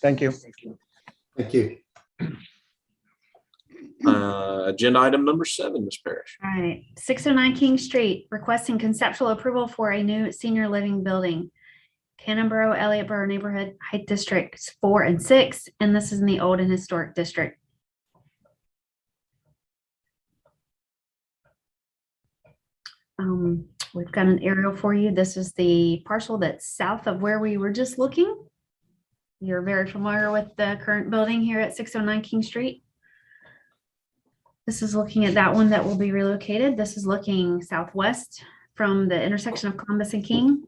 Thank you. Thank you. Agenda item number 7, Ms. Parrish. All right, 609 King Street, requesting conceptual approval for a new senior living building. Cannonboro, Elliottboro Neighborhood Height Districts 4 and 6, and this is in the Old and Historic District. We've got an aerial for you. This is the parcel that's south of where we were just looking. You're very familiar with the current building here at 609 King Street. This is looking at that one that will be relocated. This is looking southwest from the intersection of Columbus and King.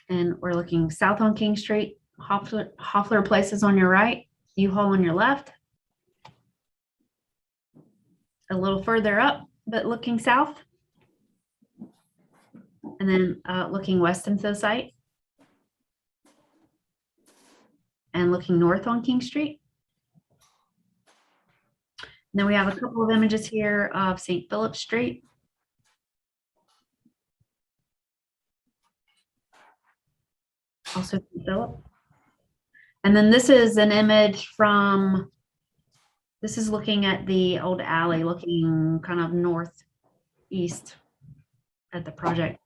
And we're looking south on King Street. Hoffler Place is on your right, U-Haul on your left. A little further up, but looking south. And then looking west into the site. And looking north on King Street. And then we have a couple of images here of St. Phillips Street. Also St. Philip. And then this is an image from, this is looking at the old alley, looking kind of northeast at the project.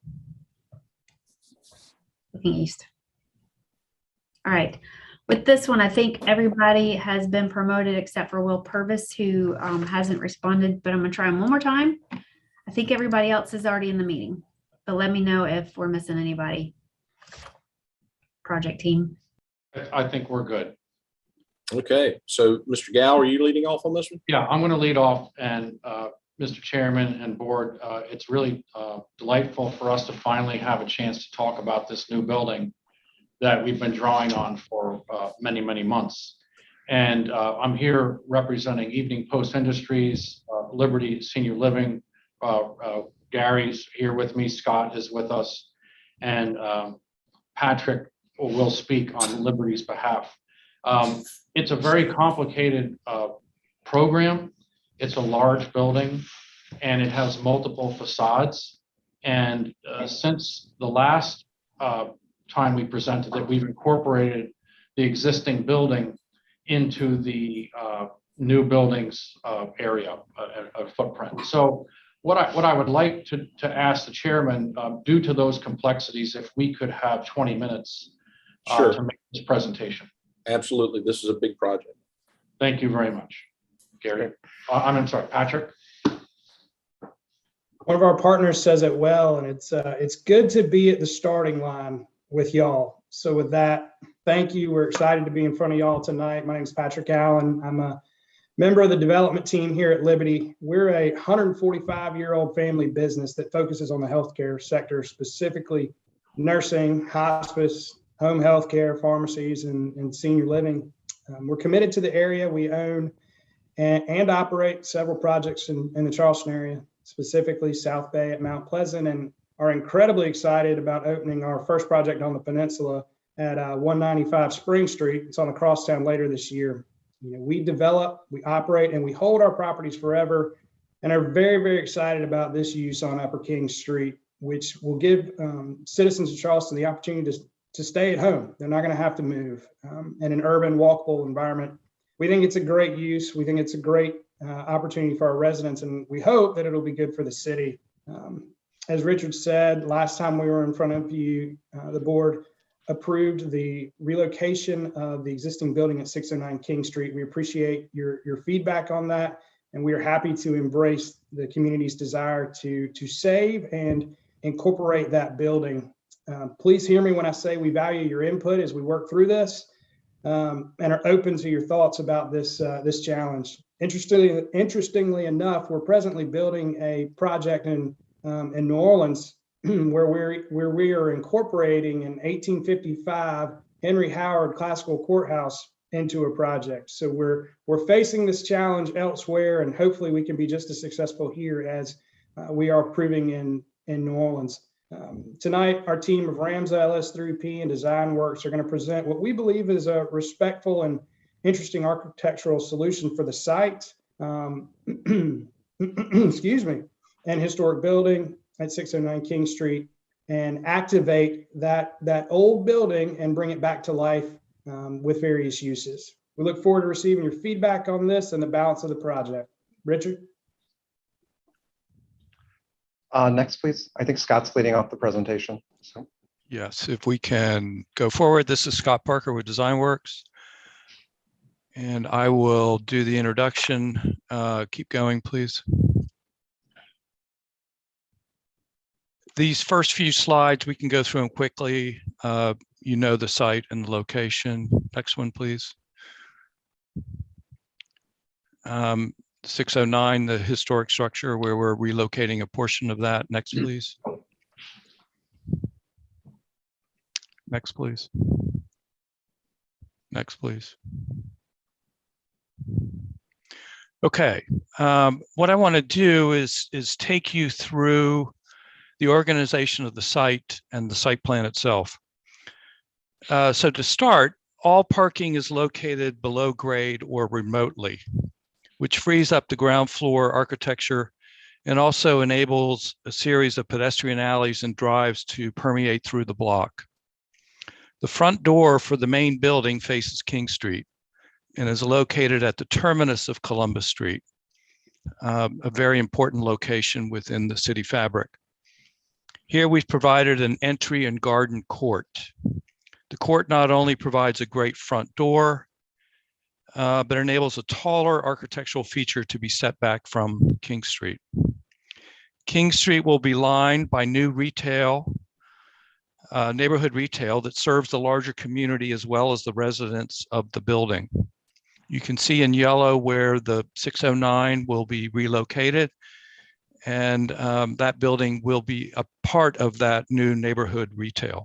Looking east. All right. With this one, I think everybody has been promoted except for Will Purvis, who hasn't responded, but I'm going to try him one more time. I think everybody else is already in the meeting, but let me know if we're missing anybody. Project team. I think we're good. Okay, so Mr. Gow, are you leading off on this one? Yeah, I'm going to lead off, and Mr. Chairman and board, it's really delightful for us to finally have a chance to talk about this new building that we've been drawing on for many, many months. And I'm here representing Evening Post Industries, Liberty Senior Living. Gary's here with me, Scott is with us, and Patrick will speak on Liberty's behalf. It's a very complicated program. It's a large building and it has multiple facades. And since the last time we presented it, we've incorporated the existing building into the new buildings area, a footprint. So what I would like to ask the chairman, due to those complexities, if we could have 20 minutes Sure. to make this presentation. Absolutely. This is a big project. Thank you very much, Gary. I'm sorry, Patrick. One of our partners says it well, and it's good to be at the starting line with y'all. So with that, thank you. We're excited to be in front of y'all tonight. My name is Patrick Allen. I'm a member of the development team here at Liberty. We're a 145-year-old family business that focuses on the healthcare sector, specifically nursing, hospice, home health care, pharmacies, and senior living. We're committed to the area. We own and operate several projects in the Charleston area, specifically South Bay at Mount Pleasant, and are incredibly excited about opening our first project on the peninsula at 195 Spring Street. It's on the crosstown later this year. You know, we develop, we operate, and we hold our properties forever, and are very, very excited about this use on Upper King Street, which will give citizens of Charleston the opportunity to stay at home. They're not going to have to move in an urban walkable environment. We think it's a great use. We think it's a great opportunity for our residents, and we hope that it'll be good for the city. As Richard said, last time we were in front of you, the board approved the relocation of the existing building at 609 King Street. We appreciate your feedback on that, and we are happy to embrace the community's desire to save and incorporate that building. Please hear me when I say we value your input as we work through this, and are open to your thoughts about this challenge. Interestingly enough, we're presently building a project in New Orleans where we are incorporating an 1855 Henry Howard classical courthouse into a project. So we're facing this challenge elsewhere, and hopefully we can be just as successful here as we are proving in New Orleans. Tonight, our team of Ramza, LS3P, and Design Works are going to present what we believe is a respectful and interesting architectural solution for the site. Excuse me, and historic building at 609 King Street, and activate that old building and bring it back to life with various uses. We look forward to receiving your feedback on this and the balance of the project. Richard? Next, please. I think Scott's leading off the presentation. So. Yes, if we can go forward. This is Scott Parker with Design Works. And I will do the introduction. Keep going, please. These first few slides, we can go through them quickly. You know the site and the location. Next one, please. 609, the historic structure where we're relocating a portion of that. Next, please. Next, please. Next, please. Okay, what I want to do is take you through the organization of the site and the site plan itself. So to start, all parking is located below grade or remotely, which frees up the ground floor architecture and also enables a series of pedestrian alleys and drives to permeate through the block. The front door for the main building faces King Street and is located at the terminus of Columbus Street, a very important location within the city fabric. Here we've provided an entry and garden court. The court not only provides a great front door, but enables a taller architectural feature to be set back from King Street. King Street will be lined by new retail, neighborhood retail that serves the larger community as well as the residents of the building. You can see in yellow where the 609 will be relocated, and that building will be a part of that new neighborhood retail.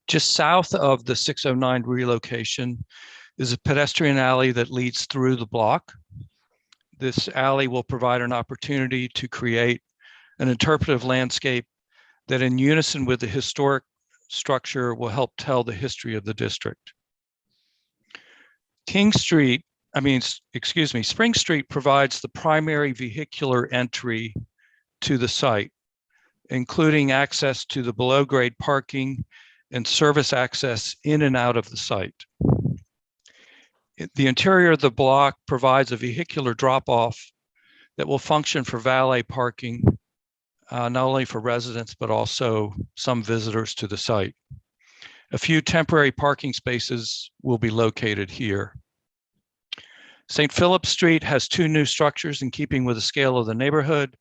Just south of the 609 relocation is a pedestrian alley that leads through the block. This alley will provide an opportunity to create an interpretive landscape that in unison with the historic structure will help tell the history of the district. Spring Street provides the primary vehicular entry to the site, including access to the below grade parking and service access in and out of the site. The interior of the block provides a vehicular drop-off that will function for valet parking, not only for residents, but also some visitors to the site. A few temporary parking spaces will be located here. St. Phillips Street has two new structures in keeping with the scale of the neighborhood,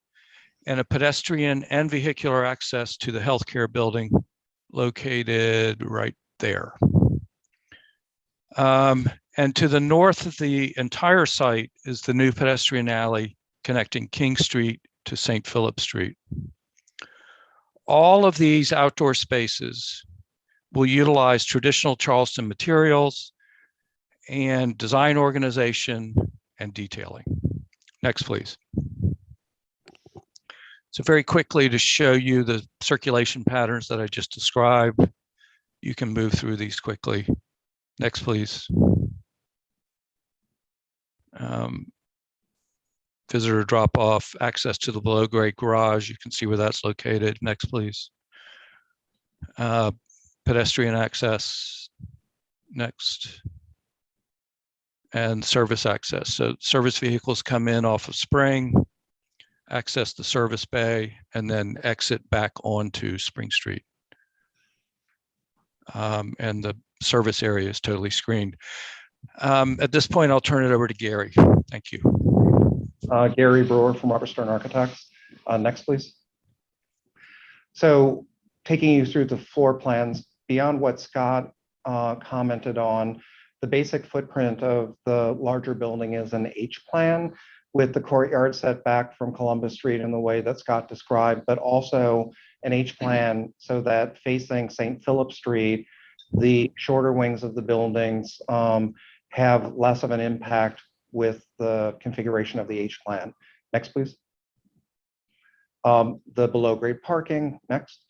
and a pedestrian and vehicular access to the healthcare building located right there. And to the north of the entire site is the new pedestrian alley connecting King Street to St. Philip Street. All of these outdoor spaces will utilize traditional Charleston materials and design organization and detailing. Next, please. So very quickly to show you the circulation patterns that I just described, you can move through these quickly. Next, please. Visitor drop off, access to the below grade garage. You can see where that's located. Next, please. pedestrian access next, and service access. So service vehicles come in off of Spring, access the service bay, and then exit back onto Spring Street. And the service area is totally screened. At this point, I'll turn it over to Gary. Thank you. Gary Brewer from Robert Stern Architects. Next, please. So taking you through the floor plans, beyond what Scott commented on, the basic footprint of the larger building is an H plan with the courtyard setback from Columbus Street in the way that Scott described, but also an H plan so that facing St. Phillips Street, the shorter wings of the buildings have less of an impact with the configuration of the H plan. Next, please. The below grade parking, next.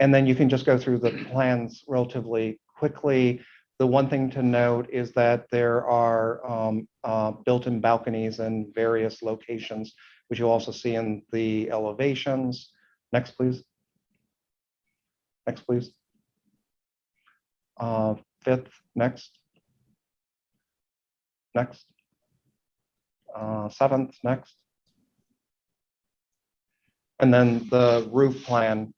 And then you can just go through the plans relatively quickly. The one thing to note is that there are built-in balconies in various locations, which you'll also see in the elevations. Next, please. Next, please. Fifth, next. Next. Seventh, next. And then the roof plan.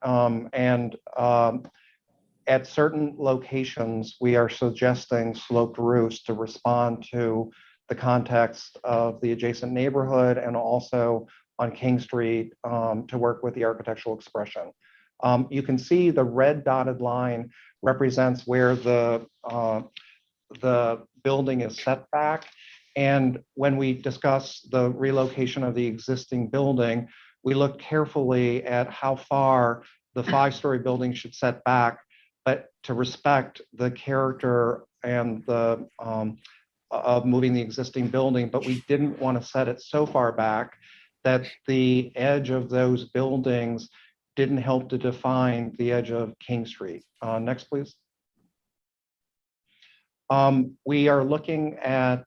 At certain locations, we are suggesting sloped roofs to respond to the context of the adjacent neighborhood and also on King Street to work with the architectural expression. You can see the red dotted line represents where the building is set back. And when we discuss the relocation of the existing building, we look carefully at how far the 5-story building should set back, but to respect the character and the of moving the existing building, but we didn't want to set it so far back that the edge of those buildings didn't help to define the edge of King Street. Next, please. We are looking at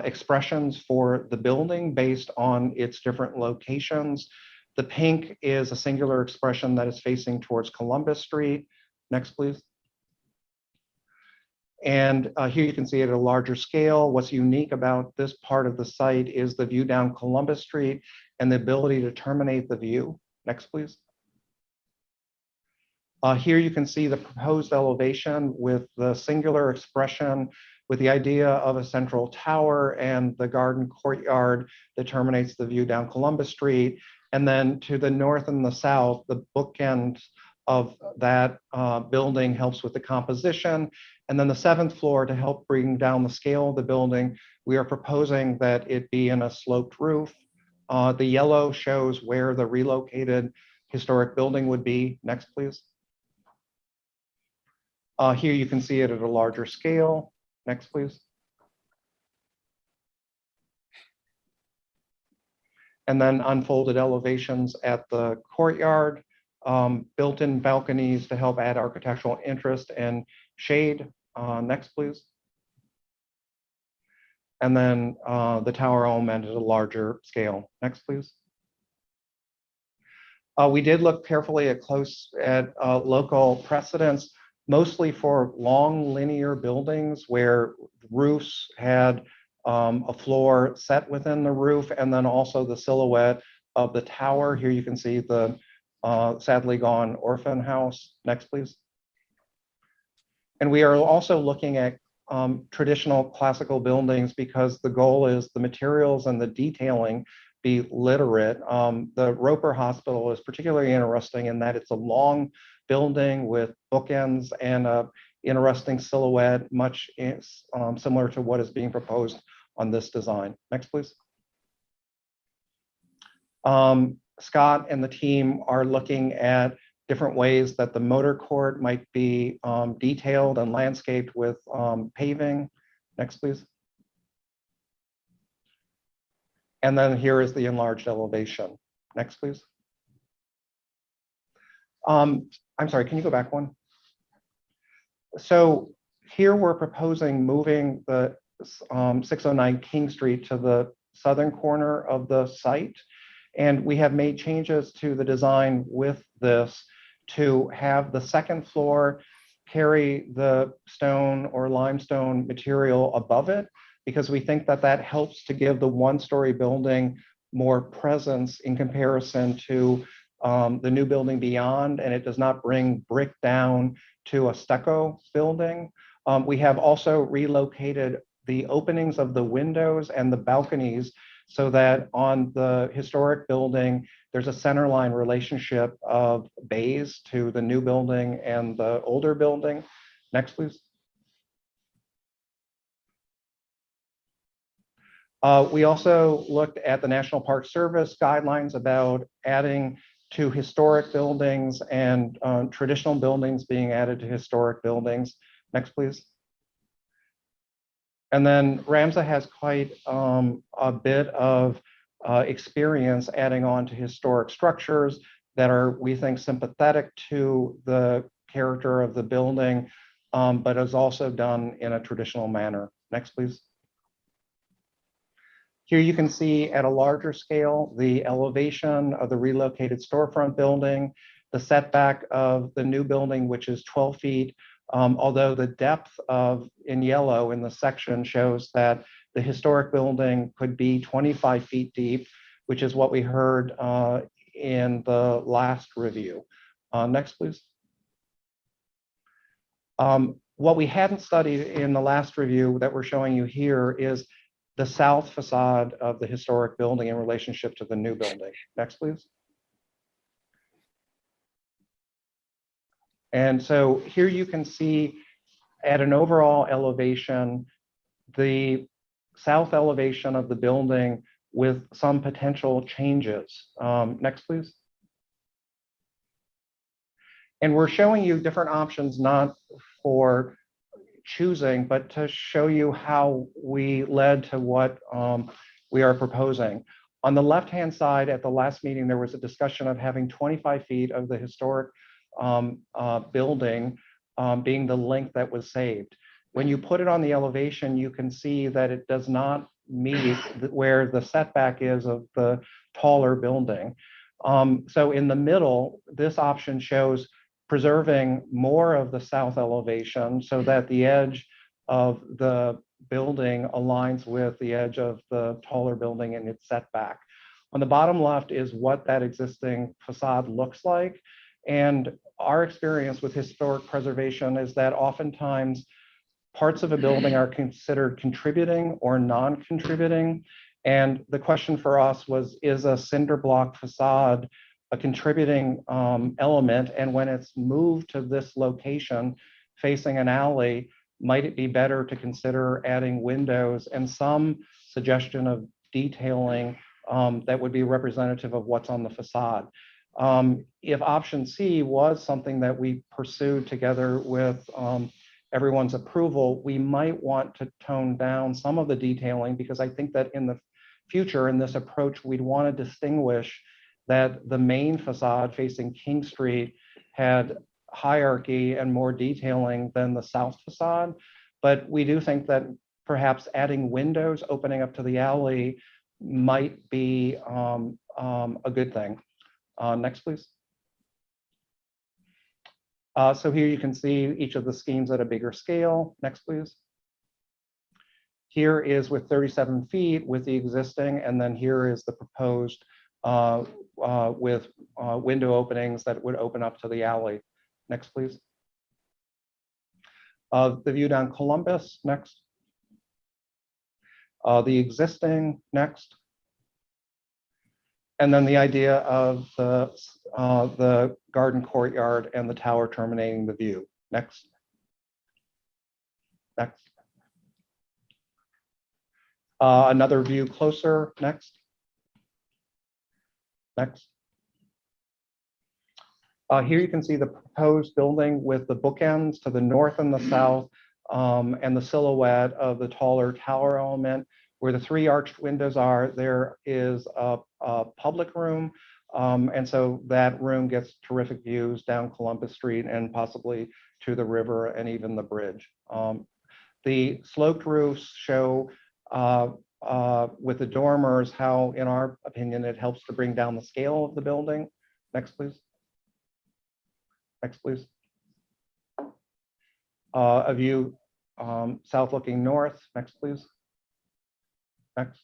expressions for the building based on its different locations. The pink is a singular expression that is facing towards Columbus Street. Next, please. And here you can see it at a larger scale. What's unique about this part of the site is the view down Columbus Street and the ability to terminate the view. Next, please. Here you can see the proposed elevation with the singular expression with the idea of a central tower and the garden courtyard that terminates the view down Columbus Street. And then to the north and the south, the bookend of that building helps with the composition. And then the 7th floor, to help bring down the scale of the building, we are proposing that it be in a sloped roof. The yellow shows where the relocated historic building would be. Next, please. Here you can see it at a larger scale. Next, please. And then unfolded elevations at the courtyard, built-in balconies to help add architectural interest and shade. Next, please. And then the tower element at a larger scale. Next, please. We did look carefully at local precedents, mostly for long linear buildings where roofs had a floor set within the roof, and then also the silhouette of the tower. Here you can see the sadly gone orphan house. Next, please. And we are also looking at traditional classical buildings because the goal is the materials and the detailing be literate. The Roper Hospital is particularly interesting in that it's a long building with bookends and a interesting silhouette, much similar to what is being proposed on this design. Next, please. Scott and the team are looking at different ways that the motor court might be detailed and landscaped with paving. Next, please. And then here is the enlarged elevation. Next, please. I'm sorry, can you go back one? So here we're proposing moving the 609 King Street to the southern corner of the site. And we have made changes to the design with this to have the second floor carry the stone or limestone material above it, because we think that that helps to give the one-story building more presence in comparison to the new building beyond, and it does not bring brick down to a stucco building. We have also relocated the openings of the windows and the balconies so that on the historic building, there's a centerline relationship of bays to the new building and the older building. Next, please. We also looked at the National Park Service guidelines about adding to historic buildings and traditional buildings being added to historic buildings. Next, please. And then Ramza has quite a bit of experience adding on to historic structures that are, we think, sympathetic to the character of the building, but is also done in a traditional manner. Next, please. Here you can see at a larger scale the elevation of the relocated storefront building, the setback of the new building, which is 12 feet, although the depth of in yellow in the section shows that the historic building could be 25 feet deep, which is what we heard in the last review. Next, please. What we hadn't studied in the last review that we're showing you here is the south facade of the historic building in relationship to the new building. Next, please. And so here you can see at an overall elevation, the south elevation of the building with some potential changes. Next, please. And we're showing you different options, not for choosing, but to show you how we led to what we are proposing. On the left-hand side, at the last meeting, there was a discussion of having 25 feet of the historic building being the length that was saved. When you put it on the elevation, you can see that it does not meet where the setback is of the taller building. So in the middle, this option shows preserving more of the south elevation so that the edge of the building aligns with the edge of the taller building and its setback. On the bottom left is what that existing facade looks like. And our experience with historic preservation is that oftentimes parts of a building are considered contributing or non-contributing. And the question for us was, is a cinder block facade a contributing element? And when it's moved to this location facing an alley, might it be better to consider adding windows and some suggestion of detailing that would be representative of what's on the facade? If option C was something that we pursued together with everyone's approval, we might want to tone down some of the detailing, because I think that in the future, in this approach, we'd want to distinguish that the main facade facing King Street had hierarchy and more detailing than the south facade. But we do think that perhaps adding windows opening up to the alley might be a good thing. Next, please. So here you can see each of the schemes at a bigger scale. Next, please. Here is with 37 feet with the existing, and then here is the proposed with window openings that would open up to the alley. Next, please. The view down Columbus. Next. The existing. Next. And then the idea of the garden courtyard and the tower terminating the view. Next. Next. Another view closer. Next. Next. Here you can see the proposed building with the bookends to the north and the south, and the silhouette of the taller tower element. Where the three arched windows are, there is a public room, and so that room gets terrific views down Columbus Street and possibly to the river and even the bridge. The sloped roofs show with the dormers how, in our opinion, it helps to bring down the scale of the building. Next, please. Next, please. A view south looking north. Next, please. Next.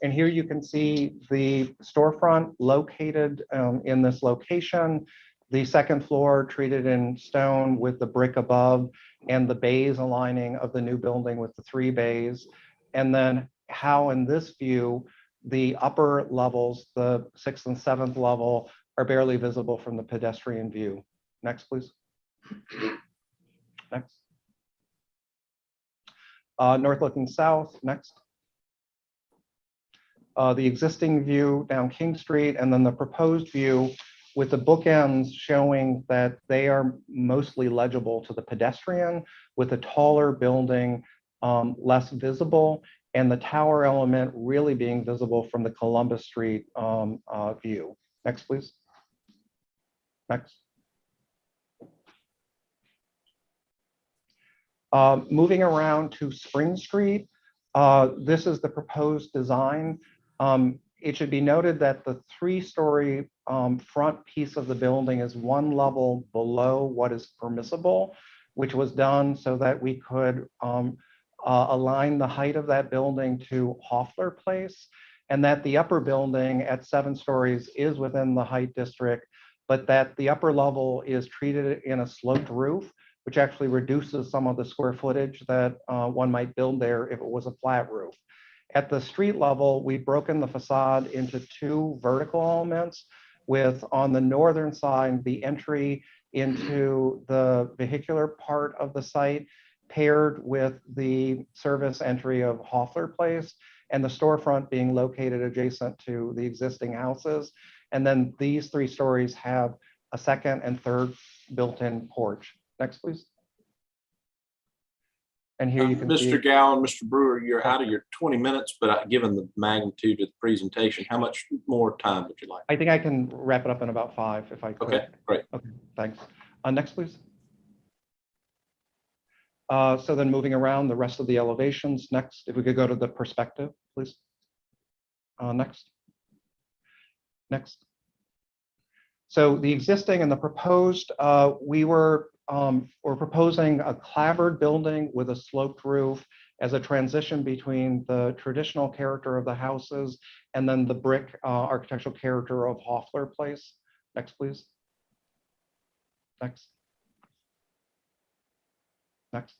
And here you can see the storefront located in this location. The second floor treated in stone with the brick above and the bays aligning of the new building with the 3 bays. And then how in this view, the upper levels, the 6th and 7th level, are barely visible from the pedestrian view. Next, please. Next. North looking south. Next. The existing view down King Street, and then the proposed view with the bookends showing that they are mostly legible to the pedestrian, with a taller building less visible, and the tower element really being visible from the Columbus Street view. Next, please. Next. Moving around to Spring Street, this is the proposed design. It should be noted that the 3-story front piece of the building is 1 level below what is permissible, which was done so that we could align the height of that building to Hoffler Place, and that the upper building at 7 stories is within the height district, but that the upper level is treated in a sloped roof, which actually reduces some of the square footage that one might build there if it was a flat roof. At the street level, we've broken the facade into 2 vertical elements, with on the northern side, the entry into the vehicular part of the site paired with the service entry of Hoffler Place, and the storefront being located adjacent to the existing houses. And then these 3 stories have a 2nd and 3rd built-in porch. Next, please. And here you can see. Mr. Gowan, Mr. Brewer, you're out of your 20 minutes, but given the magnitude of the presentation, how much more time would you like? I think I can wrap it up in about 5 if I could. Okay, great. Okay, thanks. Next, please. So then moving around the rest of the elevations. Next, if we could go to the perspective, please. Next. Next. So the existing and the proposed, we're proposing a clapboard building with a sloped roof as a transition between the traditional character of the houses and then the brick architectural character of Hoffler Place. Next, please. Next. Next.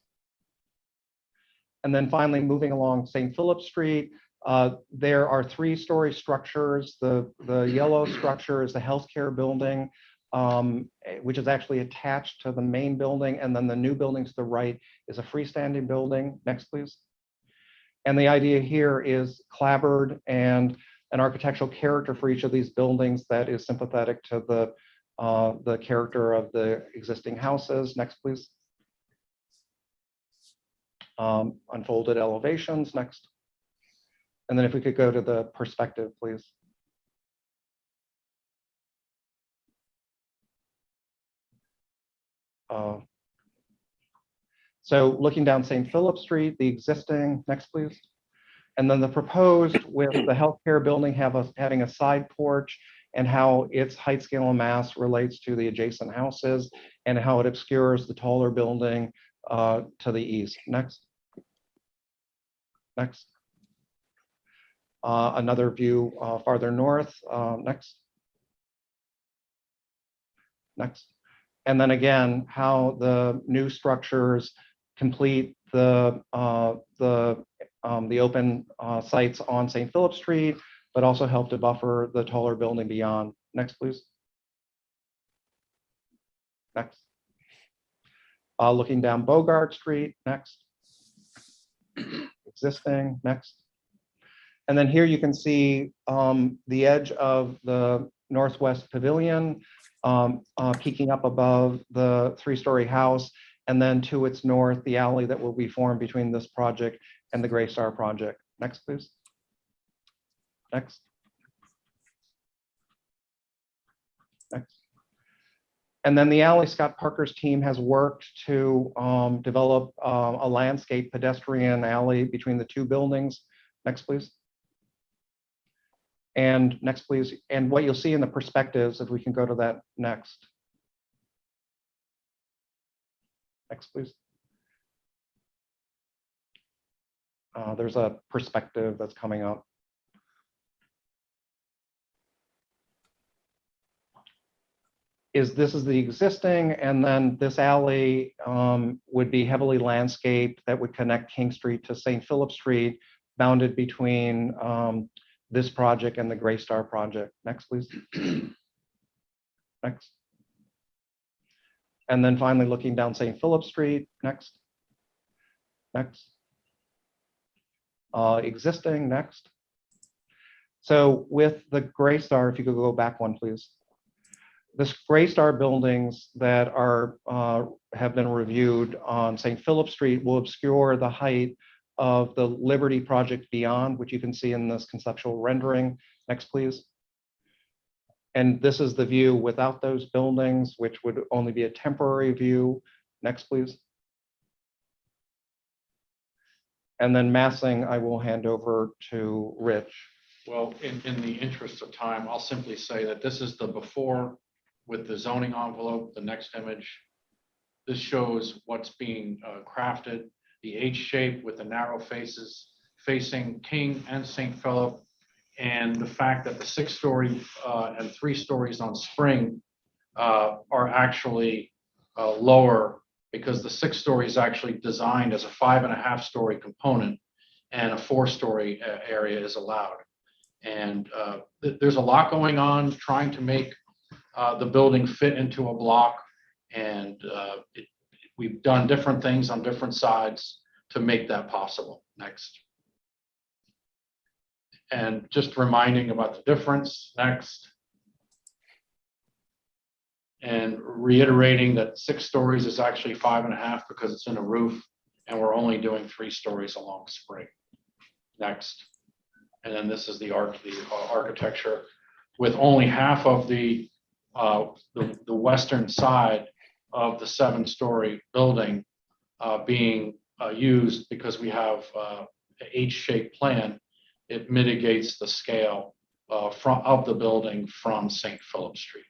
And then finally, moving along St. Phillips Street, there are 3-story structures. The yellow structure is the healthcare building, which is actually attached to the main building. And then the new building to the right is a freestanding building. Next, please. And the idea here is clapboard and an architectural character for each of these buildings that is sympathetic to the character of the existing houses. Next, please. Unfolded elevations. Next. And then if we could go to the perspective, please. So looking down St. Philip Street, the existing, next please. And then the proposed with the healthcare building having a side porch, and how its height, scale, and mass relates to the adjacent houses, and how it obscures the taller building to the east. Next. Next. Another view farther north. Next. Next. And then again, how the new structures complete the open sites on St. Philip Street, but also help to buffer the taller building beyond. Next, please. Next. Looking down Bogart Street. Next. Existing. Next. And then here you can see the edge of the Northwest Pavilion peeking up above the 3-story house, and then to its north, the alley that will be formed between this project and the Gray Star project. Next, please. Next. Next. And then the alley, Scott Parker's team has worked to develop a landscape pedestrian alley between the 2 buildings. Next, please. And next, please. And what you'll see in the perspectives, if we can go to that next. Next, please. There's a perspective that's coming up. This is the existing, and then this alley would be heavily landscaped that would connect King Street to St. Phillips Street, bounded between this project and the Gray Star project. Next, please. Next. And then finally looking down St. Phillips Street. Next. Next. Existing. Next. So with the Gray Star, if you could go back one, please. This Gray Star buildings that are have been reviewed on St. Philip Street will obscure the height of the Liberty project beyond, which you can see in this conceptual rendering. Next, please. And this is the view without those buildings, which would only be a temporary view. Next, please. And then massing, I will hand over to Rich. Well, in the interest of time, I'll simply say that this is the before with the zoning envelope, the next image. This shows what's being crafted, the H shape with the narrow faces facing King and St. Philip, and the fact that the 6-story and 3 stories on Spring are actually lower, because the 6-story is actually designed as a 5.5-story component, and a 4-story area is allowed. And there's a lot going on trying to make the building fit into a block, and we've done different things on different sides to make that possible. Next. And just reminding about the difference. Next. And reiterating that 6 stories is actually 5.5 because it's in a roof, and we're only doing 3 stories along Spring. Next. And then this is the architecture with only half of the western side of the 7-story building being used, because we have an H-shaped plan. It mitigates the scale of the building from St. Philip Street.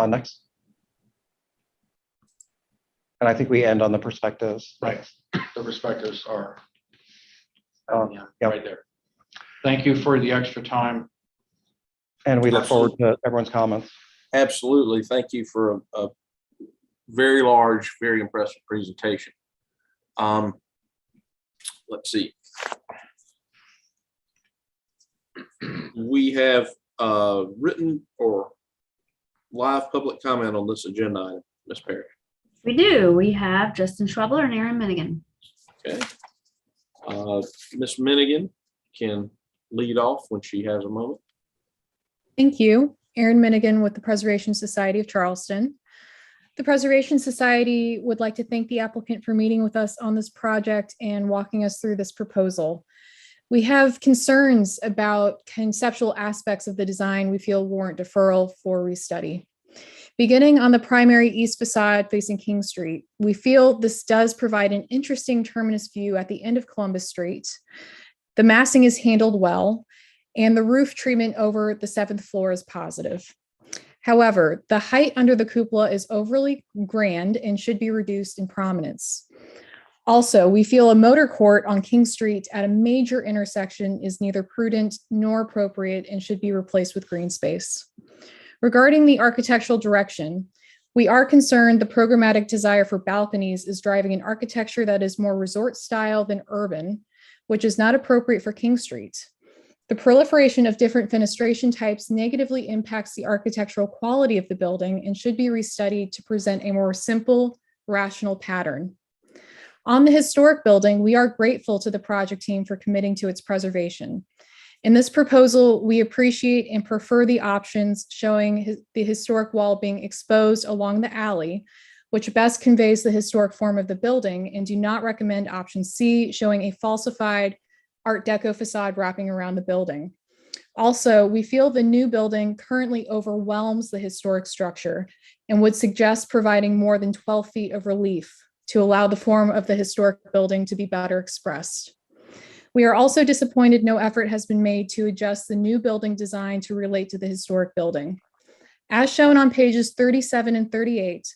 Next. And I think we end on the perspectives. Right. The perspectives are Yep. right there. Thank you for the extra time. And we look forward to everyone's comments. Absolutely. Thank you for a very large, very impressive presentation. Let's see. We have written or live public comment on this agenda item, Ms. Perry. We do. We have Justin Schwebler and Aaron Minnigan. Okay. Ms. Minnigan can lead off when she has a moment. Thank you. Erin Minnigan with the Preservation Society of Charleston. The Preservation Society would like to thank the applicant for meeting with us on this project and walking us through this proposal. We have concerns about conceptual aspects of the design we feel warrant deferral for restudy. Beginning on the primary east facade facing King Street, we feel this does provide an interesting terminus view at the end of Columbus Street. The massing is handled well, and the roof treatment over the 7th floor is positive. However, the height under the cupola is overly grand and should be reduced in prominence. Also, we feel a motor court on King Street at a major intersection is neither prudent nor appropriate and should be replaced with green space. Regarding the architectural direction, we are concerned the programmatic desire for balconies is driving an architecture that is more resort style than urban, which is not appropriate for King Street. The proliferation of different fenestration types negatively impacts the architectural quality of the building and should be restudied to present a more simple, rational pattern. On the historic building, we are grateful to the project team for committing to its preservation. In this proposal, we appreciate and prefer the options showing the historic wall being exposed along the alley, which best conveys the historic form of the building, and do not recommend option C, showing a falsified Art Deco facade wrapping around the building. Also, we feel the new building currently overwhelms the historic structure and would suggest providing more than 12 feet of relief to allow the form of the historic building to be better expressed. We are also disappointed no effort has been made to adjust the new building design to relate to the historic building. As shown on pages 37 and 38,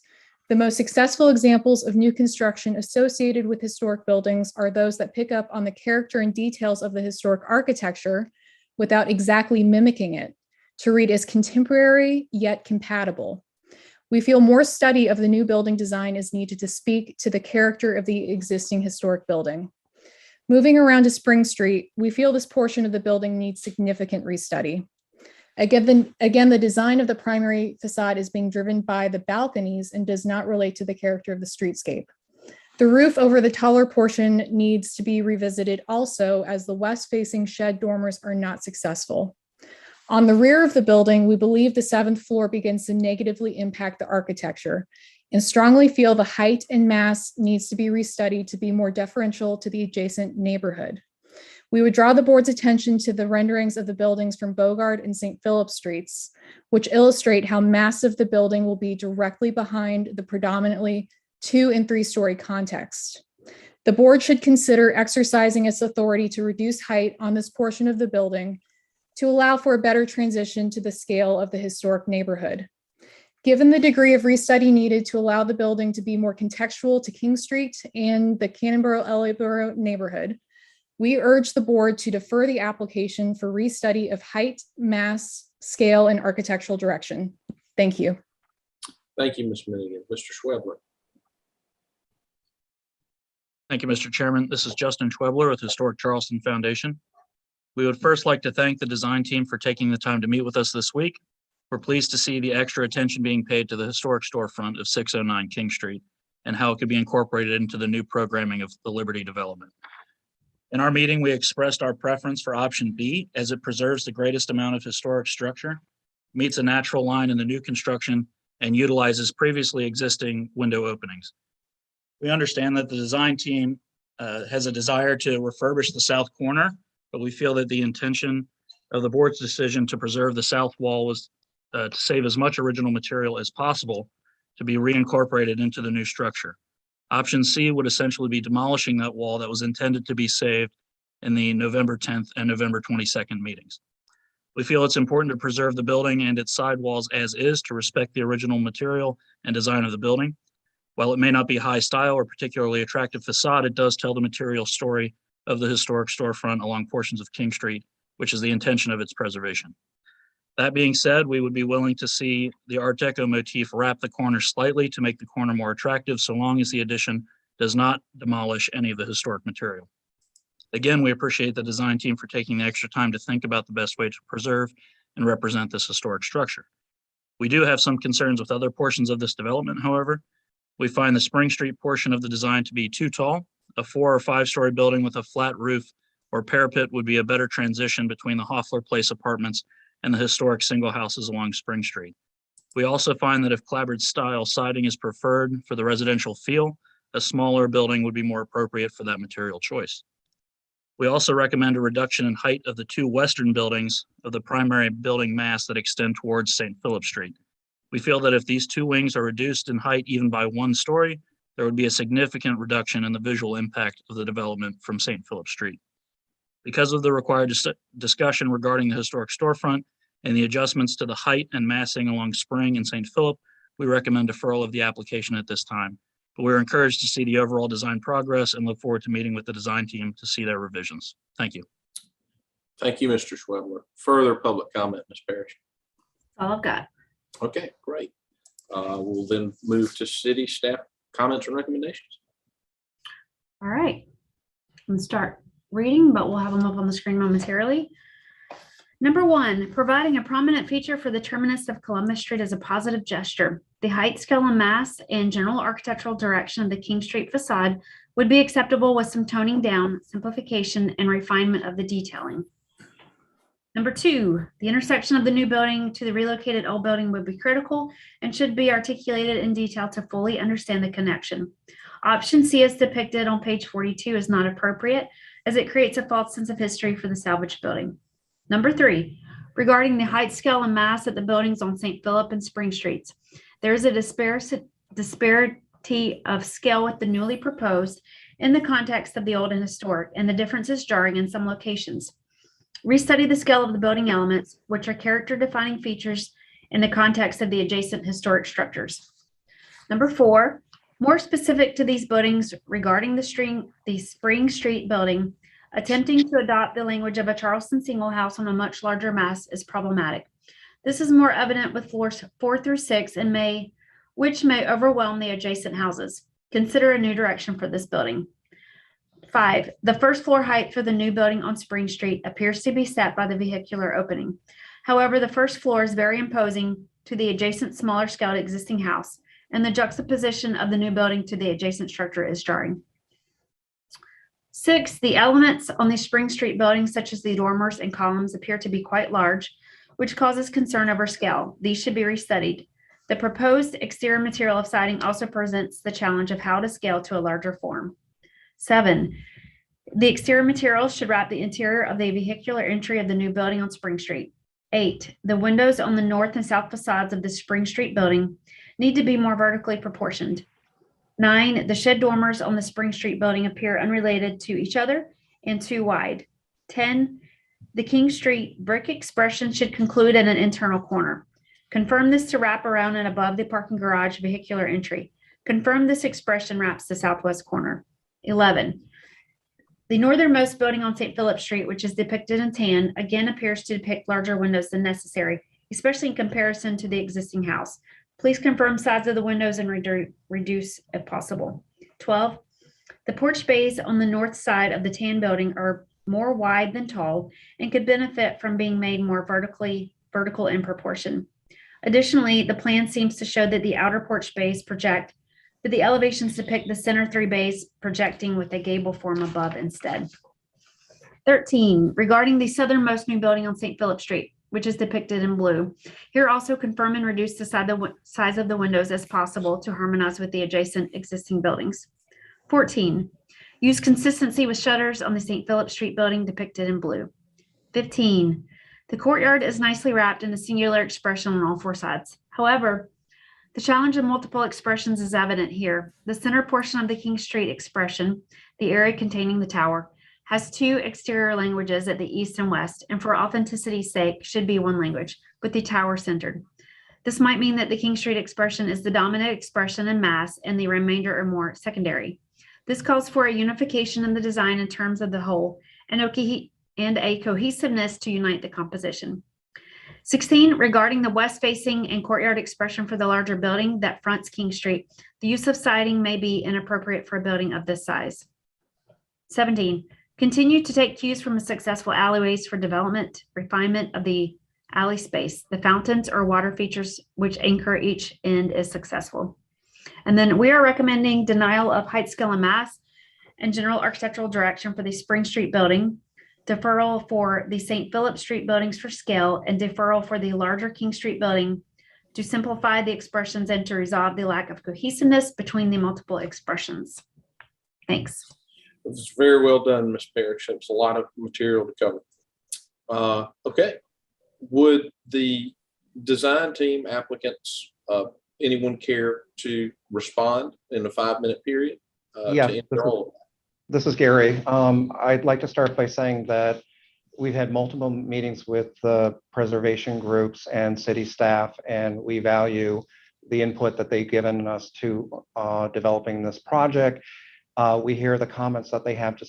the most successful examples of new construction associated with historic buildings are those that pick up on the character and details of the historic architecture without exactly mimicking it, to read as contemporary yet compatible. We feel more study of the new building design is needed to speak to the character of the existing historic building. Moving around to Spring Street, we feel this portion of the building needs significant restudy. Again, the design of the primary facade is being driven by the balconies and does not relate to the character of the streetscape. The roof over the taller portion needs to be revisited also, as the west-facing shed dormers are not successful. On the rear of the building, we believe the 7th floor begins to negatively impact the architecture and strongly feel the height and mass needs to be restudied to be more deferential to the adjacent neighborhood. We would draw the board's attention to the renderings of the buildings from Bogart and St. Phillips Streets, which illustrate how massive the building will be directly behind the predominantly 2- and 3-story context. The board should consider exercising its authority to reduce height on this portion of the building to allow for a better transition to the scale of the historic neighborhood. Given the degree of restudy needed to allow the building to be more contextual to King Street and the Cannonboro-Ellerboro neighborhood, we urge the board to defer the application for restudy of height, mass, scale, and architectural direction. Thank you. Thank you, Ms. Minigan. Mr. Schwebler. Thank you, Mr. Chairman. This is Justin Schwebler with Historic Charleston Foundation. We would first like to thank the design team for taking the time to meet with us this week. We're pleased to see the extra attention being paid to the historic storefront of 609 King Street and how it could be incorporated into the new programming of the Liberty development. In our meeting, we expressed our preference for option B as it preserves the greatest amount of historic structure, meets a natural line in the new construction, and utilizes previously existing window openings. We understand that the design team has a desire to refurbish the south corner, but we feel that the intention of the board's decision to preserve the south wall was to save as much original material as possible to be reincorporated into the new structure. Option C would essentially be demolishing that wall that was intended to be saved in the November 10th and November 22nd meetings. We feel it's important to preserve the building and its sidewalls as is to respect the original material and design of the building. While it may not be high style or particularly attractive facade, it does tell the material story of the historic storefront along portions of King Street, which is the intention of its preservation. That being said, we would be willing to see the Art Deco motif wrap the corner slightly to make the corner more attractive, so long as the addition does not demolish any of the historic material. Again, we appreciate the design team for taking the extra time to think about the best way to preserve and represent this historic structure. We do have some concerns with other portions of this development, however. We find the Spring Street portion of the design to be too tall. A 4 or 5-story building with a flat roof or parapet would be a better transition between the Hoffler Place apartments and the historic single houses along Spring Street. We also find that if clapboard style siding is preferred for the residential feel, a smaller building would be more appropriate for that material choice. We also recommend a reduction in height of the 2 western buildings of the primary building mass that extend towards St. Phillips Street. We feel that if these 2 wings are reduced in height even by 1 story, there would be a significant reduction in the visual impact of the development from St. Phillips Street. Because of the required discussion regarding the historic storefront and the adjustments to the height and massing along Spring and St. Philip, we recommend deferral of the application at this time. But we're encouraged to see the overall design progress and look forward to meeting with the design team to see their revisions. Thank you. Thank you, Mr. Schwebler. Further public comment, Ms. Parrish? That's all I've got. Okay, great. We'll then move to city staff comments and recommendations. All right. I'm gonna start reading, but we'll have them up on the screen momentarily. Number 1, providing a prominent feature for the terminus of Columbus Street is a positive gesture. The height, scale, and mass and general architectural direction of the King Street facade would be acceptable with some toning down, simplification, and refinement of the detailing. Number 2, the intersection of the new building to the relocated old building would be critical and should be articulated in detail to fully understand the connection. Option C, as depicted on page 42, is not appropriate as it creates a false sense of history for the salvage building. Number 3, regarding the height, scale, and mass at the buildings on St. Philip and Spring Streets, there is a disparity of scale with the newly proposed in the context of the old and historic, and the differences jarring in some locations. Restudy the scale of the building elements, which are character defining features in the context of the adjacent historic structures. Number 4, more specific to these buildings regarding the Spring Street building, attempting to adopt the language of a Charleston single house on a much larger mass is problematic. This is more evident with floors 4 through 6 and which may overwhelm the adjacent houses. Consider a new direction for this building. 5, the first floor height for the new building on Spring Street appears to be set by the vehicular opening. However, the first floor is very imposing to the adjacent smaller scaled existing house, and the juxtaposition of the new building to the adjacent structure is jarring. 6, the elements on the Spring Street building, such as the dormers and columns, appear to be quite large, which causes concern over scale. These should be restudied. The proposed exterior material of siding also presents the challenge of how to scale to a larger form. 7, the exterior materials should wrap the interior of the vehicular entry of the new building on Spring Street. 8, the windows on the north and south facades of the Spring Street building need to be more vertically proportioned. 9, the shed dormers on the Spring Street building appear unrelated to each other and too wide. 10, the King Street brick expression should conclude at an internal corner. Confirm this to wrap around and above the parking garage vehicular entry. Confirm this expression wraps the southwest corner. 11, the northernmost building on St. Phillips Street, which is depicted in tan, again appears to depict larger windows than necessary, especially in comparison to the existing house. Please confirm size of the windows and reduce if possible. 12, the porch bays on the north side of the tan building are more wide than tall and could benefit from being made more vertical in proportion. Additionally, the plan seems to show that the outer porch bays project, but the elevations depict the center 3 bays projecting with a gable form above instead. 13, regarding the southernmost new building on St. Philip Street, which is depicted in blue. Here also confirm and reduce the size of the windows as possible to harmonize with the adjacent existing buildings. 14, use consistency with shutters on the St. Philip Street building depicted in blue. 15, the courtyard is nicely wrapped in a singular expression on all 4 sides. However, the challenge of multiple expressions is evident here. The center portion of the King Street expression, the area containing the tower, has 2 exterior languages at the east and west, and for authenticity's sake should be 1 language, with the tower centered. This might mean that the King Street expression is the dominant expression in mass and the remainder are more secondary. This calls for a unification in the design in terms of the whole and a cohesiveness to unite the composition. 16, regarding the west-facing and courtyard expression for the larger building that fronts King Street, the use of siding may be inappropriate for a building of this size. 17, continue to take cues from the successful alleyways for development, refinement of the alley space. The fountains or water features which anchor each end is successful. And then we are recommending denial of height, scale, and mass and general architectural direction for the Spring Street building, deferral for the St. Philip Street buildings for scale, and deferral for the larger King Street building to simplify the expressions and to resolve the lack of cohesiveness between the multiple expressions. Thanks. It's very well done, Ms. Parrish. It's a lot of material to cover. Okay. Would the design team applicants, anyone care to respond in a 5-minute period? Yeah, to enter all of that? This is Gary. I'd like to start by saying that we've had multiple meetings with the preservation groups and city staff, and we value the input that they've given us to developing this project. We hear the comments that they have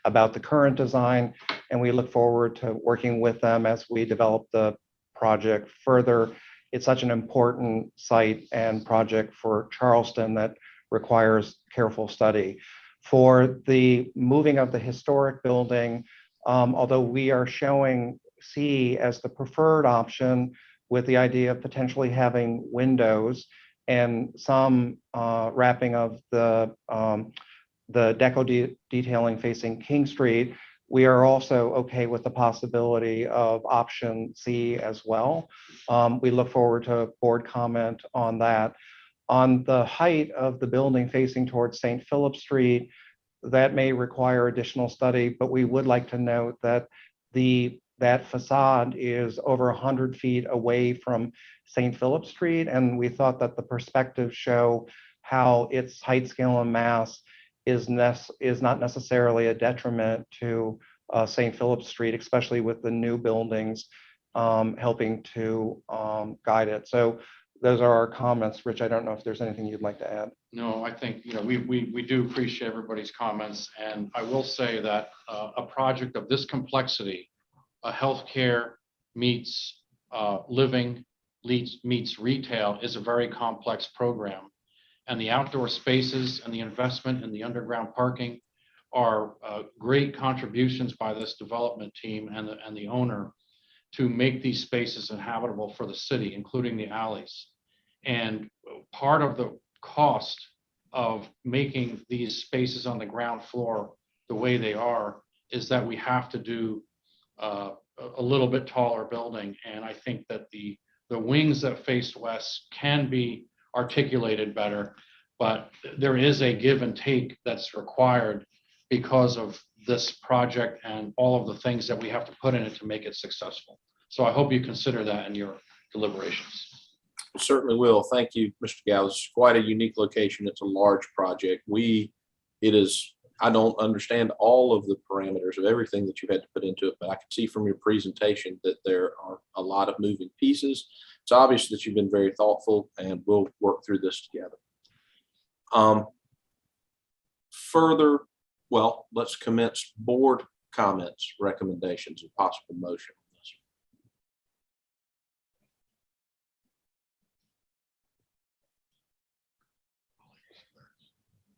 about the current design, and we look forward to working with them as we develop the project further. It's such an important site and project for Charleston that requires careful study. For the moving of the historic building, although we are showing C as the preferred option with the idea of potentially having windows and some wrapping of the deco detailing facing King Street, we are also okay with the possibility of option C as well. We look forward to board comment on that. On the height of the building facing towards St. Philip Street, that may require additional study, but we would like to note that that facade is over 100 feet away from St. Philip Street, and we thought that the perspectives show how its height, scale, and mass is not necessarily a detriment to St. Phillips Street, especially with the new buildings helping to guide it. So those are our comments. Rich, I don't know if there's anything you'd like to add. No, I think, we do appreciate everybody's comments. And I will say that a project of this complexity, healthcare meets living, meets retail, is a very complex program. And the outdoor spaces and the investment in the underground parking are great contributions by this development team and the owner to make these spaces inhabitable for the city, including the alleys. And part of the cost of making these spaces on the ground floor the way they are is that we have to do a little bit taller building. And I think that the wings that face west can be articulated better, but there is a give and take that's required because of this project and all of the things that we have to put in it to make it successful. So I hope you consider that in your deliberations. Certainly will. Thank you, Mr. Gallo. It's quite a unique location. It's a large project. I don't understand all of the parameters of everything that you had to put into it, but I can see from your presentation that there are a lot of moving pieces. It's obvious that you've been very thoughtful, and we'll work through this together. Let's commence board comments, recommendations, and possible motion.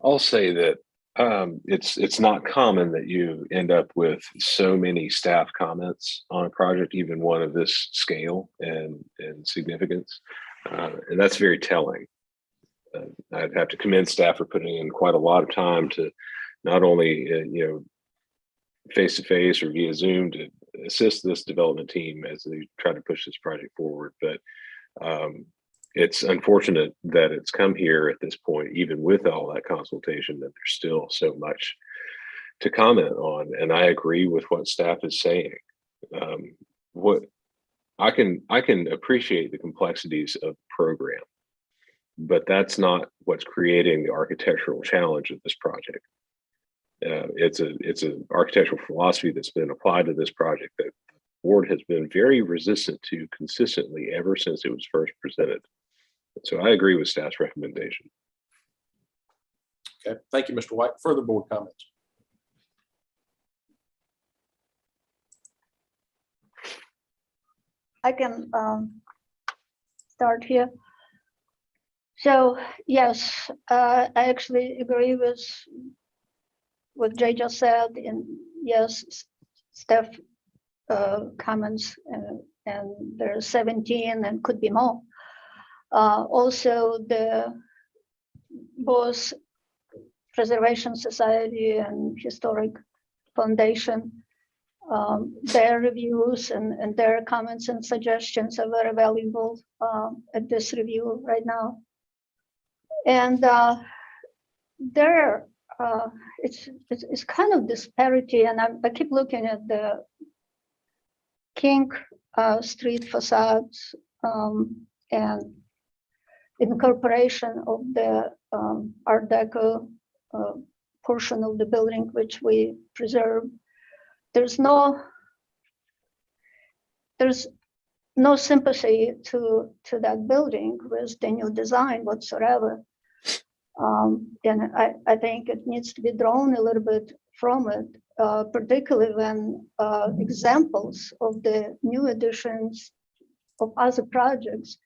I'll say that it's not common that you end up with so many staff comments on a project, even one of this scale and significance, and that's very telling. I'd have to commend staff for putting in quite a lot of time to not only face-to-face or via Zoom to assist this development team as they try to push this project forward, but it's unfortunate that it's come here at this point, even with all that consultation, that there's still so much to comment on. And I agree with what staff is saying. What I can appreciate the complexities of the program, but that's not what's creating the architectural challenge of this project. It's an architectural philosophy that's been applied to this project that the board has been very resistant to consistently ever since it was first presented. So I agree with staff's recommendation. Okay, thank you, Mr. White. Further board comments? I can start here. So yes, I actually agree with what Jay just said, and yes, staff comments, and there's 17 and could be more. Also, both Preservation Society and Historic Foundation, their reviews and their comments and suggestions are very valuable at this review right now. And it's kind of disparity, and I keep looking at the King Street facades and incorporation of the Art Deco portion of the building, which we preserve. There's no sympathy to that building with the new design whatsoever. And I think it needs to be drawn a little bit from it, particularly when examples of the new additions of other projects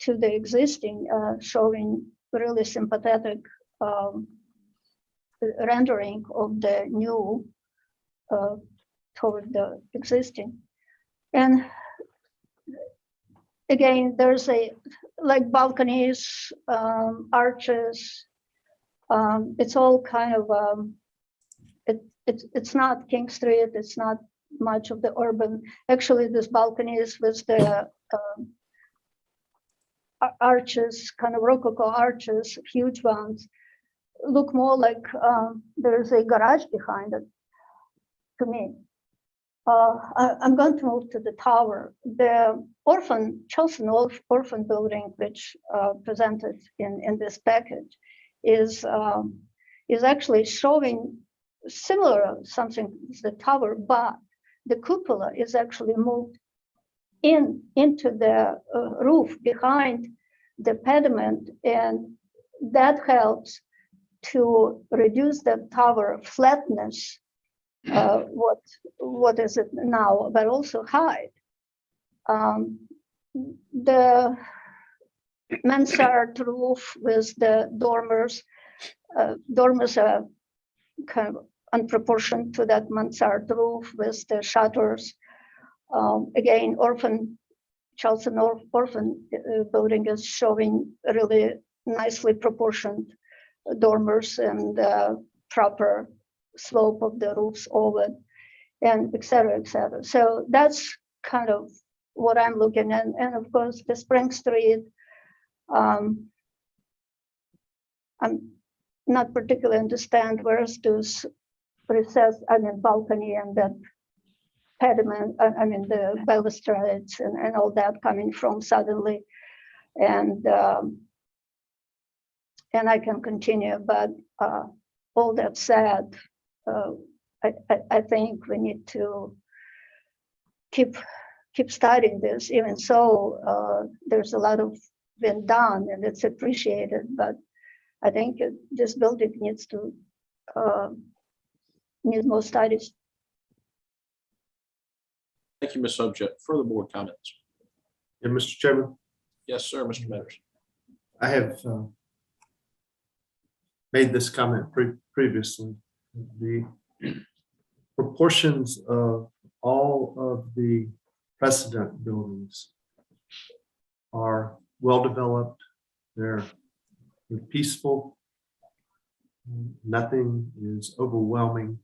to the existing showing really sympathetic rendering of the new toward the existing. And again, there's like balconies, arches. It's all kind of it's not King Street. It's not much of the urban. Actually, these balconies with the arches, kind of Rococo arches, huge ones, look more like there's a garage behind it to me. I'm going to move to the tower. The Charleston orphan building, which presented in this package, is actually showing similar something as the tower, but the cupola is actually moved into the roof behind the pediment, and that helps to reduce the tower flatness, what is it now, but also height. The mansard roof with the dormers, dormers are kind of unproportioned to that mansard roof with the shutters. Again, Charleston Orphan building is showing really nicely proportioned dormers and proper slope of the roofs over, and et cetera, et cetera. So that's kind of what I'm looking at. And of course, the Spring Street, I'm not particularly understand where's those recessed, balcony and that pediment, the balustrades and all that coming from suddenly. And I can continue, but all that said, I think we need to keep studying this. Even so, there's a lot of been done and it's appreciated, but I think this building needs to need more studies. Thank you, Ms. Subject. Further board comments? Yeah, Mr. Chairman. Yes, sir, Mr. Metters. I have made this comment previously. The proportions of all of the precedent buildings are well developed. They're peaceful. Nothing is overwhelming.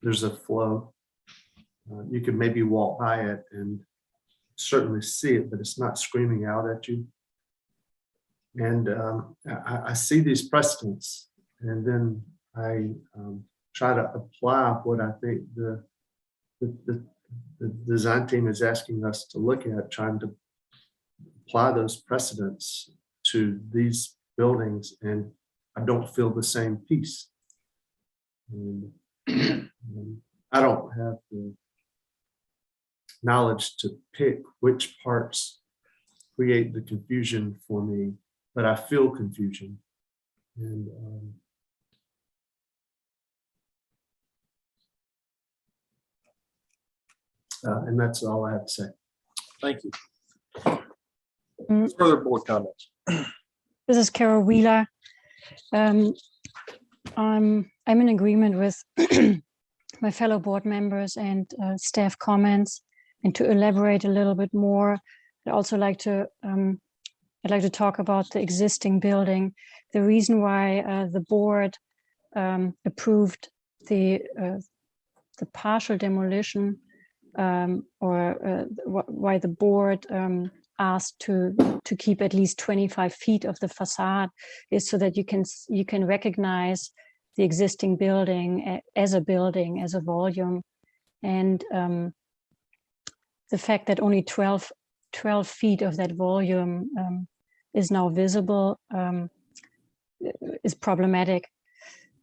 There's a flow. You can maybe walk by it and certainly see it, but it's not screaming out at you. And I see these precedents, and then I try to apply what I think the design team is asking us to look at, trying to apply those precedents to these buildings, and I don't feel the same peace. And, I don't have the knowledge to pick which parts create the confusion for me, but I feel confusion. And that's all I have to say. Thank you. Further board comments? This is Carol Wheeler. I'm in agreement with my fellow board members and staff comments. And to elaborate a little bit more, I'd also like to talk about the existing building. The reason why the board approved the partial demolition, or why the board asked to keep at least 25 feet of the facade, is so that you can recognize the existing building, as a volume, and the fact that only 12 feet of that volume is now visible is problematic.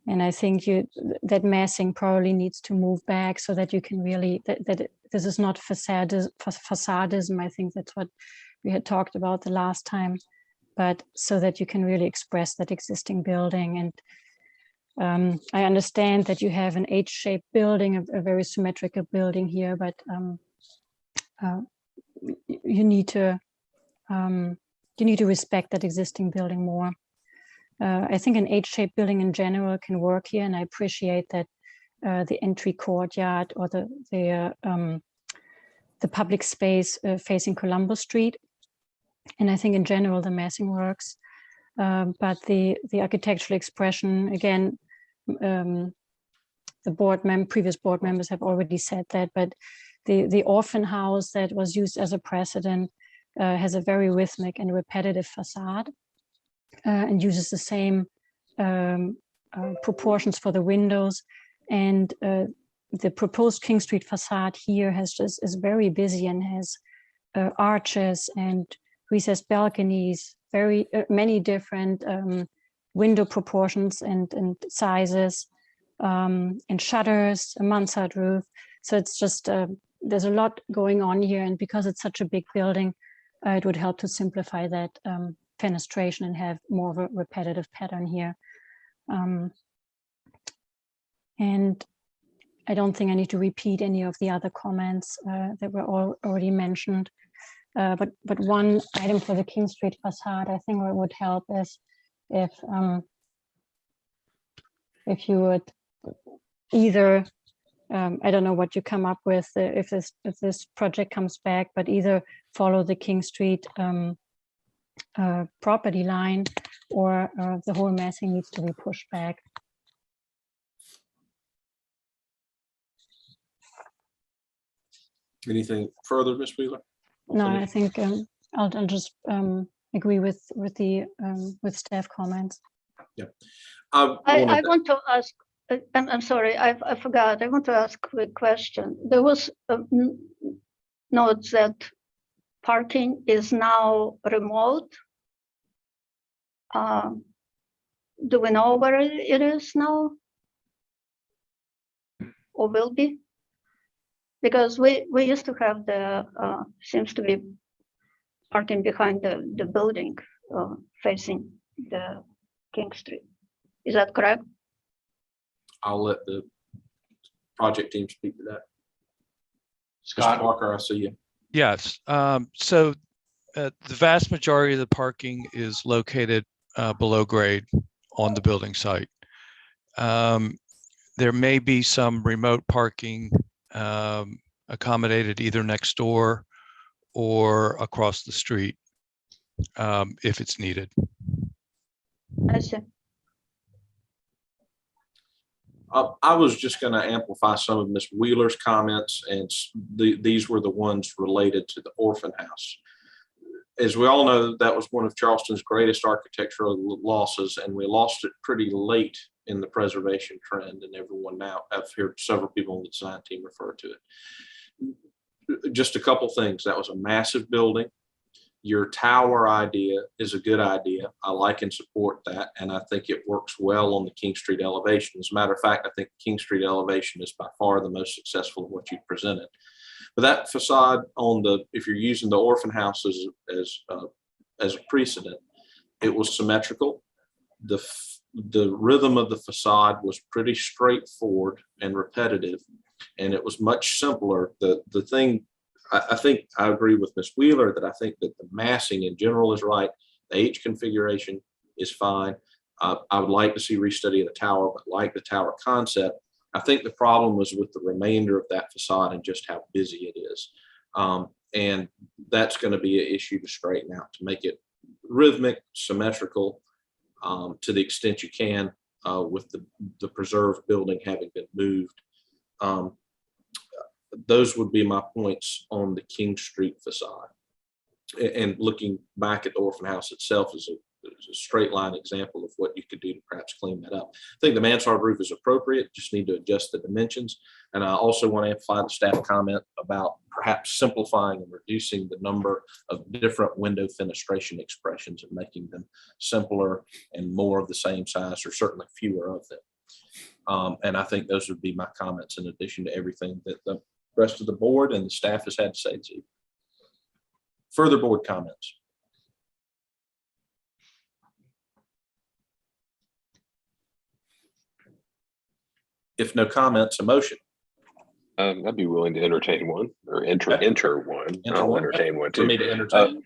And I think that massing probably needs to move back so that you can really, this is not facadism. I think that's what we had talked about the last time, but so that you can really express that existing building. And I understand that you have an H-shaped building, a very symmetrical building here, but you need to respect that existing building more. I think an H-shaped building in general can work here, and I appreciate that the entry courtyard or the public space facing Columbus Street, and I think in general the massing works. But the architectural expression, again, the previous board members have already said that, but the orphan house that was used as a precedent has a very rhythmic and repetitive facade. And uses the same proportions for the windows, and the proposed King Street facade here is very busy and has arches and recessed balconies, very many different window proportions and sizes, and shutters, a mansard roof. So it's just there's a lot going on here, and because it's such a big building, it would help to simplify that fenestration and have more of a repetitive pattern here. And I don't think I need to repeat any of the other comments that were already mentioned. But one item for the King Street facade, I think what would help is if you would either, I don't know what you come up with if this project comes back, but either follow the King Street property line, or the whole massing needs to be pushed back. Anything further, Ms. Wheeler? No, I think I'll just agree with staff comments. Yeah, I want to ask. I'm sorry, I forgot. I want to ask a quick question. There was a note that parking is now remote. Do we know where it is now, or will be? Because we used to have the seems to be parking behind the building facing the King Street. Is that correct? I'll let the project team speak to that. Scott Mr. Parker, I see you. Yes. So the vast majority of the parking is located below grade on the building site. There may be some remote parking accommodated either next door or across the street if it's needed. I see. I was just going to amplify some of Ms. Wheeler's comments, and these were the ones related to the orphan house. As we all know, that was one of Charleston's greatest architectural losses, and we lost it pretty late in the preservation trend, and everyone now, I've heard several people on the design team refer to it. Just a couple things. That was a massive building. Your tower idea is a good idea. I like and support that, and I think it works well on the King Street elevation. As a matter of fact, I think the King Street elevation is by far the most successful of what you presented. But that facade on the, if you're using the orphan house as a precedent, it was symmetrical. The rhythm of the facade was pretty straightforward and repetitive, and it was much simpler. The thing, I think I agree with Ms. Wheeler that I think that the massing in general is right. The H configuration is fine. I would like to see restudy of the tower, but like the tower concept, I think the problem was with the remainder of that facade and just how busy it is. And that's going to be an issue to straighten out, to make it rhythmic, symmetrical, to the extent you can, with the preserved building having been moved. Those would be my points on the King Street facade. And looking back at the orphan house itself is a straight line example of what you could do to perhaps clean that up. I think the mansard roof is appropriate, just need to adjust the dimensions. And I also want to amplify the staff comment about perhaps simplifying and reducing the number of different window fenestration expressions and making them simpler and more of the same size, or certainly fewer of them. And I think those would be my comments in addition to everything that the rest of the board and the staff has had to say to you. Further board comments? If no comments, a motion. I'd be willing to entertain one, or enter one. I'll entertain one too. For me to entertain.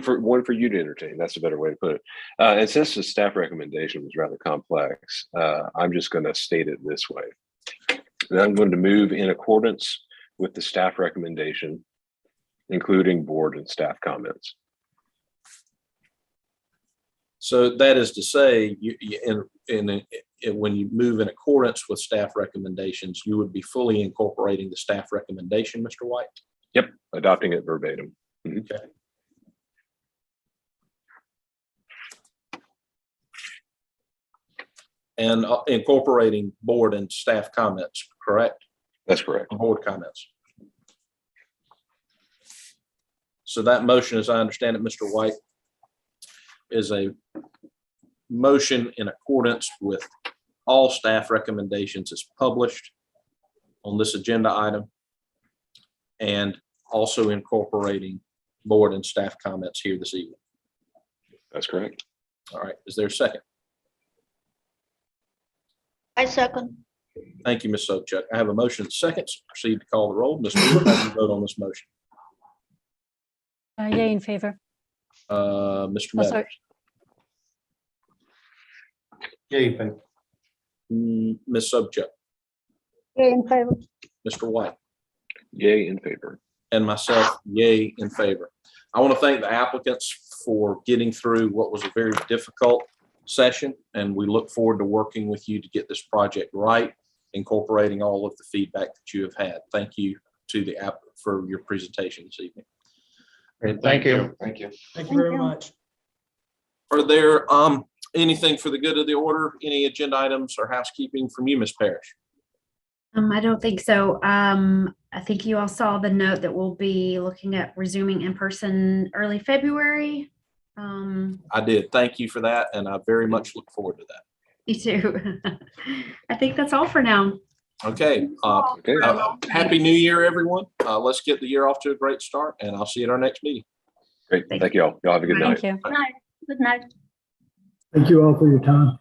For one for you to entertain. That's a better way to put it. And since the staff recommendation was rather complex, I'm just going to state it this way. And I'm going to move in accordance with the staff recommendation, including board and staff comments. So that is to say, when you move in accordance with staff recommendations, you would be fully incorporating the staff recommendation, Mr. White? Yep, adopting it verbatim. Okay. And incorporating board and staff comments, correct? That's correct. Board comments. So that motion, as I understand it, Mr. White, is a motion in accordance with all staff recommendations as published on this agenda item, and also incorporating board and staff comments here this evening. That's correct. All right, is there a second? I second. Thank you, Ms. Sobchak. I have a motion and seconds. Proceed to call the roll. Mr. Wood, how do you vote on this motion? Yay in favor. Mr. Oh, sorry. Meadows. Yay, thank you. Ms. Sobchak, Yay in favor. Mr. White, Yay in favor. and myself, yay in favor. I want to thank the applicants for getting through what was a very difficult session, and we look forward to working with you to get this project right, incorporating all of the feedback that you have had. Thank you to the app for your presentation this evening. Great, thank you. Thank you. Thank you very much. Are there anything for the good of the order? Any agenda items or housekeeping from you, Ms. Parrish? I don't think so. I think you all saw the note that we'll be looking at resuming in person early February. I did. Thank you for that, and I very much look forward to that. Me too. I think that's all for now. Okay. Happy New Year, everyone. Let's get the year off to a great start, and I'll see you at our next meeting. Great. Thank you all. Y'all have a good night. Thank you. Good night. Good night. Thank you all for your time.